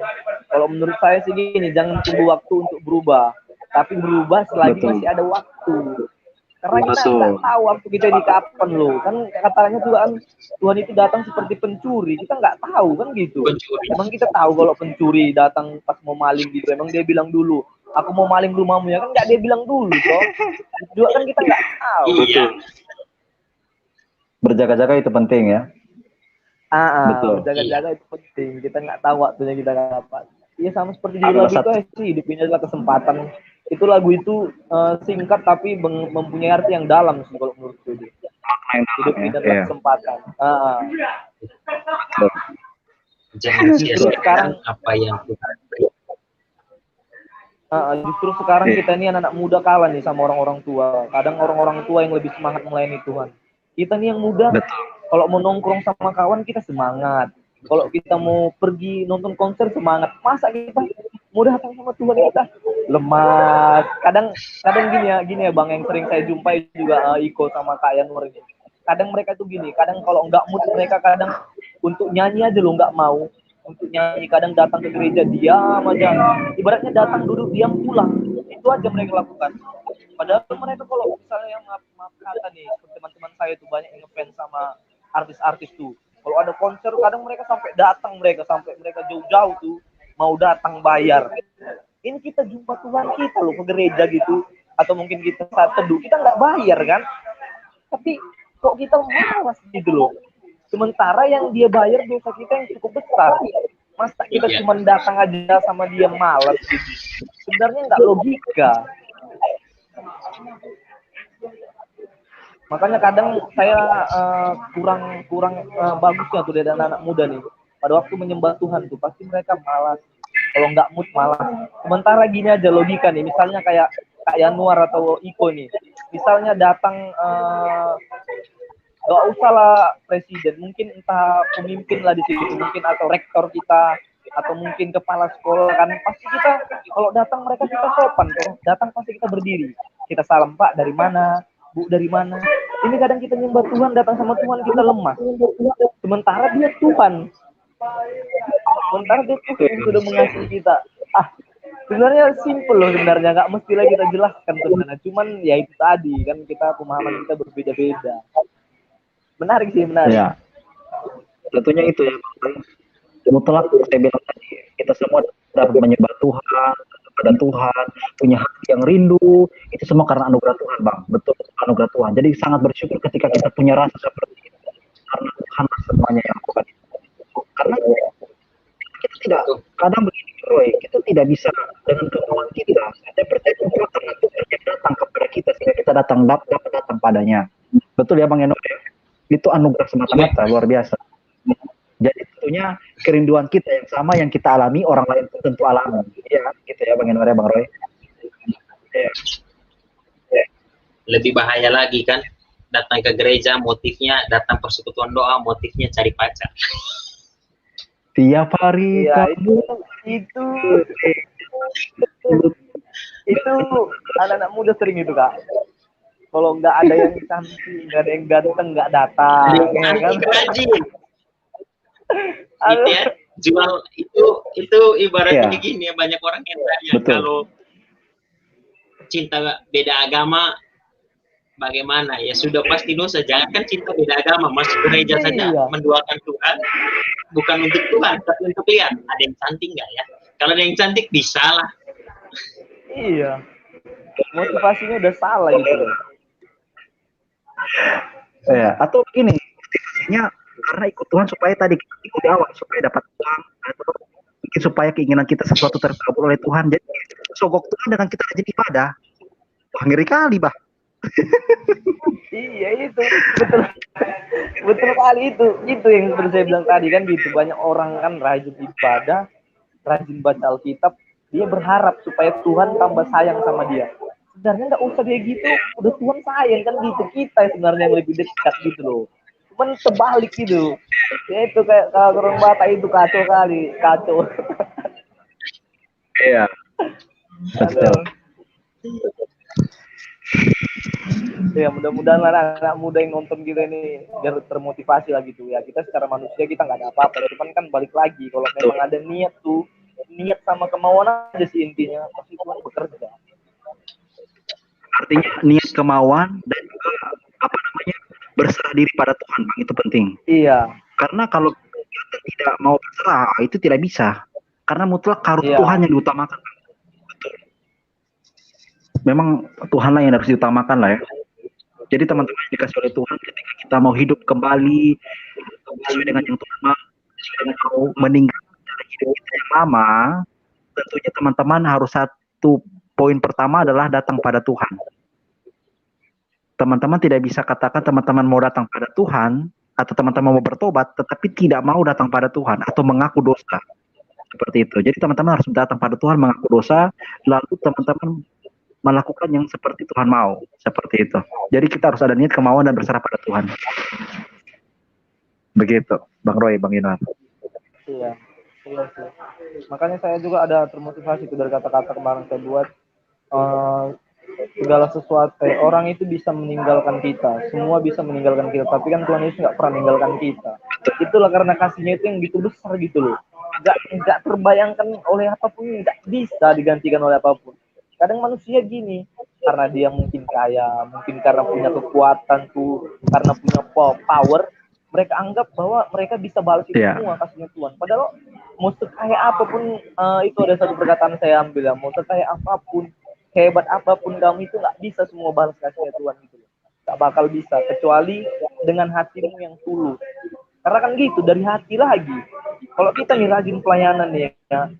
Kalau menurut saya sih gini, jangan tunggu waktu untuk berubah, tapi berubah selagi masih ada waktu. Karena kita nggak tahu waktu kita ini kapan loh. Kan katanya juga kan Tuhan itu datang seperti pencuri. Kita nggak tahu kan gitu. Emang kita tahu kalau pencuri datang pas mau maling gitu. Emang dia bilang dulu, aku mau maling rumahmu ya kan? Nggak dia bilang dulu toh. Juga kan kita nggak tahu. Iya. Berjaga-jaga itu penting ya. Betul. Berjaga-jaga itu penting. Kita nggak tahu waktunya kita kapan. Iya sama seperti di lagu itu sih, hidup ini adalah kesempatan. Itu lagu itu singkat tapi mempunyai arti yang dalam sih kalau menurutku. Hidup ini adalah kesempatan. Jangan sia-siakan apa yang Tuhan beri. Justru sekarang kita ini anak-anak muda kalah nih sama orang-orang tua. Kadang orang-orang tua yang lebih semangat melayani Tuhan. Kita nih yang muda, kalau mau nongkrong sama kawan kita semangat. Kalau kita mau pergi nonton konser semangat. Masa kita mau datang sama Tuhan kita lemas. Kadang gini ya Bang, yang sering saya jumpai juga Iko sama Kak Yanur ini. Kadang mereka tuh gini, kadang kalau nggak mood mereka kadang untuk nyanyi aja lo nggak mau. Untuk nyanyi kadang datang ke gereja diam aja. Ibaratnya datang duduk diam pulang. Itu aja mereka lakukan. Padahal mereka kalau misalnya maaf kata nih, teman-teman saya tuh banyak yang ngefans sama artis-artis tuh. Kalau ada konser kadang mereka sampai mereka jauh-jauh tuh mau datang bayar. Ini kita jumpa Tuhan kita loh ke gereja gitu, atau mungkin kita saat teduh kita nggak bayar kan? Tapi kok kita malas gitu loh. Sementara yang dia bayar dosa kita yang cukup besar. Masa kita cuma datang aja sama dia malas gitu. Sebenarnya nggak logika. Makanya kadang saya kurang bagusnya tuh dari anak-anak muda nih. Pada waktu menyembah Tuhan tuh pasti mereka malas. kalau nggak mood malah. Sementara gini aja logika nih, misalnya kayak Kak Yanuar atau Iko nih, misalnya datang nggak usah lah presiden, mungkin entah pemimpin lah di situ, mungkin atau rektor kita atau mungkin kepala sekolah, kan pasti kita kalau datang mereka kita sopan tuh, datang pasti kita berdiri, kita salam, Pak dari mana, Bu dari mana. Ini kadang kita nyembah Tuhan, datang sama Tuhan kita lemah, sementara dia Tuhan, sementara dia Tuhan yang sudah mengasihi kita. Sebenarnya simple loh, sebenarnya nggak mesti lagi kita jelaskan sebenarnya, cuman ya itu tadi kan kita pemahaman kita berbeda-beda. Menarik sih, menarik. Ya, tentunya itu ya, mutlak saya bilang tadi, kita semua dapat menyembah Tuhan, kepada Tuhan, punya hati yang rindu, itu semua karena anugerah Tuhan, Bang. Betul, anugerah Tuhan. Jadi sangat bersyukur ketika kita punya rasa seperti itu, karena Tuhan semuanya yang lakukan. Karena kita tidak, kadang begini, Roy, kita tidak bisa dengan kemauan kita. Saya percaya karena Tuhan yang datang kepada kita, sehingga kita dapat datang padanya. Betul ya, Bang Eno? Itu anugerah semata-mata, luar biasa. Jadi tentunya kerinduan kita yang sama yang kita alami, orang lain pun tentu alami. Ya, gitu ya Bang Enwar ya, Bang Roy. Ya. Lebih bahaya lagi kan, datang ke gereja motifnya datang persekutuan doa, motifnya cari pacar. Tiap hari ya, itu anak-anak muda sering itu, Kak. Kalau nggak ada yang cantik, nggak ada yang ganteng, nggak datang. Ya kan? Rajin. Gitu ya, jual itu ibaratnya begini ya, banyak orang yang tanya kalau cinta beda agama bagaimana, ya sudah pasti dosa. Jangan kan cinta beda agama, masuk gereja saja menduakan Tuhan, bukan untuk Tuhan tapi untuk lihat ada yang cantik nggak ya. Kalau ada yang cantik bisa lah. Iya, motivasinya udah salah gitu. Ya, atau begini, motivasinya karena ikut Tuhan supaya tadi ikut awal supaya dapat uang, atau mungkin supaya keinginan kita sesuatu terkabul oleh Tuhan. Jadi sogok Tuhan dengan kita rajin ibadah. Wah, ngeri kali, Bah. Iya, itu betul kali, itu yang seperti saya bilang tadi kan gitu. Banyak orang kan rajin ibadah, rajin baca Alkitab, dia berharap supaya Tuhan tambah sayang sama dia. Sebenarnya nggak usah dia gitu, udah Tuhan sayang kan gitu. Kita sebenarnya yang lebih dekat gitu loh. Cuman terbalik gitu. Ya itu kayak kalau orang Batak itu kacau kali, kacau. Iya. Betul. Ya mudah-mudahan lah anak muda yang nonton kita ini biar termotivasi lah gitu ya. Kita secara manusia kita nggak ada apa-apa, cuman kan balik lagi kalau memang ada niat tuh, niat sama kemauan aja sih intinya, pasti Tuhan bekerja. Artinya niat, kemauan, dan juga apa namanya, berserah diri pada Tuhan, Bang, itu penting. Iya. Karena kalau kita tidak mau berserah, itu tidak bisa. Karena mutlak harus Tuhan yang diutamakan. Betul. Memang Tuhanlah yang harus diutamakan lah ya. Jadi teman-teman yang dikasih oleh Tuhan, ketika kita mau hidup kembali sesuai dengan yang Tuhan mau, sesuai dengan mau meninggalkan cara hidup kita yang lama, tentunya teman-teman harus satu poin pertama adalah datang pada Tuhan. Teman-teman tidak bisa katakan teman-teman mau datang pada Tuhan atau teman-teman mau bertobat tetapi tidak mau datang pada Tuhan atau mengaku dosa. Seperti itu. Jadi teman-teman harus datang pada Tuhan, mengaku dosa, lalu teman-teman melakukan yang seperti Tuhan mau. Seperti itu. Jadi kita harus ada niat, kemauan, dan berserah pada Tuhan. Begitu, Bang Roy, Bang Inar. Iya sih. Makanya saya juga ada termotivasi itu dari kata-kata kemarin saya buat. Segala sesuatu, orang itu bisa meninggalkan kita, semua bisa meninggalkan kita, tapi kan Tuhan Yesus nggak pernah meninggalkan kita. Itulah karena kasihnya itu yang gitu besar gitu loh, nggak terbayangkan oleh apapun, nggak bisa digantikan oleh apapun. Kadang manusia gini, karena dia mungkin kaya, mungkin karena punya kekuatan tuh, karena punya power, mereka anggap bahwa mereka bisa balas itu semua kasihnya Tuhan. Padahal mau sekaya apapun, itu ada satu perkataan saya ambil ya, mau sekaya apapun, hebat apapun kamu itu nggak bisa semua balas kasihnya Tuhan gitu loh. Nggak bakal bisa, kecuali dengan hatimu yang tulus. Karena kan gitu, dari hati lagi. Kalau kita nih rajin pelayanan nih ya,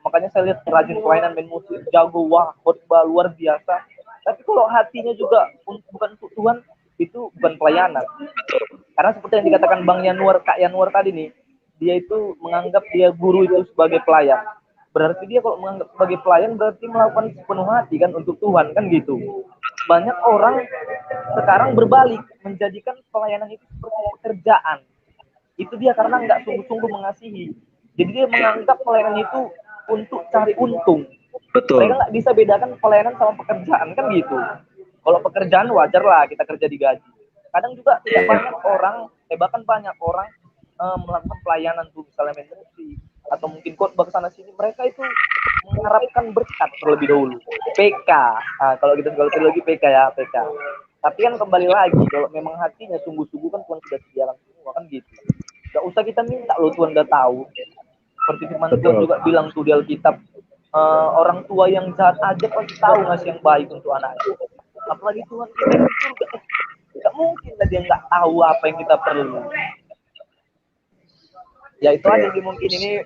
makanya saya lihat rajin pelayanan, main musik, jago, wah, khotbah luar biasa. Tapi kalau hatinya juga bukan untuk Tuhan, itu bukan pelayanan. Karena seperti yang dikatakan Bang Yanuar, Kak Yanuar tadi nih, dia itu menganggap dia guru itu sebagai pelayan. berarti dia kalau menganggap sebagai pelayan berarti melakukan sepenuh hati kan untuk Tuhan kan gitu. Banyak orang sekarang berbalik menjadikan pelayanan itu seperti pekerjaan. Itu dia karena nggak sungguh-sungguh mengasihi. Jadi dia menganggap pelayanan itu untuk cari untung. Betul. Mereka nggak bisa bedakan pelayanan sama pekerjaan kan gitu. Kalau pekerjaan wajar lah kita kerja digaji. Kadang juga tidak banyak orang, bahkan banyak orang melakukan pelayanan tuh misalnya main musik atau mungkin khotbah sana sini, mereka itu mengharapkan berkat terlebih dahulu. PK, kalau kita kalau lagi PK ya PK. Tapi kan kembali lagi kalau memang hatinya sungguh-sungguh kan Tuhan sudah sediakan semua kan gitu. Gak usah kita minta loh, Tuhan udah tahu. Seperti firman Tuhan juga bilang tuh di Alkitab, orang tua yang jahat aja pasti tahu ngasih yang baik untuk anaknya. Apalagi Tuhan kita di surga, nggak mungkin lah dia nggak tahu apa yang kita perlu. Ya itu aja sih mungkin ini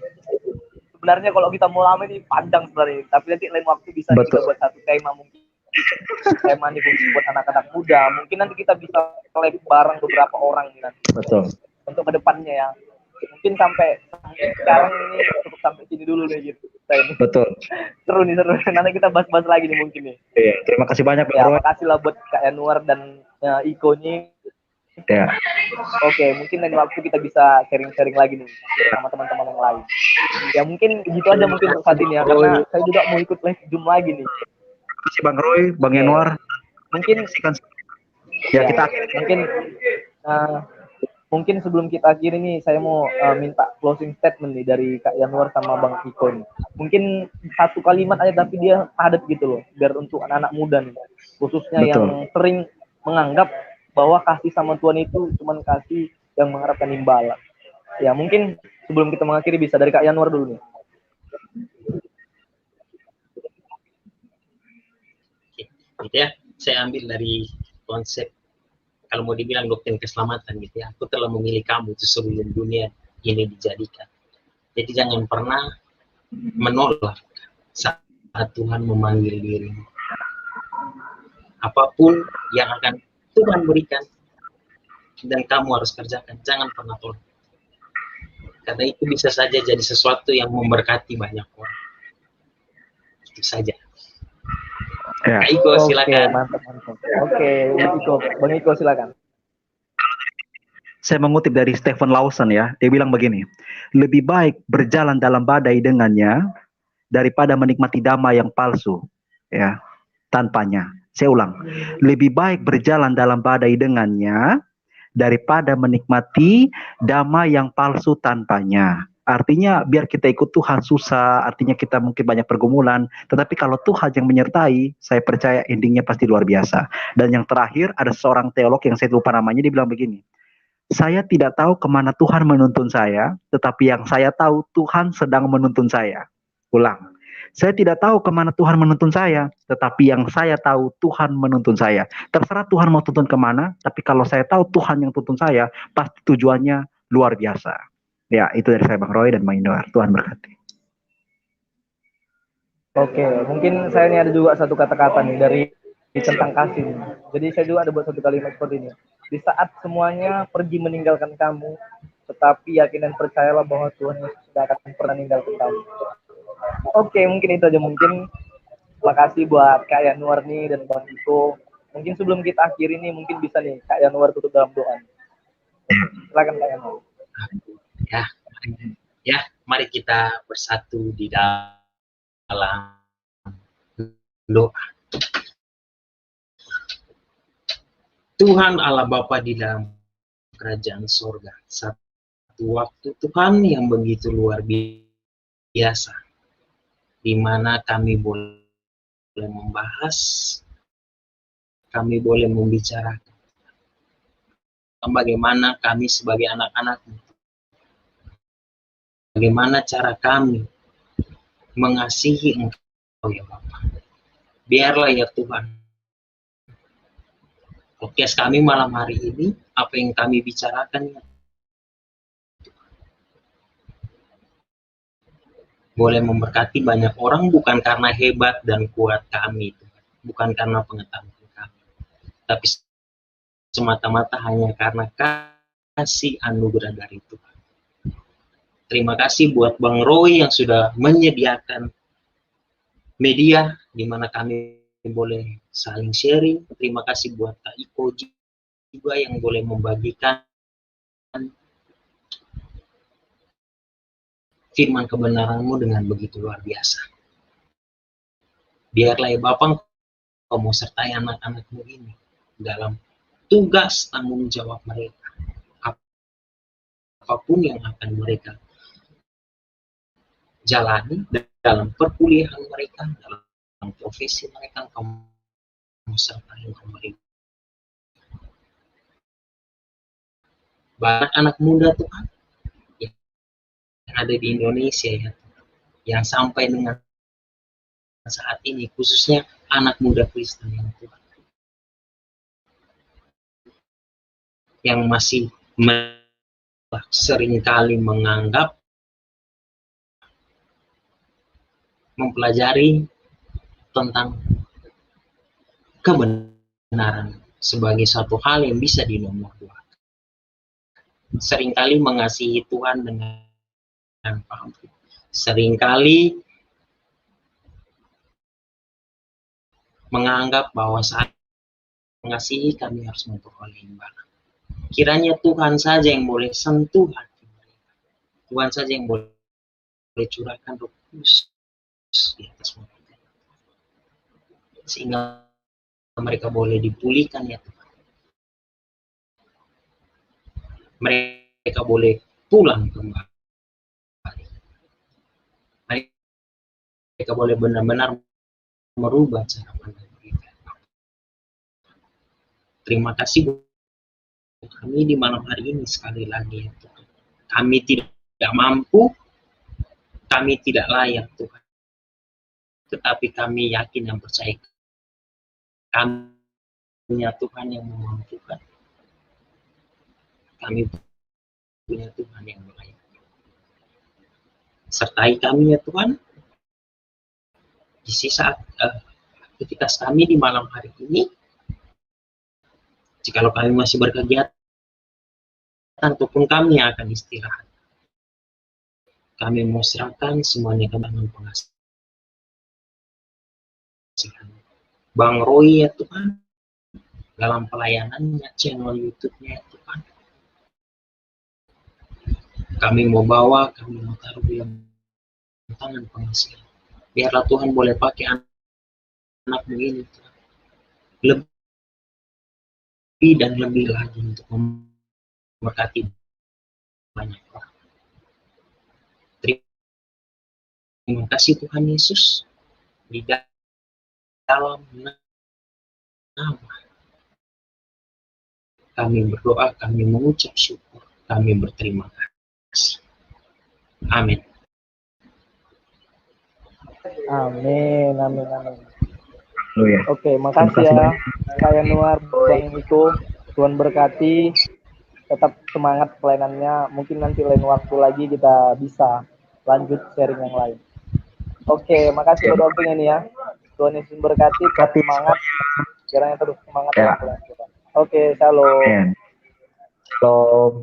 sebenarnya kalau kita mau lama ini panjang sebenarnya, tapi nanti lain waktu bisa kita buat satu tema mungkin. Tema ini buat anak-anak muda, mungkin nanti kita bisa live bareng beberapa orang nih nanti. Betul. Untuk kedepannya ya, mungkin sampai sekarang ini cukup sampai sini dulu deh gitu. Betul. Seru nih, seru. Nanti kita bahas-bahas lagi nih mungkin nih. Iya, terima kasih banyak ya, Bro. Makasih lah buat Kak Yanuar dan Iko nih. Ya. Oke, mungkin lain waktu kita bisa sharing-sharing lagi nih sama teman-teman yang lain. Ya mungkin gitu aja mungkin untuk saat ini ya, karena saya juga mau ikut live Zoom lagi nih. Terima kasih Bang Roy, Bang Yanuar. Mungkin ya kita mungkin sebelum kita akhiri nih, saya mau minta closing statement nih dari Kak Yanuar sama Bang Iko nih. Mungkin satu kalimat aja tapi dia padat gitu loh, biar untuk anak-anak muda nih, khususnya yang sering menganggap bahwa kasih sama Tuhan itu cuma kasih yang mengharapkan imbalan. Ya mungkin sebelum kita mengakhiri bisa dari Kak Yanuar dulu nih. Gitu ya, saya ambil dari konsep kalau mau dibilang doktrin keselamatan gitu ya, aku telah memilih kamu itu sebelum dunia ini dijadikan. Jadi jangan pernah menolak saat Tuhan memanggil dirimu. Apapun yang akan Tuhan berikan dan kamu harus kerjakan, jangan pernah tolak. Karena itu bisa saja jadi sesuatu yang memberkati banyak orang. Itu saja. Ya. Kak Iko silakan. Mantap. Oke, Bang Iko silakan. Saya mengutip dari Stephen Lawson ya, dia bilang begini, lebih baik berjalan dalam badai dengannya daripada menikmati damai yang palsu, ya, tanpanya. Saya ulang, lebih baik berjalan dalam badai dengannya daripada menikmati damai yang palsu tanpanya. Artinya biar kita ikut Tuhan susah, artinya kita mungkin banyak pergumulan, tetapi kalau Tuhan yang menyertai, saya percaya endingnya pasti luar biasa. Dan yang terakhir, ada seorang teolog yang saya lupa namanya, dia bilang begini, saya tidak tahu kemana Tuhan menuntun saya, tetapi yang saya tahu Tuhan sedang menuntun saya. Ulang. Saya tidak tahu kemana Tuhan menuntun saya, tetapi yang saya tahu Tuhan menuntun saya. Terserah Tuhan mau tuntun kemana, tapi kalau saya tahu Tuhan yang tuntun saya, pasti tujuannya luar biasa. Ya, itu dari saya Bang Roy dan Bang Indoar. Tuhan berkati. Oke, mungkin saya ini ada juga satu kata-kata nih dari tentang kasih. Jadi saya juga ada buat satu kalimat seperti ini. Di saat semuanya pergi meninggalkan kamu, tetapi yakin dan percayalah bahwa Tuhan Yesus tidak akan pernah meninggalkan kamu. Oke, mungkin itu aja mungkin. Terima kasih buat Kak Yanuar nih dan Bang Iko. Mungkin sebelum kita akhiri nih, mungkin bisa nih Kak Yanuar tutup dalam doa. Silakan Kak Yanuar. Ya, mari kita bersatu di dalam doa. Tuhan Allah Bapa di dalam kerajaan surga, satu waktu Tuhan yang begitu luar biasa, di mana kami boleh membahas, kami boleh membicarakan bagaimana kami sebagai anak-anak-Mu, bagaimana cara kami mengasihi Engkau ya Bapa. Biarlah ya Tuhan, podcast kami malam hari ini, apa yang kami bicarakan boleh memberkati banyak orang, bukan karena hebat dan kuat kami, bukan karena pengetahuan kami, tapi semata-mata hanya karena kasih anugerah dari Tuhan. Terima kasih buat Bang Roy yang sudah menyediakan media di mana kami boleh saling sharing. Terima kasih buat Kak Iko juga yang boleh membagikan firman kebenaranmu dengan begitu luar biasa. Biarlah ya Bapak, kamu sertai anak-anakmu ini dalam tugas tanggung jawab mereka. Apapun yang akan mereka jalani dalam perkuliahan mereka, dalam profesi mereka, kamu sertai mereka. Banyak anak muda Tuhan yang ada di Indonesia ya, yang sampai dengan saat ini, khususnya anak muda Kristen yang Tuhan, yang masih seringkali menganggap mempelajari tentang kebenaran sebagai satu hal yang bisa dinomor dua. Seringkali mengasihi Tuhan dengan paham. Seringkali menganggap bahwa saat mengasihi kami harus memperoleh imbalan. Kiranya Tuhan saja yang boleh sentuh hati mereka. Tuhan saja yang boleh curahkan Roh Kudus di atas mereka. Sehingga mereka boleh dipulihkan ya Tuhan. Mereka boleh pulang kembali. Mereka boleh benar-benar merubah cara pandang mereka. Terima kasih buat kami di malam hari ini sekali lagi ya Tuhan. Kami tidak mampu, kami tidak layak Tuhan. Tetapi kami yakin dan percaya kami punya Tuhan yang memampukan. Kami punya Tuhan yang layak. Sertai kami ya Tuhan. Di sisa aktivitas kami di malam hari ini, jikalau kami masih berkegiatan ataupun kami akan istirahat, kami mau serahkan semuanya ke tangan pengasihan Bang Roy ya Tuhan, dalam pelayanannya, channel YouTube-nya ya Tuhan. Kami mau bawa, kami mau taruh di tangan pengasihan. Biarlah Tuhan boleh pakai anak-anakmu ini Tuhan. Lebih dan lebih lagi untuk memberkati banyak orang. Terima kasih Tuhan Yesus, di dalam nama kami berdoa, kami mengucap syukur, kami berterima kasih. Amin. Amin, amin, amin. Ya. Oke, makasih ya Kak Yanuar, Bang Iko. Tuhan berkati, tetap semangat pelayanannya. Mungkin nanti lain waktu lagi kita bisa lanjut sharing yang lain. Oke, makasih buat waktunya nih ya. Tuhan Yesus berkati, tetap semangat. Kiranya terus semangat. Ya. Oke, shalom. Shalom.